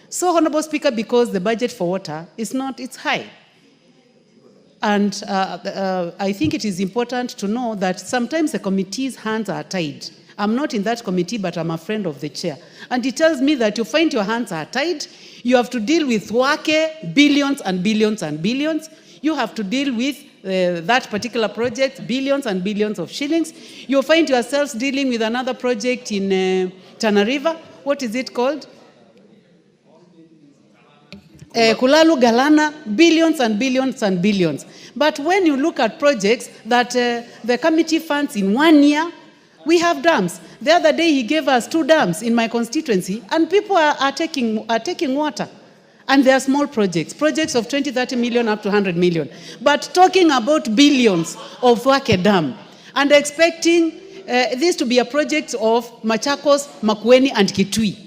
So, Honorable Speaker, because the budget for water is not, it's high. And I think it is important to know that sometimes the committee's hands are tied. I'm not in that committee, but I'm a friend of the chair. And he tells me that you find your hands are tied. You have to deal with wake, billions and billions and billions. You have to deal with that particular project, billions and billions of shillings. You find yourselves dealing with another project in Tana River. What is it called? Kulalu Galana, billions and billions and billions. But when you look at projects that the committee funds in 1 year, we have dams. The other day he gave us 2 dams in my constituency, and people are taking water. And they are small projects of 20, 30 million up to 100 million. But talking about billions of Wake Dam and expecting this to be a project of Machakos, Makwiny, and Kitui.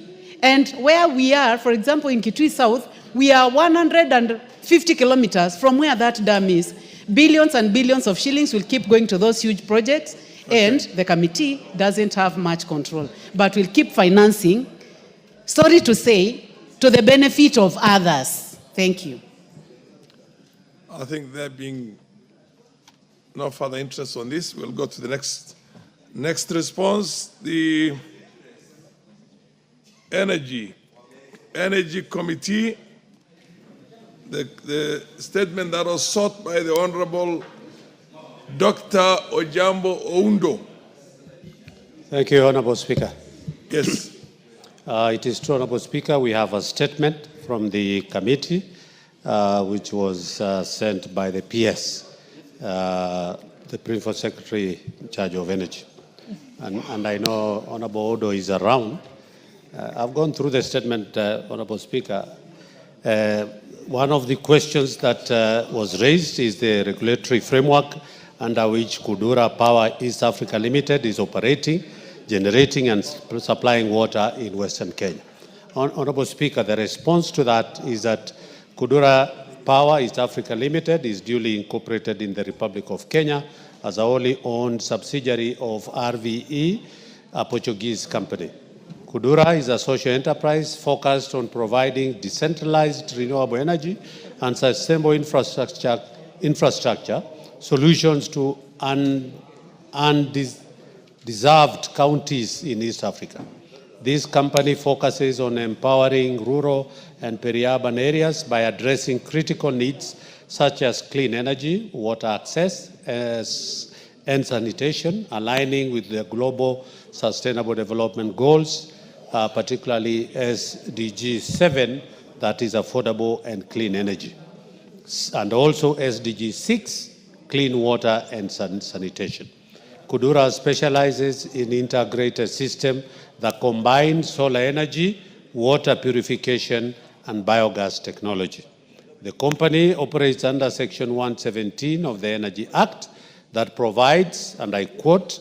And where we are, for example, in Kitui South, we are 150 kilometers from where that dam is. Billions and billions of shillings will keep going to those huge projects. And the committee doesn't have much control, but will keep financing, sorry to say, to the benefit of others. Thank you. I think there being no further interest on this, we'll go to the next response. The Energy Committee, the statement that was sought by the Honorable Dr. Ojambo Oundo. Thank you, Honorable Speaker. Yes. It is true, Honorable Speaker, we have a statement from the committee which was sent by the PS, the Principal Secretary in charge of Energy. And I know Honorable Odo is around. I've gone through the statement, Honorable Speaker. One of the questions that was raised is the regulatory framework under which Kudura Power East Africa Limited is operating, generating and supplying water in Western Kenya. Honorable Speaker, the response to that is that Kudura Power East Africa Limited is duly incorporated in the Republic of Kenya as a wholly owned subsidiary of RVE, a Portuguese company. Kudura is a social enterprise focused on providing decentralized renewable energy and sustainable infrastructure solutions to undeserved counties in East Africa. This company focuses on empowering rural and peri-urban areas by addressing critical needs such as clean energy, water access, and sanitation, aligning with the global sustainable development goals, particularly SDG 7, that is affordable and clean energy, and also SDG 6, clean water and sanitation. Kudura specializes in integrated system that combines solar energy, water purification, and biogas technology. The company operates under Section 117 of the Energy Act that provides, and I quote,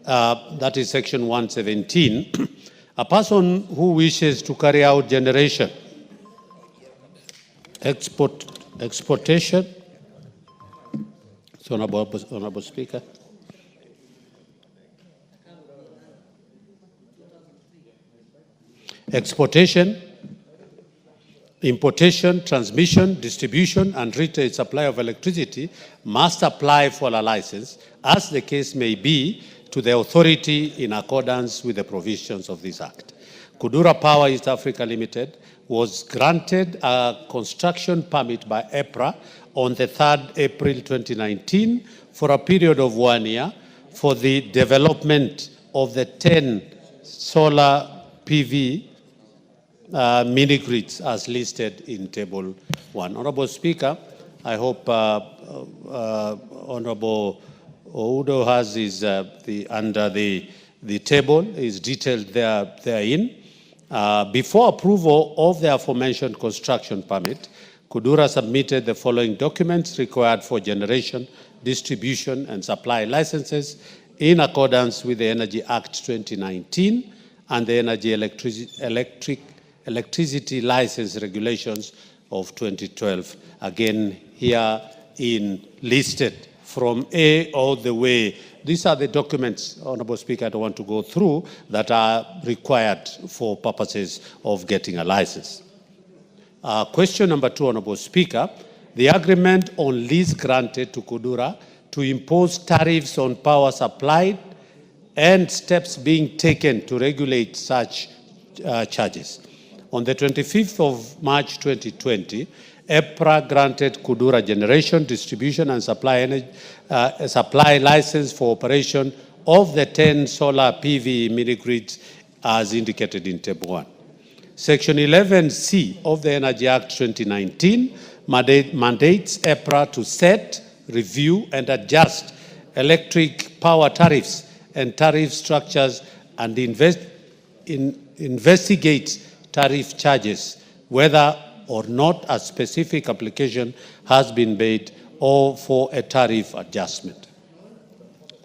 that is Section 117, a person who wishes to carry out generation, exportation, so Honorable Speaker, exportation, importation, transmission, distribution, and retail supply of electricity must apply for a license, as the case may be, to the authority in accordance with the provisions of this Act. Kudura Power East Africa Limited was granted a construction permit by EPRA on the 3rd April 2019 for a period of 1 year for the development of the 10 solar PV mini grids as listed in Table 1. Honorable Speaker, I hope Honorable Oudo has his, under the table is detailed therein. Before approval of the aforementioned construction permit, Kudura submitted the following documents required for generation, distribution, and supply licenses in accordance with the Energy Act 2019 and the Energy Electricity License Regulations of 2012. Again, here in listed from A all the way. These are the documents, Honorable Speaker, I don't want to go through, that are required for purposes of getting a license. Question number 2, Honorable Speaker. The agreement on lease granted to Kudura to impose tariffs on power supplied and steps being taken to regulate such charges. On the 25th of March 2020, EPRA granted Kudura generation, distribution, and supply license for operation of the 10 solar PV mini grids as indicated in Table 1. Section 11C of the Energy Act 2019 mandates EPRA to set, review, and adjust electric power tariffs and tariff structures and investigate tariff charges, whether or not a specific application has been made or for a tariff adjustment.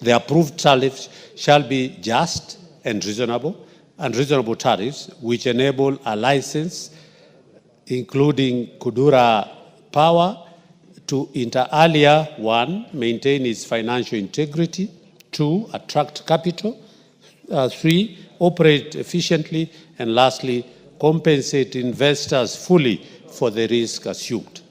The approved tariffs shall be just and reasonable tariffs which enable a license, including Kudura Power, to inter alia, 1, maintain its financial integrity, 2, attract capital, 3, operate efficiently, and lastly, compensate investors fully for the risk assumed.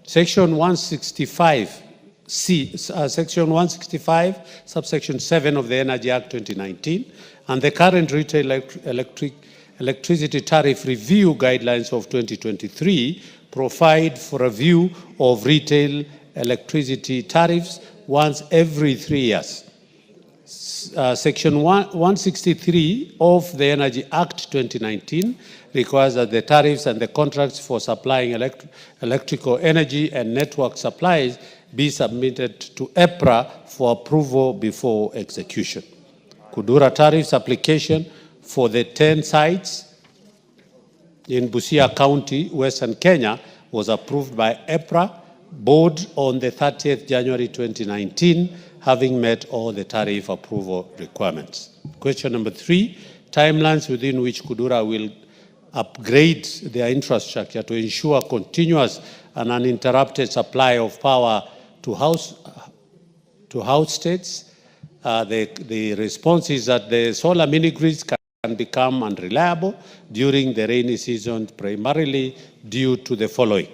Section 165, Section 165, subsection 7 of the Energy Act 2019 and the current retail electricity tariff review guidelines of 2023 provide for a review of retail electricity tariffs once every 3 years. Section 163 of the Energy Act 2019 requires that the tariffs and the contracts for supplying electrical energy and network supplies be submitted to EPRA for approval before execution. Kudura tariffs application for the 10 sites in Busia County, Western Kenya, was approved by EPRA board on the 30th January 2019, having met all the tariff approval requirements. Question number 3, timelines within which Kudura will upgrade their infrastructure to ensure continuous and uninterrupted supply of power to house states. The response is that the solar mini-grids can become unreliable during the rainy season, primarily due to the following: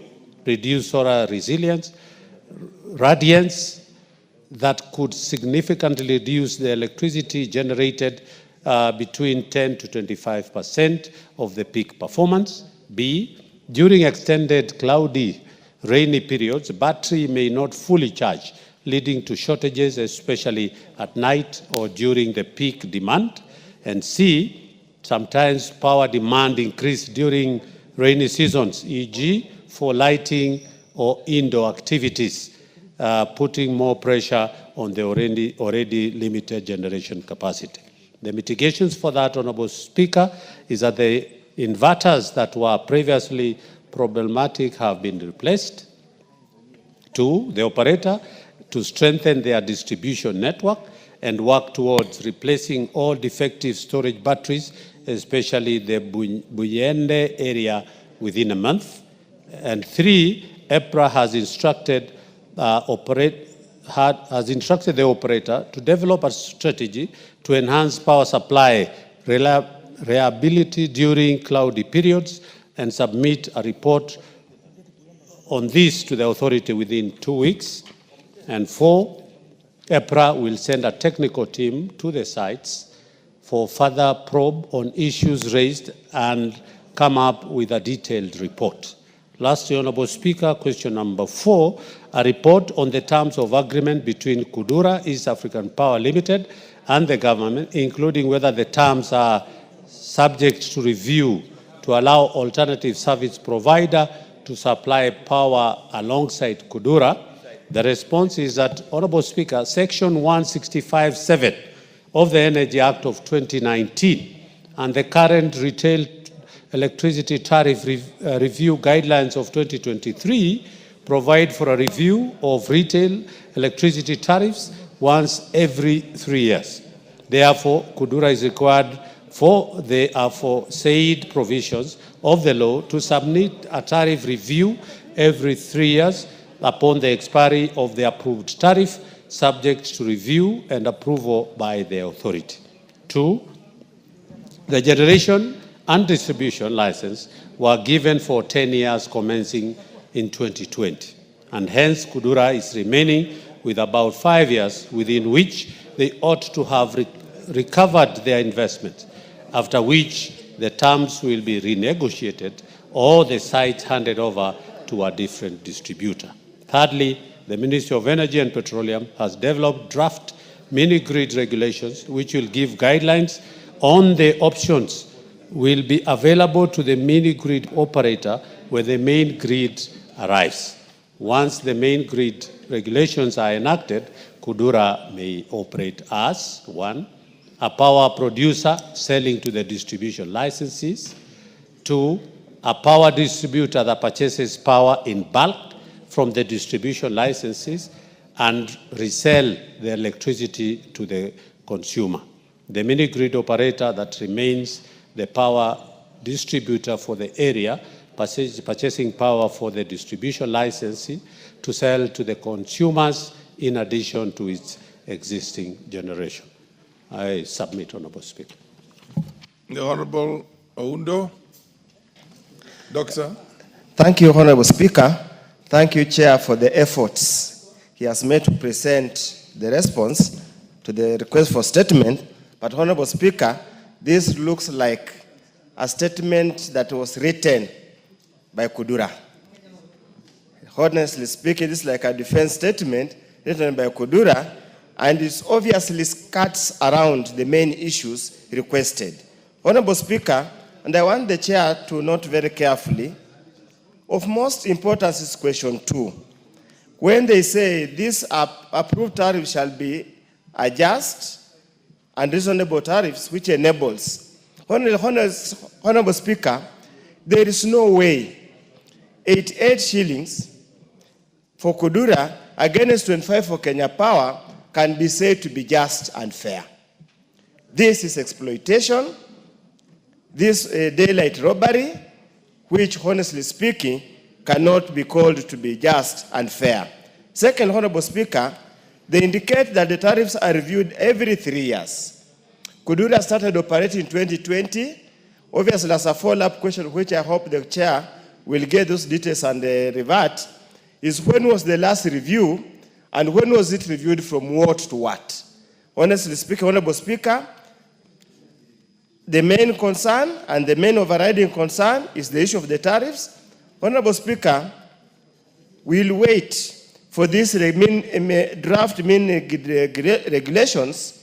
reduced solar resilience, radiance that could significantly reduce the electricity generated between 10 to 25% of the peak performance. B, during extended cloudy, rainy periods, battery may not fully charge, leading to shortages, especially at night or during the peak demand. And C, sometimes power demand increase during rainy seasons, e.g. for lighting or indoor activities, putting more pressure on the already limited generation capacity. The mitigations for that, Honorable Speaker, is that the inverters that were previously problematic have been replaced. 2, the operator to strengthen their distribution network and work towards replacing all defective storage batteries, especially the Buyende area, within a month. And 3, EPRA has instructed the operator to develop a strategy to enhance power supply reliability during cloudy periods and submit a report on this to the authority within 2 weeks. And 4, EPRA will send a technical team to the sites for further probe on issues raised and come up with a detailed report. Lastly, Honorable Speaker, question number 4, a report on the terms of agreement between Kudura East African Power Limited and the government, including whether the terms are subject to review to allow alternative service provider to supply power alongside Kudura. The response is that, Honorable Speaker, Section 165(7) of the Energy Act of 2019 and the current retail electricity tariff review guidelines of 2023 provide for a review of retail electricity tariffs once every 3 years. Therefore, Kudura is required for the aforesaid provisions of the law to submit a tariff review every 3 years upon the expiry of the approved tariff, subject to review and approval by the authority. 2, the generation and distribution license were given for 10 years commencing in 2020, and hence Kudura is remaining with about 5 years within which they ought to have recovered their investment, after which the terms will be renegotiated or the site handed over to a different distributor. Thirdly, the Ministry of Energy and Petroleum has developed draft mini-grid regulations which will give guidelines on the options will be available to the mini-grid operator where the main grid arrives. Once the main grid regulations are enacted, Kudura may operate as 1, a power producer selling to the distribution licensees; 2, a power distributor that purchases power in bulk from the distribution licenses and resell the electricity to the consumer. The mini-grid operator that remains the power distributor for the area, purchasing power for the distribution licensee to sell to the consumers in addition to its existing generation. I submit, Honorable Speaker. The Honorable Oundo. Doctor. Thank you, Honorable Speaker. Thank you, Chair, for the efforts he has made to present the response to the request for statement. But, Honorable Speaker, this looks like a statement that was written by Kudura. Honestly speaking, this is like a defense statement written by Kudura, and it obviously skirts around the main issues requested. Honorable Speaker, and I want the Chair to note very carefully, of most importance is question 2. When they say this approved tariff shall be a just and reasonable tariffs, which enables. Honorable Speaker, there is no way 88 shillings, for Kudura against 25 for Kenya Power can be said to be just and fair. This is exploitation, this daylight robbery, which honestly speaking cannot be called to be just and fair. Second, Honorable Speaker, they indicate that the tariffs are reviewed every 3 years. Kudura started operating in 2020. Obviously, as a follow-up question, which I hope the chair will get those details and revert, is when was the last review, and when was it reviewed from what to what? Honestly speaking, Honorable Speaker, the main concern and the main overriding concern is the issue of the tariffs. Honorable Speaker, we'll wait for these draft regulations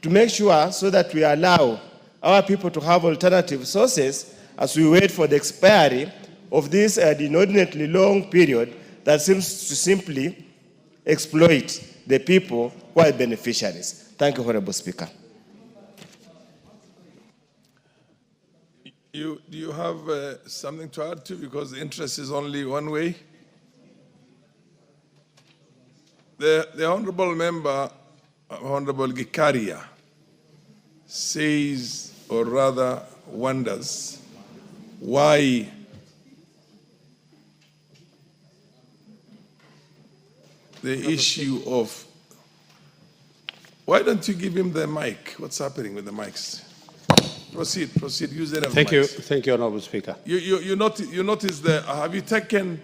to make sure so that we allow our people to have alternative sources as we wait for the expiry of this inordinately long period that seems to simply exploit the people who are beneficiaries. Thank you, Honorable Speaker. Do you have something to add to? Because the interest is only one way. The Honorable Member, Honorable Gikaria, says, or rather wonders, why the issue of, why don't you give him the mic? What's happening with the mics? Proceed, use it. Thank you, Honorable Speaker. You notice the, have you taken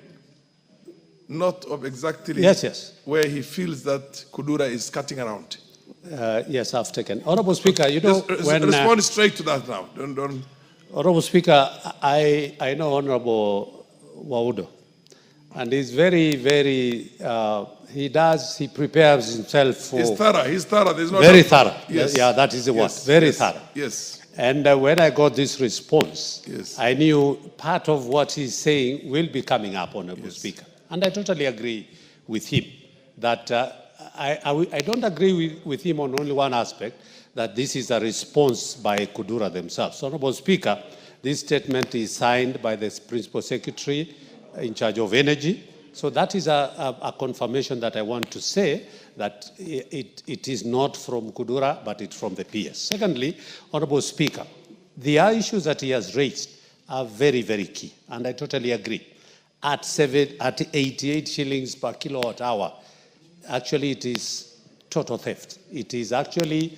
note of exactly where he feels that Kudura is cutting around? Yes, I've taken. Honorable Speaker, you know, respond straight to that now. Don't. Honorable Speaker, I know Honorable Waudo, and he's very, he prepares himself for... He's thorough. There's no very doubt. thorough. Yes. Yeah, that is the word. Very thorough. Yes. And when I got this response, I knew part of what he's saying will be coming up, Honorable Speaker. And I totally agree with him that I don't agree with him on only one aspect, that this is a response by Kudura themselves. Honorable Speaker, this statement is signed by the Principal Secretary in charge of energy. So that is a confirmation that I want to say that it is not from Kudura, but it's from the PS. Secondly, Honorable Speaker, the issues that he has raised are very, very key, and I totally agree. At 88 shillings per kilowatt hour, actually it is total theft. It is actually,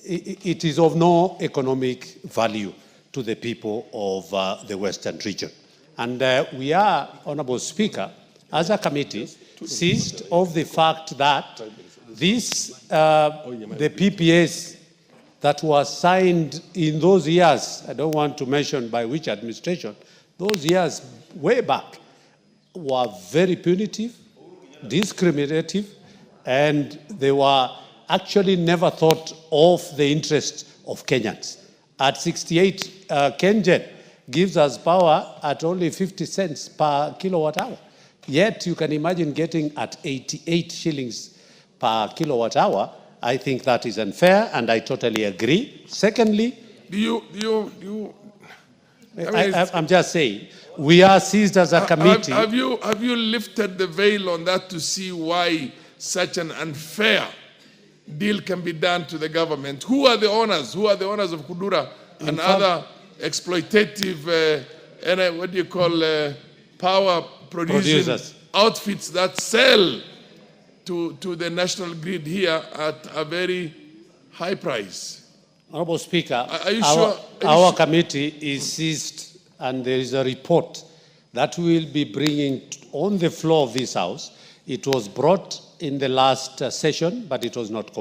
it is of no economic value to the people of the Western region. And we are, Honorable Speaker, as a committee, seized of the fact that this, the PPAs that were signed in those years, I don't want to mention by which administration, those years way back were very punitive, discriminative, and they were actually never thought of the interest of Kenyans. At 68, KenGen gives us power at only 50 cents per kilowatt hour. Yet you can imagine getting at 88 shillings per kilowatt hour. I think that is unfair, and I totally agree. Secondly, I'm just saying, we are seized as a committee. Have you lifted the veil on that to see why such an unfair deal can be done to the government? Who are the owners? Who are the owners of Kudura and other exploitative, what do you call, power producing outfits that sell to the national grid here at a very high price? Honorable Speaker, our committee is seized, and there is a report that we will be bringing on the floor of this House. It was brought in the last session, but it was not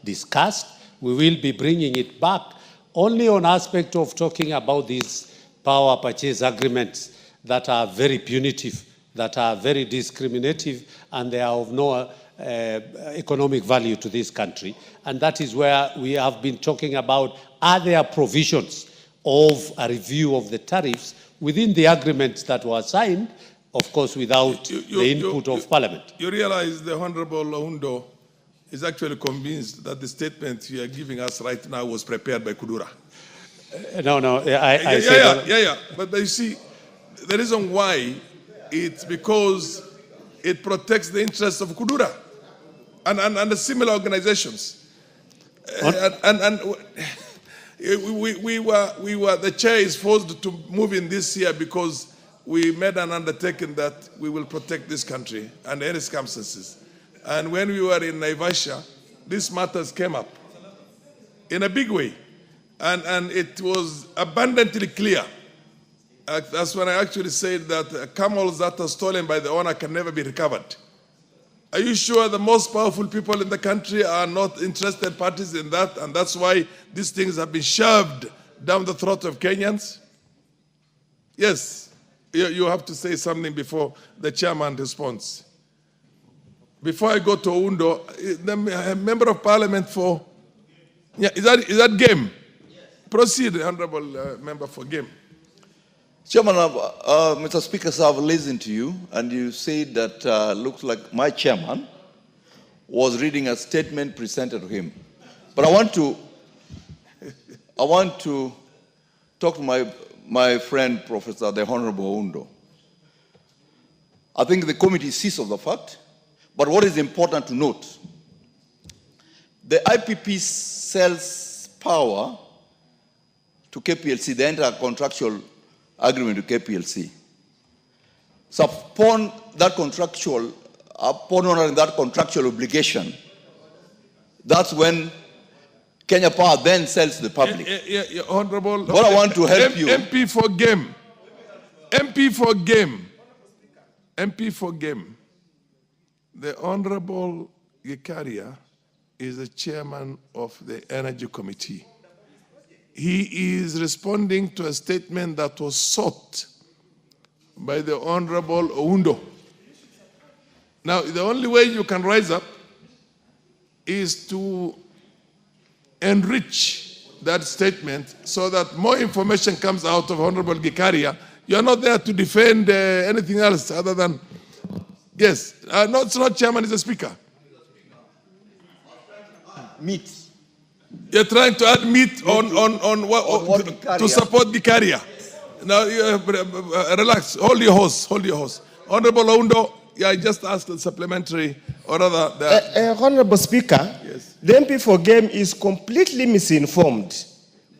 discussed. We will be bringing it back only on aspect of talking about these power purchase agreements that are very punitive, that are very discriminative, and they are of no economic value to this country. And that is where we have been talking about, are there provisions of a review of the tariffs within the agreements that were signed, of course, without the input of Parliament. You realize the Honorable Oundo is actually convinced that the statement you are giving us right now was prepared by Kudura. No, But you see, the reason why It's because it protects the interests of Kudura and the similar organizations. The chair is forced to move in this year because we made an undertaking that we will protect this country under any circumstances. And when we were in Naivasha, these matters came up in a big way. And it was abundantly clear. That's when I actually said that camels that are stolen by the owner can never be recovered. Are you sure the most powerful people in the country are not interested parties in that? And that's why these things have been shoved down the throat of Kenyans? Yes, you have to say something before the chairman responds. Before I go to Undo, the member of parliament for, yeah, is that game? Yes. Proceed, honorable member for game. Chairman, Mr. Speaker, sir, I've listened to you, and you said that looks like my chairman was reading a statement presented to him. But I want to talk to my friend, Professor the Honorable Undo. I think the committee sees of the fact, but what is important to note, the IPP sells power to KPLC, the entire contractual agreement to KPLC. So upon honoring that contractual obligation, that's when Kenya Power then sells to the public. Honorable, what I want to help you. MP for game. MP for game. MP for game. The Honorable Gikaria is the chairman of the Energy Committee. He is responding to a statement that was sought by the Honorable Oundo. Now, the only way you can rise up is to enrich that statement so that more information comes out of Honorable Gikaria. You're not there to defend anything else other than, yes, no, it's not chairman, it's the speaker. Meat. You're trying to add meat on what to support Gikaria. Now, relax. Hold your horse. Honorable Oundo, yeah, I just asked a supplementary, or rather, Honorable Speaker, yes. The MP for game is completely misinformed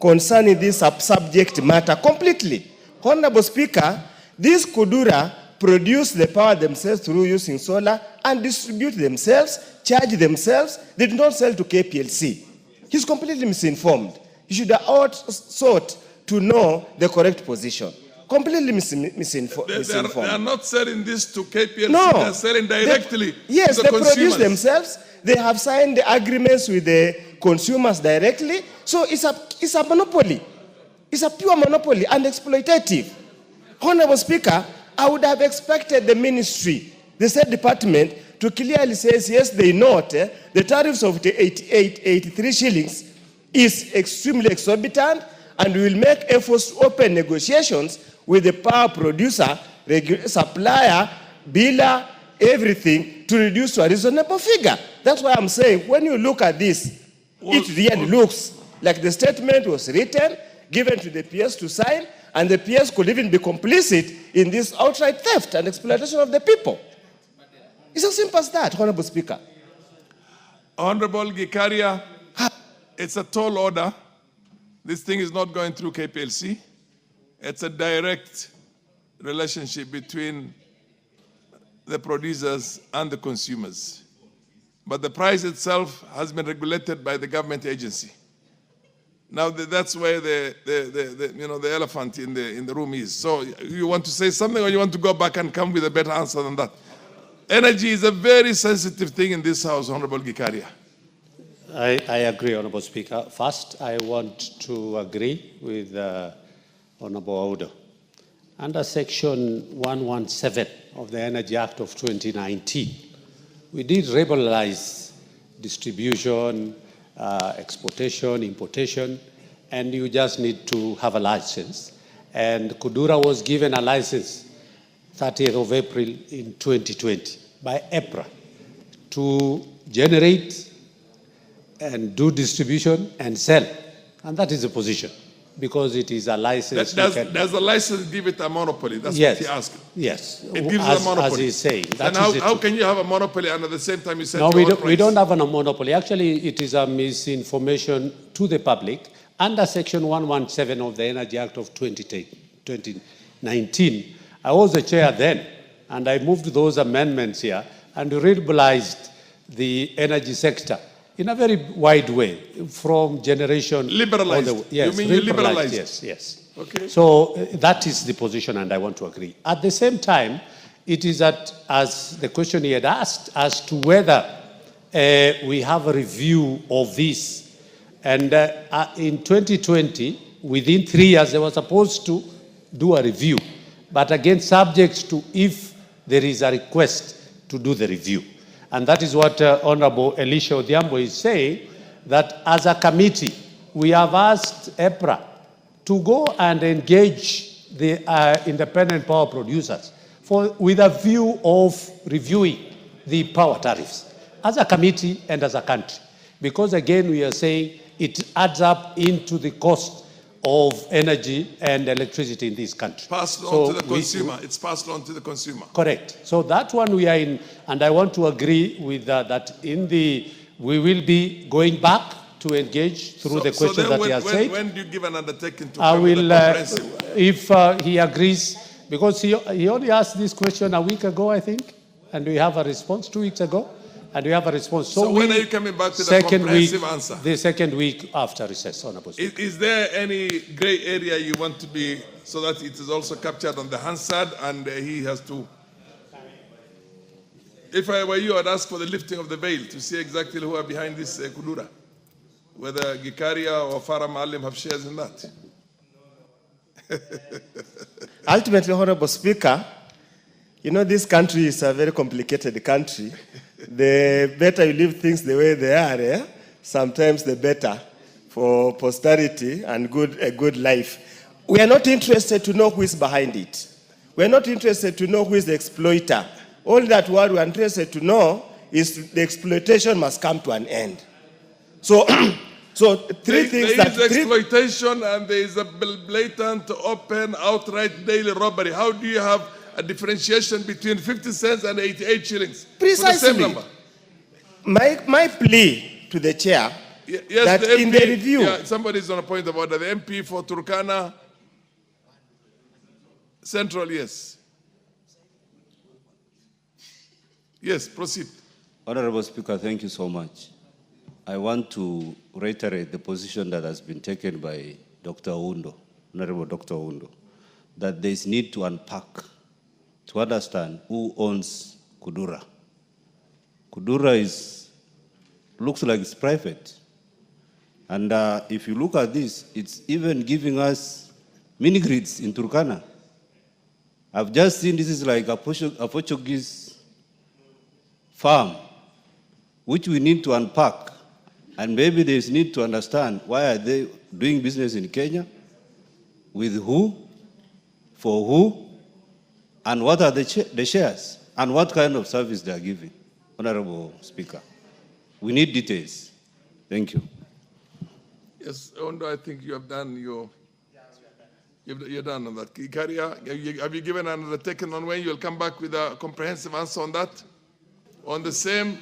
concerning this subject matter. Completely. Honorable Speaker, these Kudura produce the power themselves through using solar and distribute themselves, charge themselves. They do not sell to KPLC. He's completely misinformed. He should have sought to know the correct position. Completely misinformed. They are not selling this to KPLC. No. They are selling directly to the they consumers. produce themselves. They have signed the agreements with the consumers directly. So it's a monopoly. It's a pure monopoly and exploitative. Honorable Speaker, I would have expected the ministry, the State Department, to clearly say, yes, they note the tariffs of the 83 shillings is extremely exorbitant, and we will make efforts to open negotiations with the power producer, supplier, biller, everything, to reduce to a reasonable figure. That's why I'm saying, when you look at this, it really looks like the statement was written, given to the PS to sign, and the PS could even be complicit in this outright theft and exploitation of the people. It's as simple as that, Honorable Speaker. Honorable Gikaria, it's a tall order. This thing is not going through KPLC. It's a direct relationship between the producers and the consumers. But the price itself has been regulated by the government agency. Now that's where the elephant in the room is. So you want to say something, or you want to go back and come with a better answer than that? Energy is a very sensitive thing in this House, Honorable Gikaria. I agree, Honorable Speaker. First, I want to agree with Honorable Oundo. Under Section 117 of the Energy Act of 2019, we did liberalize distribution, exportation, importation, and you just need to have a license. And Kudura was given a license 30th of April in 2020 by EPRA to generate and do distribution and sell. And that is the position. because it is a license. Does a license give it a monopoly? That's Yes. what he asked. Yes. It gives as, a monopoly. As he's saying. Then how can you have a monopoly and at the same time you set No, your own we price? don't have a monopoly. Actually, it is a misinformation to the public. Under Section 117 of the Energy Act of 2019, I was the chair then, and I moved those amendments here and liberalized the energy sector in a very wide way, from generation. Liberalized? Yes, You mean you liberalized? Yes, yes. Okay. So that is the position, and I want to agree. At the same time, it is that, as the question he had asked, as to whether we have a review of this. And in 2020, within 3 years, they were supposed to do a review, but again, subject to if there is a request to do the review. And that is what Honorable Elisha Odhiambo is saying, that as a committee, we have asked EPRA to go and engage the independent power producers with a view of reviewing the power tariffs as a committee and as a country. Because again, we are saying it adds up into the cost of energy and electricity in this country. Passed on to the consumer. It's passed on to the consumer. Correct. So that one we are in, and I want to agree with that we will be going back to engage through the questions that he has said. When do you give an undertaking to I come with will, a comprehensive? if he agrees, because he only asked this question a week ago, I think, and we have a response 2 weeks ago, and we have a response. So when are you coming back to the comprehensive answer? The second week after recess, Honorable Speaker. Is there any gray area you want to be, so that it is also captured on the Hansard and he has to? If I were you, I'd ask for the lifting of the veil to see exactly who are behind this kudura. Whether Gikaria or Farah Maalim have shares in that. Ultimately, Honorable Speaker, you know, this country is a very complicated country. The better you leave things the way they are, sometimes the better for posterity and a good life. We are not interested to know who is behind it. We are not interested to know who is the exploiter. All that what we are interested to know is the exploitation must come to an end. So, three things that... There is exploitation and there is a blatant, open, outright daily robbery. How do you have a differentiation between 50 cents and 88 shillings? Precisely. For the same number? My plea to the chair, yes, that the MP, in the review... Yeah, somebody is on a point of order. The MP for Turkana Central, yes. Yes, proceed. Honorable Speaker, thank you so much. I want to reiterate the position that has been taken by Dr. Oundo, Honorable Dr. Oundo, that there is need to unpack, to understand who owns Kudura. Kudura looks like it's private. And if you look at this, it's even giving us mini grids in Turkana. I've just seen this is like a Portuguese farm, which we need to unpack. And maybe there's need to understand why are they doing business in Kenya, with who, for who, and what are the shares, and what kind of service they are giving. Honorable Speaker, we need details. Thank you. Yes, Ondo, I think you have done you're done on that. Ikaria, have you given an undertaking on when you'll come back with a comprehensive answer on that? On the same...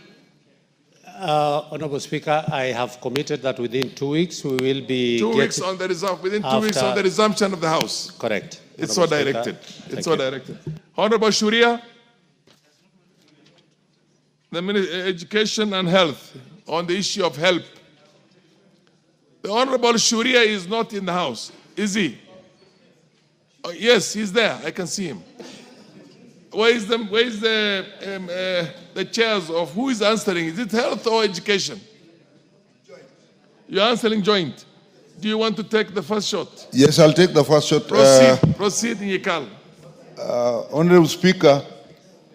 Honorable Speaker, I have committed that within 2 weeks we will be... 2 weeks on the within 2 weeks on the resumption of the House. Correct. It's so directed. It's so directed. Honorable Shuria, the Minister of Education and Health, on the issue of help. The Honorable Shuria is not in the House, is he? Oh, yes, he's there. I can see him. Where is the chairs of who is answering? Is it health or education? You're answering joint. Do you want to take the first shot? Yes, I'll take the first shot. Proceed, Nyekal. Honorable Speaker,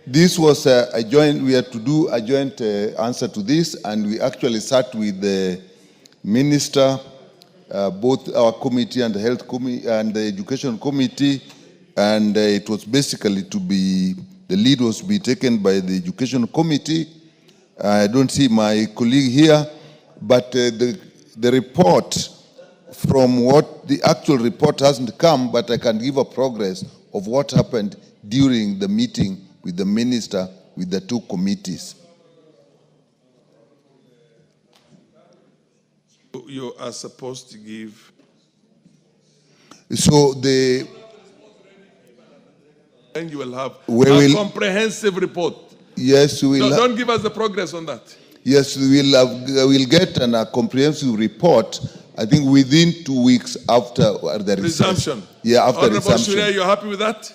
this was a joint, we had to do a joint answer to this, and we actually sat with the minister, both our committee and the health committee and the education committee, and it was basically the lead was to be taken by the education committee. I don't see my colleague here, but the report from what the actual report hasn't come, but I can give a progress of what happened during the meeting with the minister, with the two committees. You are supposed to give. So and you will have a comprehensive report. Yes, we will. Don't give us the progress on that. Yes, we'll get a comprehensive report, I think within 2 weeks after the resumption. Yeah, after Honorable resumption. Surya, you're happy with that?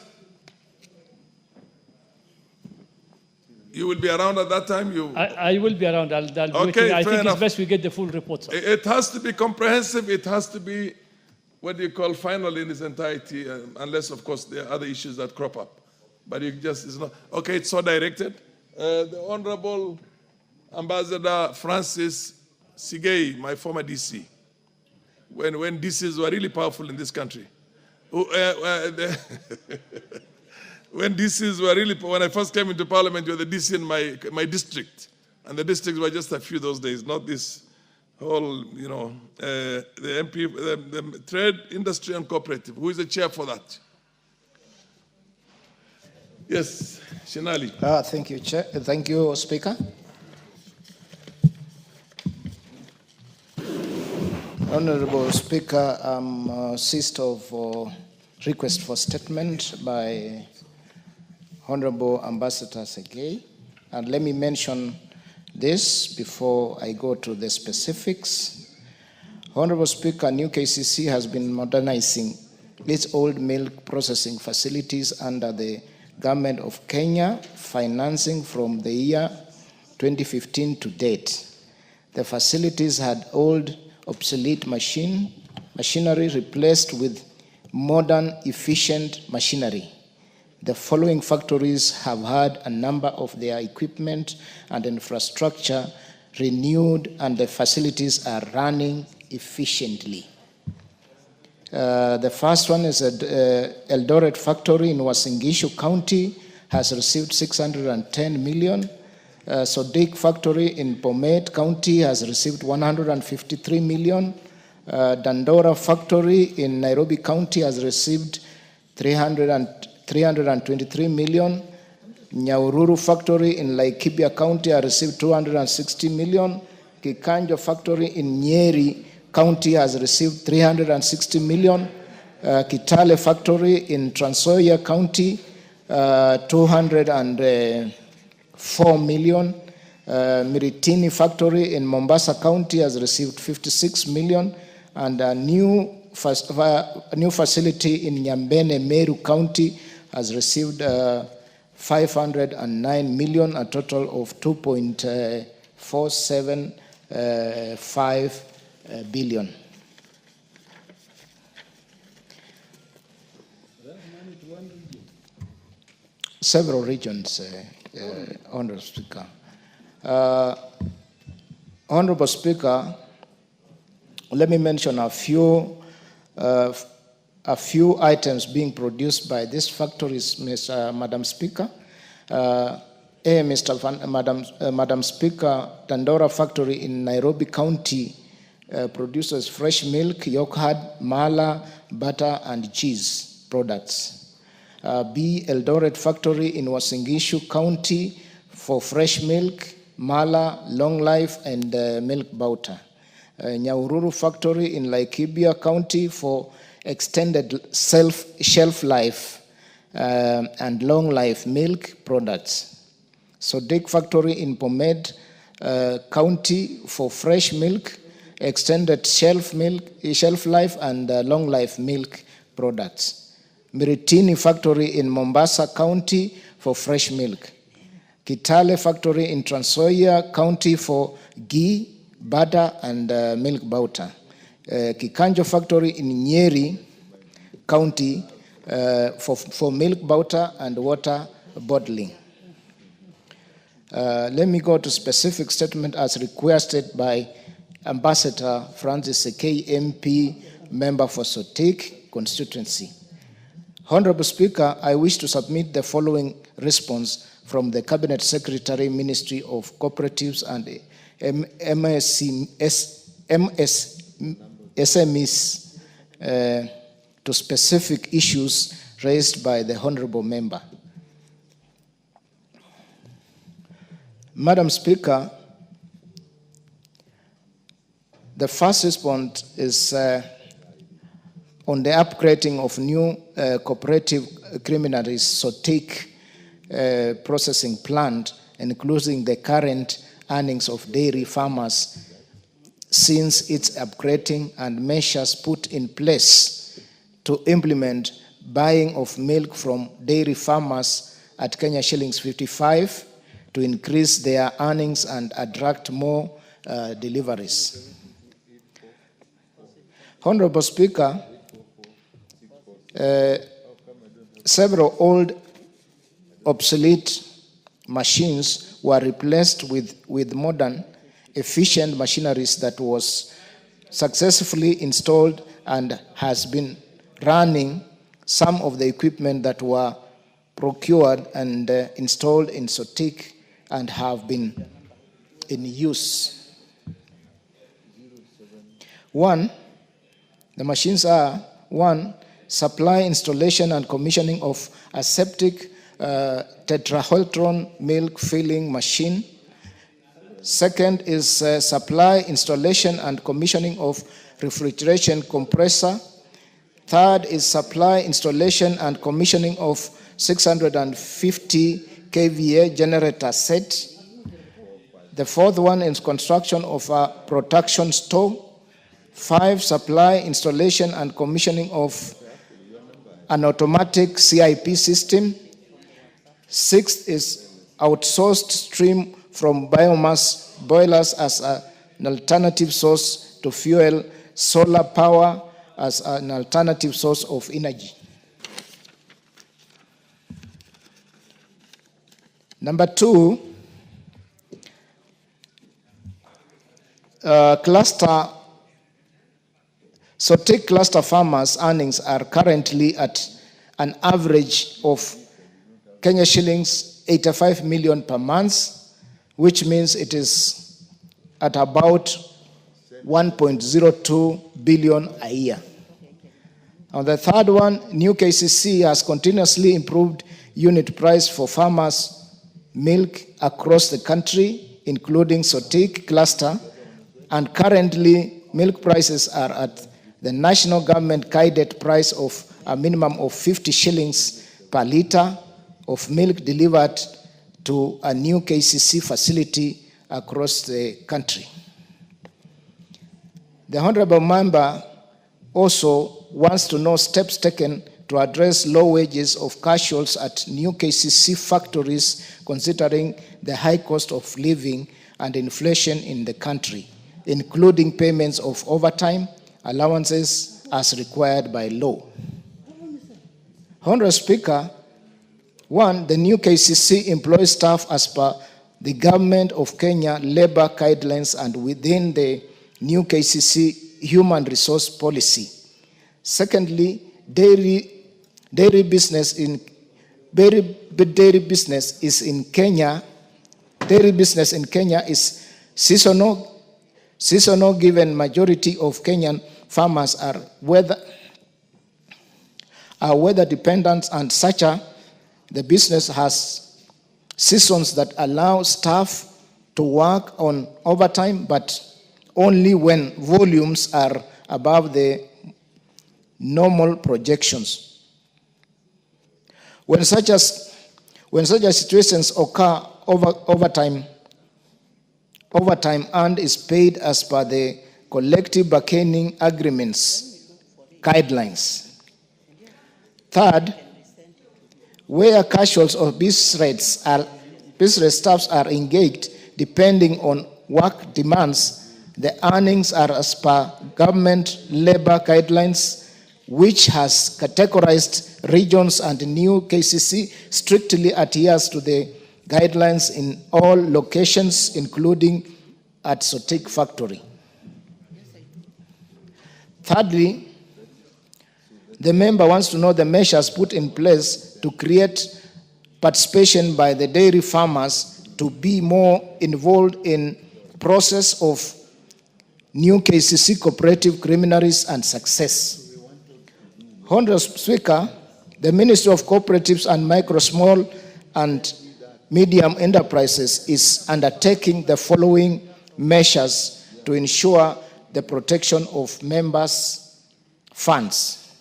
You will be around at that time? I will be around. I'll be waiting. I think it's best we get the full report, sir. It has to be comprehensive. It has to be, what do you call, final in its entirety, unless, of course, there are other issues that crop up. But it's not. Okay, it's so directed. The Honorable Ambassador Francis Sigei, my former DC, when DCs were really powerful in this country. When DCs were really, when I first came into Parliament, you were the DC in my district. And the districts were just a few those days, not this whole, the MP, the Trade, Industry and Cooperative. Who is the chair for that? Yes, Shinali. Thank you, Chair. Thank you, Speaker. Honorable Speaker, I'm seized of request for statement by Honorable Ambassador Segei. And let me mention this before I go to the specifics. Honorable Speaker, new KCC has been modernizing its old milk processing facilities under the Government of Kenya, financing from the year 2015 to date. The facilities had old, obsolete machinery replaced with modern, efficient machinery. The following factories have had a number of their equipment and infrastructure renewed, and the facilities are running efficiently. The first one is Eldoret factory in Uasin Gishu County, has received 610 million. Sodik factory in Bomet County has received 153 million. Dandora factory in Nairobi County has received 323 million. Nyaururu factory in Laikipia County has received 260 million. Kikanjo factory in Nyeri County has received 360 million. Kitale factory in Trans Nzoia County, 204 million. Miritini factory in Mombasa County has received 56 million. And a new facility in Nyambene, Meru County has received 509 million, a total of 2.475 billion. Several regions, Honorable Speaker. Honorable Speaker, let me mention a few items being produced by these factories, Madam Speaker. Madam Speaker, Dandora factory in Nairobi County produces fresh milk, yogurt, mala, butter, and cheese products. B. Eldoret factory in Uasin Gishu County for fresh milk, mala, long life, and milk butter. Nyaururu factory in Laikipia County for extended shelf life and long life milk products. Sodik factory in Bomet County for fresh milk, extended shelf life, and long life milk products. Miritini factory in Mombasa County for fresh milk. Kitale factory in Trans Nzoia County for ghee, butter, and milk butter. Kikanjo factory in Nyeri County for milk butter and water bottling. Let me go to specific statement as requested by Ambassador Francis Segei, MP, member for Sotik constituency. Honorable Speaker, I wish to submit the following response from the Cabinet Secretary, Ministry of Cooperatives and SMEs, to specific issues raised by the honorable member. Madam Speaker, the first response is on the upgrading of new cooperative creameries Sotik processing plant, including the current earnings of dairy farmers since its upgrading and measures put in place to implement buying of milk from dairy farmers at Kenya shillings 55 to increase their earnings and attract more deliveries. Honorable Speaker, several old obsolete machines were replaced with modern efficient machineries that was successfully installed and has been running. Some of the equipment that were procured and installed in Sotik and have been in use. The machines are: 1, supply, installation, and commissioning of aseptic tetrahydron milk filling machine. Second is supply, installation, and commissioning of refrigeration compressor. Third is supply, installation, and commissioning of 650 kVA generator set. The fourth one is construction of a production store. 5, supply, installation, and commissioning of an automatic CIP system. 6th is outsourced stream from biomass boilers as an alternative source to fuel, solar power as an alternative source of energy. Number 2, Sotik cluster farmers' earnings are currently at an average of Kenya shillings 85 million per month, which means it is at about 1.02 billion a year. On the third one, new KCC has continuously improved unit price for farmers' milk across the country, including Sotik cluster, and currently milk prices are at the national government guided price of a minimum of 50 shillings per litre of milk delivered to a new KCC facility across the country. The honorable member also wants to know steps taken to address low wages of casuals at new KCC factories, considering the high cost of living and inflation in the country, including payments of overtime allowances as required by law. Honorable Speaker, 1, the new KCC employs staff as per the Government of Kenya labor guidelines and within the new KCC human resource policy. Secondly, dairy business in Kenya is seasonal, given majority of Kenyan farmers are weather dependent, and such the business has seasons that allow staff to work on overtime, but only when volumes are above the normal projections. When such situations occur, overtime earned is paid as per the collective bargaining agreements guidelines. Third, where casuals or business staffs are engaged, depending on work demands, the earnings are as per government labor guidelines, which has categorized regions, and new KCC strictly adheres to the guidelines in all locations, including at Sotik factory. Thirdly, the member wants to know the measures put in place to create participation by the dairy farmers to be more involved in process of new KCC cooperative creameries and success. Honorable Speaker, the Ministry of Cooperatives and Micro, Small and Medium Enterprises is undertaking the following measures to ensure the protection of members' funds.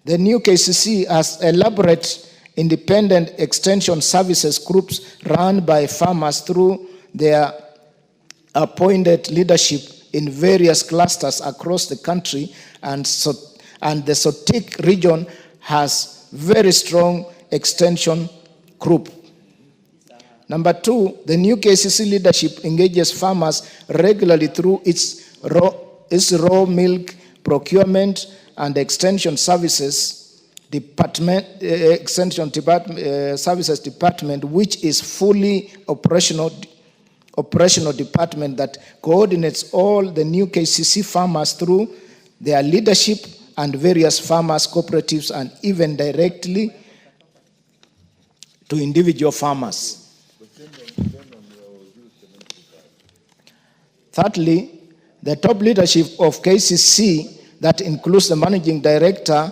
The new KCC has elaborate independent extension services groups run by farmers through their appointed leadership in various clusters across the country, and the Sotik region has very strong extension group. Number two, the new KCC leadership engages farmers regularly through its raw milk procurement and extension services department, services department, which is fully operational department that coordinates all the new KCC farmers through their leadership and various farmers, cooperatives, and even directly to individual farmers. Thirdly, the top leadership of KCC, that includes the managing director,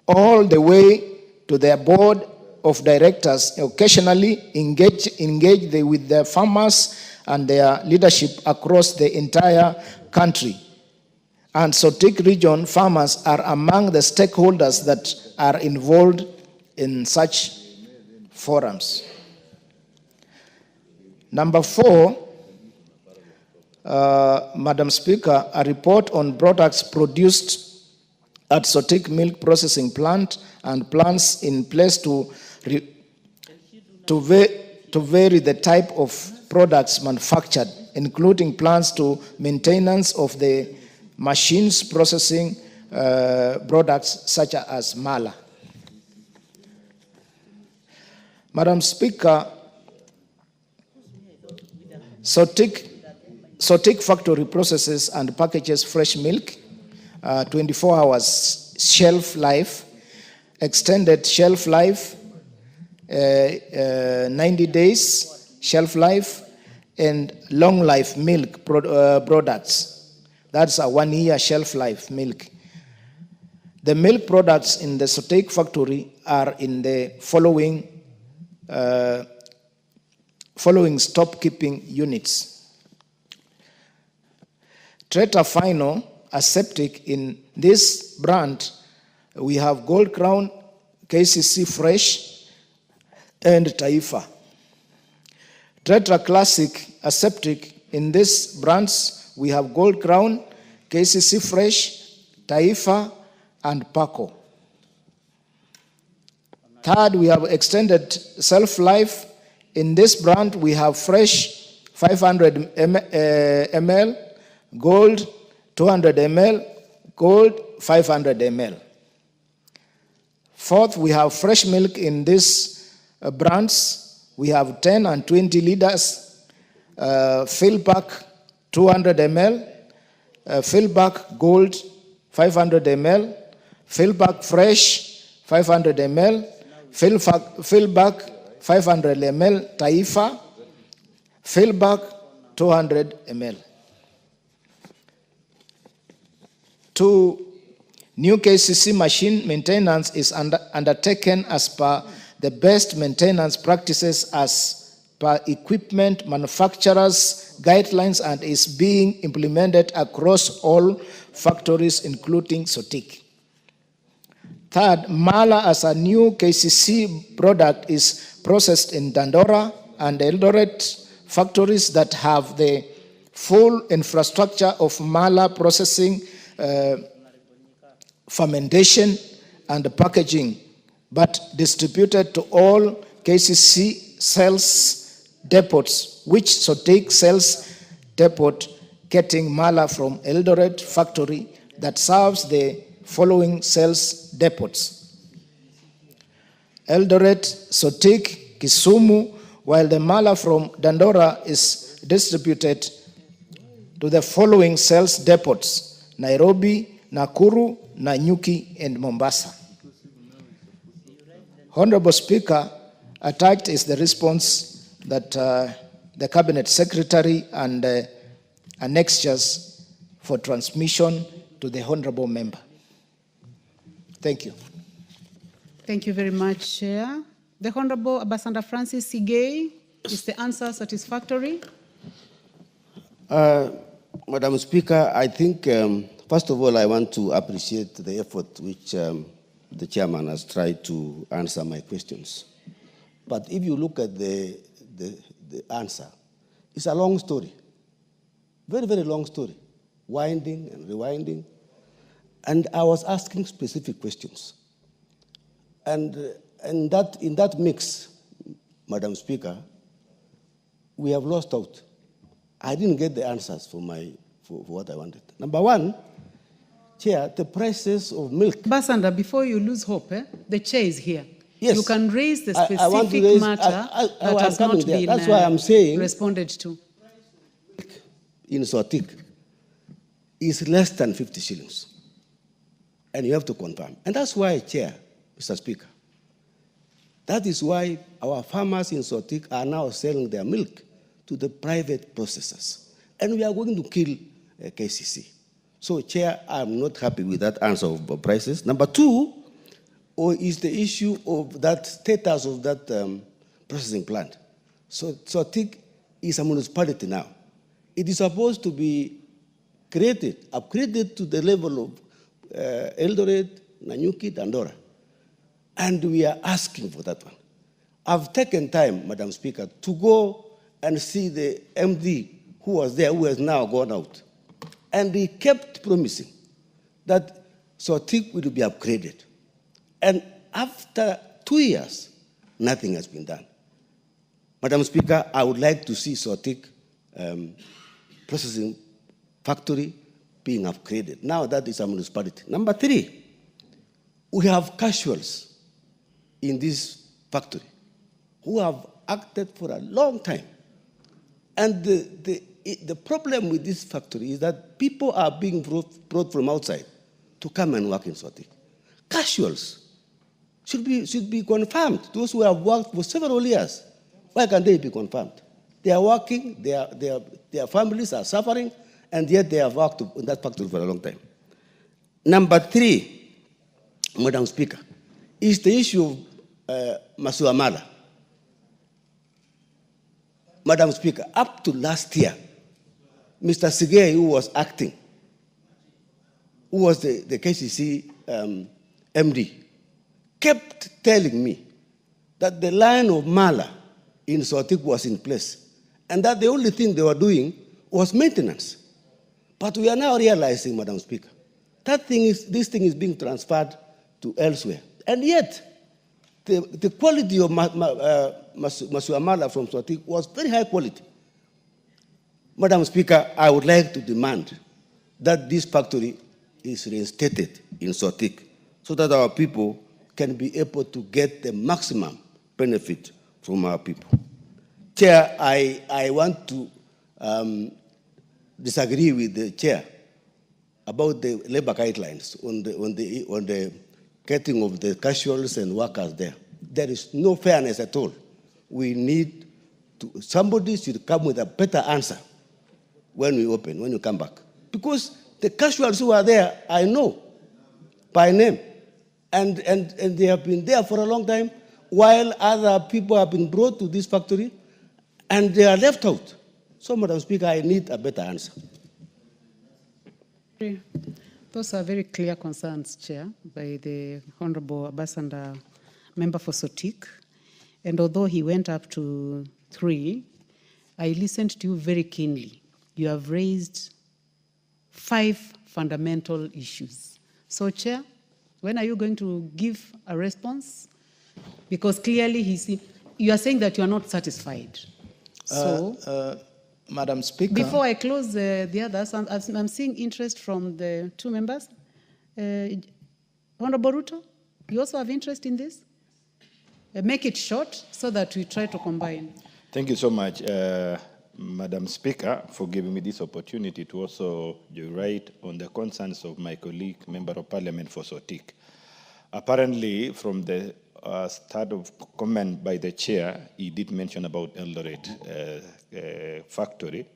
all the way to their board of directors, occasionally engage with the farmers and their leadership across the entire country. And Sotik region farmers are among the stakeholders that are involved in such forums. Number four, Madam Speaker, a report on products produced at Sotik milk processing plant and plans in place to vary the type of products manufactured, including plans to maintenance of the machines processing products such as mala. Madam Speaker, Sotik factory processes and packages fresh milk, 24 hours shelf life, extended shelf life, 90 days shelf life, and long life milk products. That's a 1 year shelf life milk. The milk products in the Sotik factory are in the following stock keeping units. Treta Final aseptic. In this brand, we have Gold Crown, KCC Fresh, and Taifa. Tetra Classic aseptic. In this brands, we have Gold Crown, KCC Fresh, Taifa, and Paco. Third, we have extended self-life. In this brand, we have Fresh 500 ml, Gold 200 ml, Gold 500 ml. Fourth, we have fresh milk in these brands. We have 10 and 20 liters, fill pack 200 ml, fill pack Gold 500 ml, fill pack Fresh 500 ml, fill back 500 ml Taifa, fill back 200 ml. Two, new KCC machine maintenance is undertaken as per the best maintenance practices as per equipment manufacturers' guidelines and is being implemented across all factories, including Sotik. Third, mala as a new KCC product is processed in Dandora and Eldoret factories that have the full infrastructure of mala processing, fermentation, and packaging, but distributed to all KCC sales depots, which Sotik sales depot getting mala from Eldoret factory that serves the following sales depots: Eldoret, Sotik, Kisumu, while the mala from Dandora is distributed to the following sales depots: Nairobi, Nakuru, Nanyuki, and Mombasa. Honorable Speaker, attached is the response that the Cabinet Secretary and annexures for transmission to the Honorable Member. Thank you. Thank you very much, Chair. The Honorable Ambassador Francis Sigei, is the answer satisfactory? Madam Speaker, I think, first of all, I want to appreciate the effort which the chairman has tried to answer my questions. But if you look at the answer, it's a long story. Very, very long story. Winding and rewinding. And I was asking specific questions. And in that mix, Madam Speaker, we have lost out. I didn't get the answers for what I wanted. Number one, Chair, the prices of milk. Ambassador, before you lose hope, the chair is here. Yes. You can raise the specific I want to raise, matter that has coming not there. been That's why I'm saying responded to. In Sotik is less than 50 shillings. And you have to confirm. And that's why, Chair, Mr. Speaker, that is why our farmers in Sotik are now selling their milk to the private processors. And we are going to kill KCC. So, Chair, I'm not happy with that answer of prices. Number two is the issue of that status of that processing plant. So Sotik is a municipality now. It is supposed to be upgraded to the level of Eldoret, Nanyuki, Dandora. And we are asking for that one. I've taken time, Madam Speaker, to go and see the MD who was there, who has now gone out. And he kept promising that Sotik will be upgraded. And after 2 years, nothing has been done. Madam Speaker, I would like to see Sotik processing factory being upgraded. Now that is a municipality. Number three, we have casuals in this factory who have acted for a long time. And the problem with this factory is that people are being brought from outside to come and work in Sotik. Casuals should be confirmed. Those who have worked for several years, why can't they be confirmed? They are working, their families are suffering, and yet they have worked in that factory for a long time. Number three, Madam Speaker, is the issue of Masuamala. Madam Speaker, up to last year, Mr. Sigei, who was acting, who was the KCC MD, kept telling me that the line of Mala in Sotik was in place, and that the only thing they were doing was maintenance. But we are now realizing, Madam Speaker, this thing is being transferred to elsewhere. And yet, the quality of Masuamala from Sotik was very high quality. Madam Speaker, I would like to demand that this factory is reinstated in Sotik so that our people can be able to get the maximum benefit from our people. Chair, I want to disagree with the chair about the labor guidelines on the getting of the casuals and workers there. There is no fairness at all. We need somebody should come with a better answer when you come back. Because the casuals who are there, I know by name. And they have been there for a long time, while other people have been brought to this factory, and they are left out. So, Madam Speaker, I need a better answer. Those are very clear concerns, Chair, by the Honorable Ambassador Member for Sotik. And although he went up to 3, I listened to you very keenly. You have raised 5 fundamental issues. So, Chair, when are you going to give a response? Because clearly you are saying that you are not satisfied. So, Madam Speaker. Before I close the others, I'm seeing interest from the 2 members. Honorable Ruto, you also have interest in this? Make it short so that we try to combine. Thank you so much, Madam Speaker, for giving me this opportunity to also write on the concerns of my colleague, Member of Parliament for Sotik. Apparently, from the start of comment by the chair, he did mention about Eldoret factory,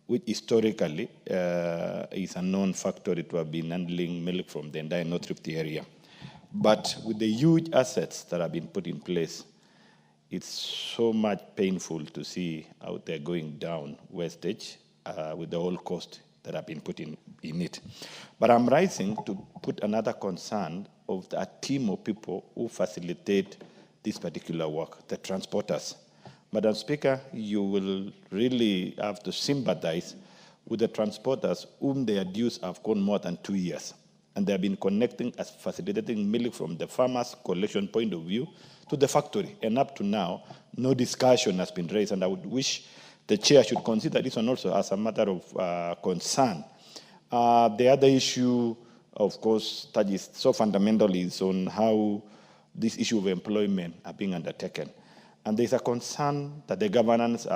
which historically is a known factory to have been handling milk from the entire North Rift area. But with the huge assets that have been put in place, it's so much painful to see how they're going down wastage with the whole cost that have been put in it. But I'm rising to put another concern of a team of people who facilitate this particular work, the transporters. Madam Speaker, you will really have to sympathize with the transporters whom their dues have gone more than 2 years. And they have been connecting as facilitating milk from the farmer's collection point of view to the factory. And up to now, no discussion has been raised. And I would wish the chair should consider this one also as a matter of concern. The other issue, of course, that is so fundamental is on how this issue of employment are being undertaken. And there's a concern that the governance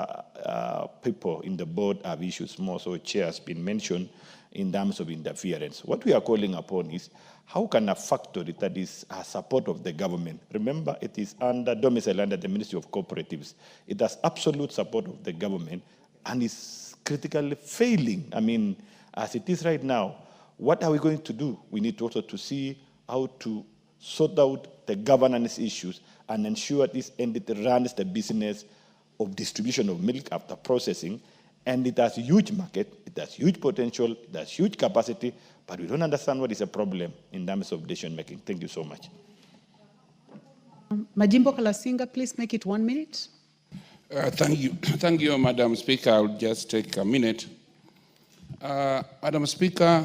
people in the board have issues more. So chair has been mentioned in terms of interference. What we are calling upon is, how can a factory that is a support of the government, remember it is under domicile under the Ministry of Cooperatives, it has absolute support of the government and is critically failing. I mean, as it is right now, what are we going to do? We need also to see how to sort out the governance issues and ensure this entity runs the business of distribution of milk after processing. And it has huge market, it has huge potential, it has huge capacity, but we don't understand what is a problem in terms of decision making. Thank you so much. Majimbo Kalasinga, please make it 1 minute. Thank you, Madam Speaker. I'll just take a minute. Madam Speaker,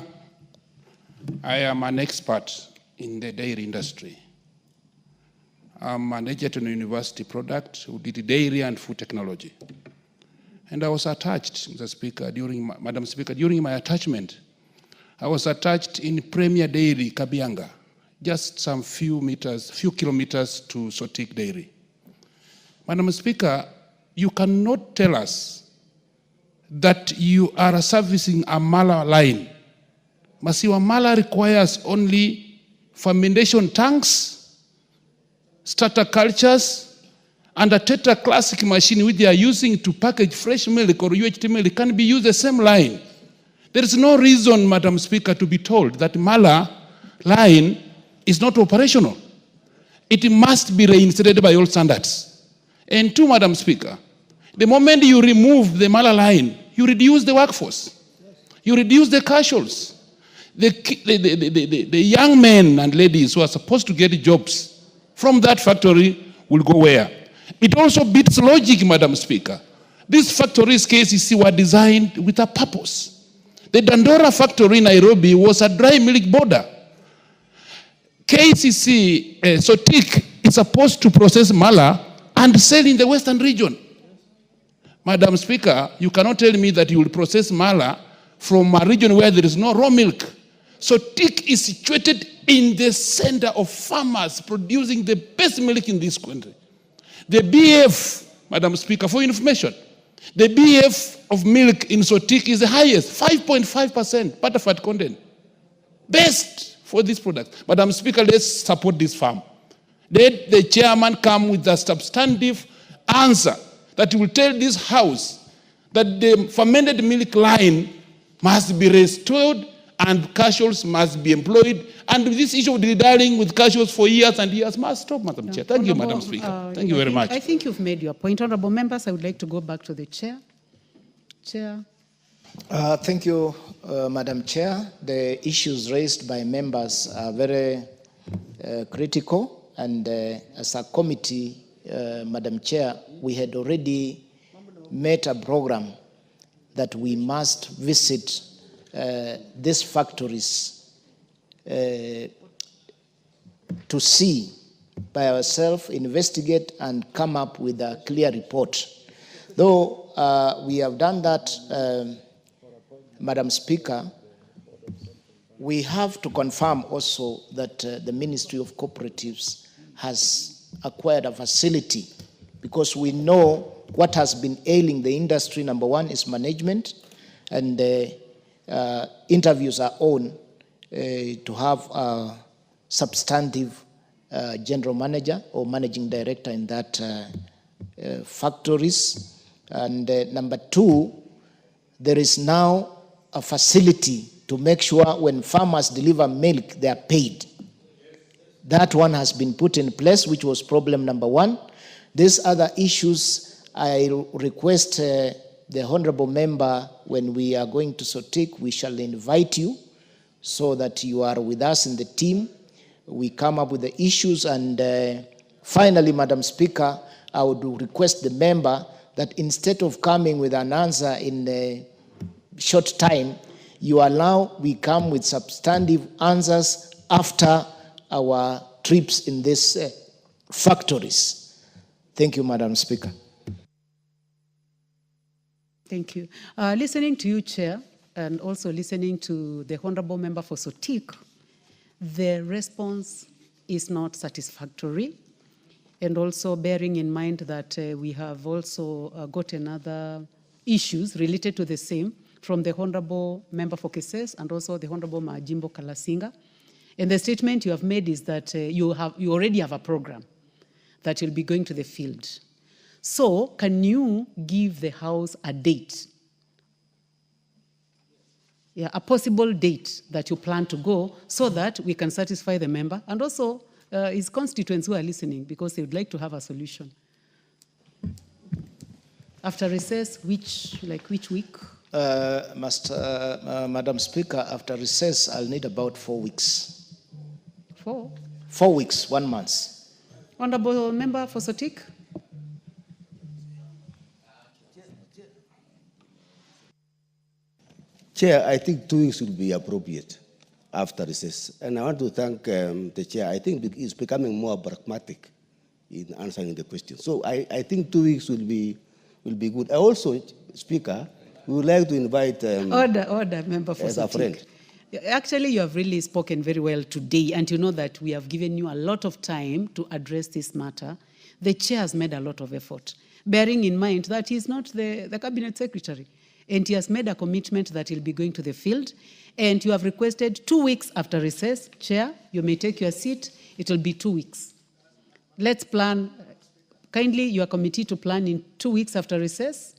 I am an expert in the dairy industry. I'm an Egerton University product who did dairy and food technology. And I was attached, Mr. Speaker, Madam Speaker, during my attachment, I was attached in Premier Dairy, Kabianga, just some few kilometers to Sotik Dairy. Madam Speaker, you cannot tell us that you are servicing a Mala line. Masiwa Mala requires only fermentation tanks, starter cultures, and a Tetra Classic machine which they are using to package fresh milk or UHT milk can be used the same line. There is no reason, Madam Speaker, to be told that Mala line is not operational. It must be reinstated by all standards. And two, Madam Speaker, the moment you remove the Mala line, you reduce the workforce. You reduce the casuals. The young men and ladies who are supposed to get jobs from that factory will go where? It also beats logic, Madam Speaker. These factories, KCC, were designed with a purpose. The Dandora factory in Nairobi was a dry milk border. KCC, Sotik, is supposed to process Mala and sell in the Western region. Madam Speaker, you cannot tell me that you will process Mala from a region where there is no raw milk. Sotik is situated in the center of farmers producing the best milk in this country. The BF, Madam Speaker, for information, the BF of milk in Sotik is the highest, 5.5% butterfat content. Best for this product. Madam Speaker, let's support this farm. Let the chairman come with a substantive answer that will tell this House that the fermented milk line must be restored and casuals must be employed. And this issue of dealing with casuals for years and years must stop, Madam Chair. Thank you, Madam Speaker. Thank you very much. I think you've made your point. Honorable members, I would like to go back to the chair. Chair. Thank you, Madam Chair. The issues raised by members are very critical. And as a committee, Madam Chair, we had already made a program that we must visit these factories to see by ourselves, investigate, and come up with a clear report. Though we have done that, Madam Speaker, we have to confirm also that the Ministry of Cooperatives has acquired a facility, because we know what has been ailing the industry. Number one is management, and interviews are on to have a substantive general manager or managing director in that factories. And number two, there is now a facility to make sure when farmers deliver milk, they are paid. That one has been put in place, which was problem number one. These other issues, I request the honorable member, when we are going to Sotik, we shall invite you so that you are with us in the team. We come up with the issues, and finally, Madam Speaker, I would request the member that instead of coming with an answer in a short time, you allow we come with substantive answers after our trips in these factories. Thank you, Madam Speaker. Thank you. Listening to you, Chair, and also listening to the Honorable Member for Sotik, the response is not satisfactory. And also bearing in mind that we have also gotten other issues related to the same from the Honorable Member for Keses and also the Honorable Majimbo Kalasinga. And the statement you have made is that you already have a program that you'll be going to the field. So can you give the House a date? Yeah, a possible date that you plan to go so that we can satisfy the member and also his constituents who are listening, because they would like to have a solution. After recess, which week? Madam Speaker, after recess, I'll need about 4 weeks. 4? 4 weeks, 1 month. Honorable Member for Sotik? Chair, I think 2 weeks will be appropriate after recess. And I want to thank the Chair. I think he's becoming more pragmatic in answering the question. So I think 2 weeks will be good. I also, Speaker, we would like to invite... Order, Member for as a friend. Actually, you have really spoken very well today, and you know that we have given you a lot of time to address this matter. The Chair has made a lot of effort, bearing in mind that he's not the Cabinet Secretary, and he has made a commitment that he'll be going to the field, and you have requested 2 weeks after recess. Chair, you may take your seat. It will be 2 weeks. Let's plan. Kindly, your committee to plan in 2 weeks after recess.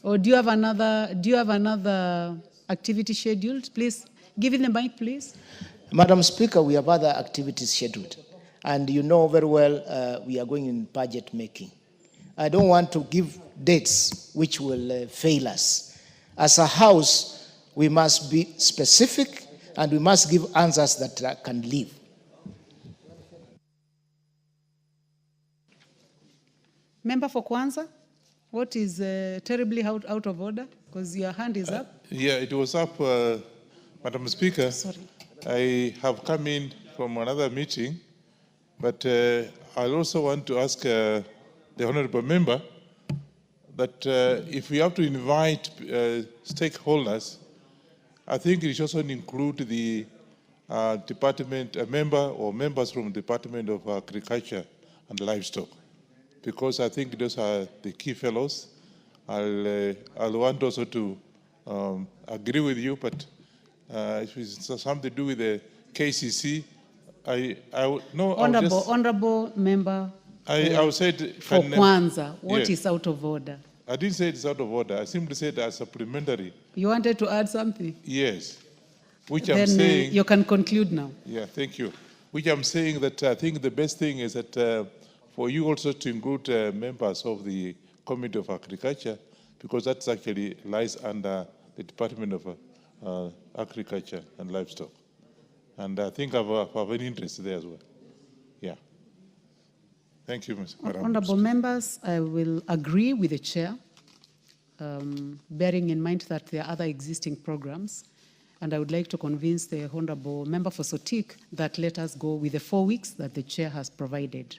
Or do you have another activity scheduled? Please, give him the mic, please. Madam Speaker, we have other activities scheduled. And you know very well we are going in budget making. I don't want to give dates which will fail us. As a House, we must be specific and we must give answers that can live. Member for Kwanza, what is terribly out of order? Because your hand is up. Yeah, it was up, Madam Speaker. Sorry. I have come in from another meeting, but I also want to ask the Honorable Member that if we have to invite stakeholders, I think it should also include the department, a member or members from the Department of Agriculture and Livestock, because I think those are the key fellows. I'll want also to agree with you, but if it's something to do with the KCC, Honorable Member. I would say for Kwanza, what is out of order? I didn't say it's out of order. I simply said as supplementary. You wanted to add something? Yes. Which then, I'm saying. You can conclude now. Yeah, thank you. Which I'm saying that I think the best thing is that for you also to include members of the Committee of Agriculture, because that actually lies under the Department of Agriculture and Livestock. And I think I have an interest there as well. Yeah. Thank you, Madam. Honorable members, I will agree with the Chair, bearing in mind that there are other existing programs, and I would like to convince the Honorable Member for Sotik that let us go with the 4 weeks that the Chair has provided.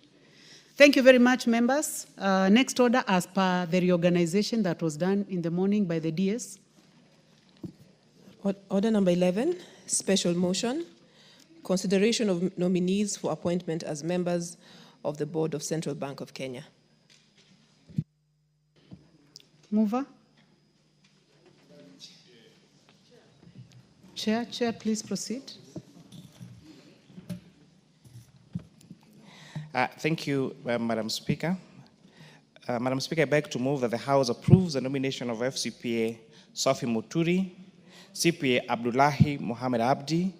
Thank you very much, members. Next order, as per the reorganization that was done in the morning by the DS. Order number 11, special motion, consideration of nominees for appointment as members of the Board of Central Bank of Kenya. Mover. Chair, please proceed. Thank you, Madam Speaker. Madam Speaker, I beg to move that the House approves the nomination of FCPA Sophie Muturi, CPA Abdullahi Mohammed Abdi,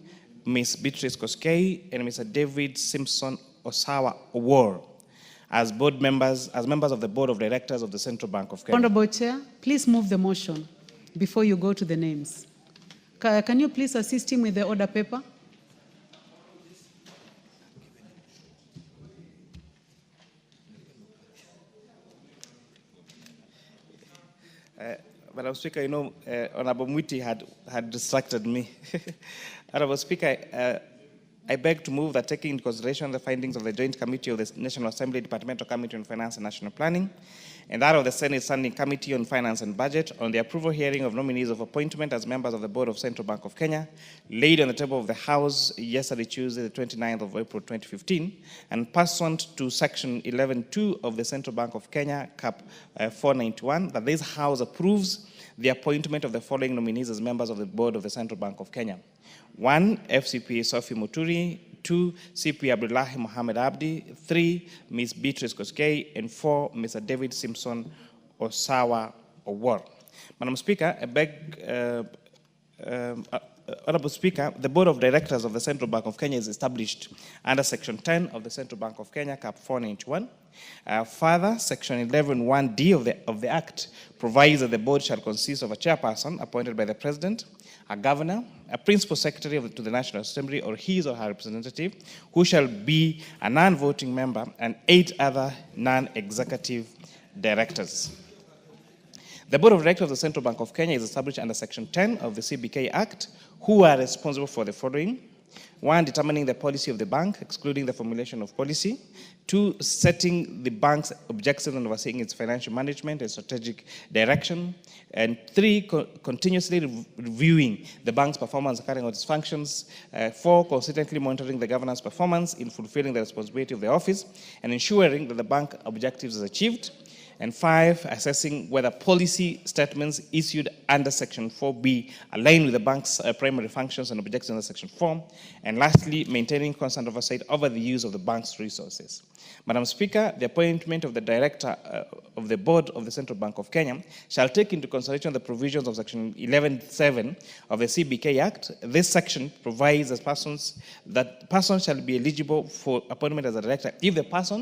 Ms. Beatrice Koskei and Mr. David Simpson Osawa Owor as board members, as members of the Board of Directors of the Central Bank of Kenya. Honorable Chair, please move the motion before you go to the names. Can you please assist him with the order paper? Madam Speaker, you know, Honorable Mwiti had distracted me. Honorable Speaker, I beg to move that taking into consideration the findings of the Joint Committee of the National Assembly Departmental Committee on Finance and National Planning and that of the Senate Standing Committee on Finance and Budget on the approval hearing of nominees of appointment as members of the Board of Central Bank of Kenya, laid on the table of the House yesterday, Tuesday, the 29th of April 2015, and pursuant to Section 11.2 of the Central Bank of Kenya, Cap 491, that this House approves the appointment of the following nominees as members of the Board of the Central Bank of Kenya. 1, FCP Sophie Muturi. 2, CP Abdullahi Mohammed Abdi. 3, Ms. Beatrice Koskei. And 4, Mr. David Simpson Osawa Owor. Madam Speaker, I beg, Honorable Speaker, the Board of Directors of the Central Bank of Kenya is established under Section 10 of the Central Bank of Kenya, Cap 491. Further, Section 11(1)(d) of the Act provides that the board shall consist of a chairperson appointed by the President, a governor, a principal secretary to the National Assembly or his or her representative, who shall be a non-voting member, and 8 other non-executive directors. The Board of Directors of the Central Bank of Kenya is established under Section 10 of the CBK Act, who are responsible for the following. 1, determining the policy of the bank, excluding the formulation of policy. 2, setting the bank's objectives and overseeing its financial management and strategic direction. And 3, continuously reviewing the bank's performance and carrying out its functions. 4, consistently monitoring the governance performance in fulfilling the responsibility of the office and ensuring that the bank objectives is achieved. And 5, assessing whether policy statements issued under Section 4B align with the bank's primary functions and objectives under Section 4. And lastly, maintaining constant oversight over the use of the bank's resources. Madam Speaker, the appointment of the Director of the Board of the Central Bank of Kenya shall take into consideration the provisions of Section 11(7) of the CBK Act. This section provides that persons shall be eligible for appointment as a director if the person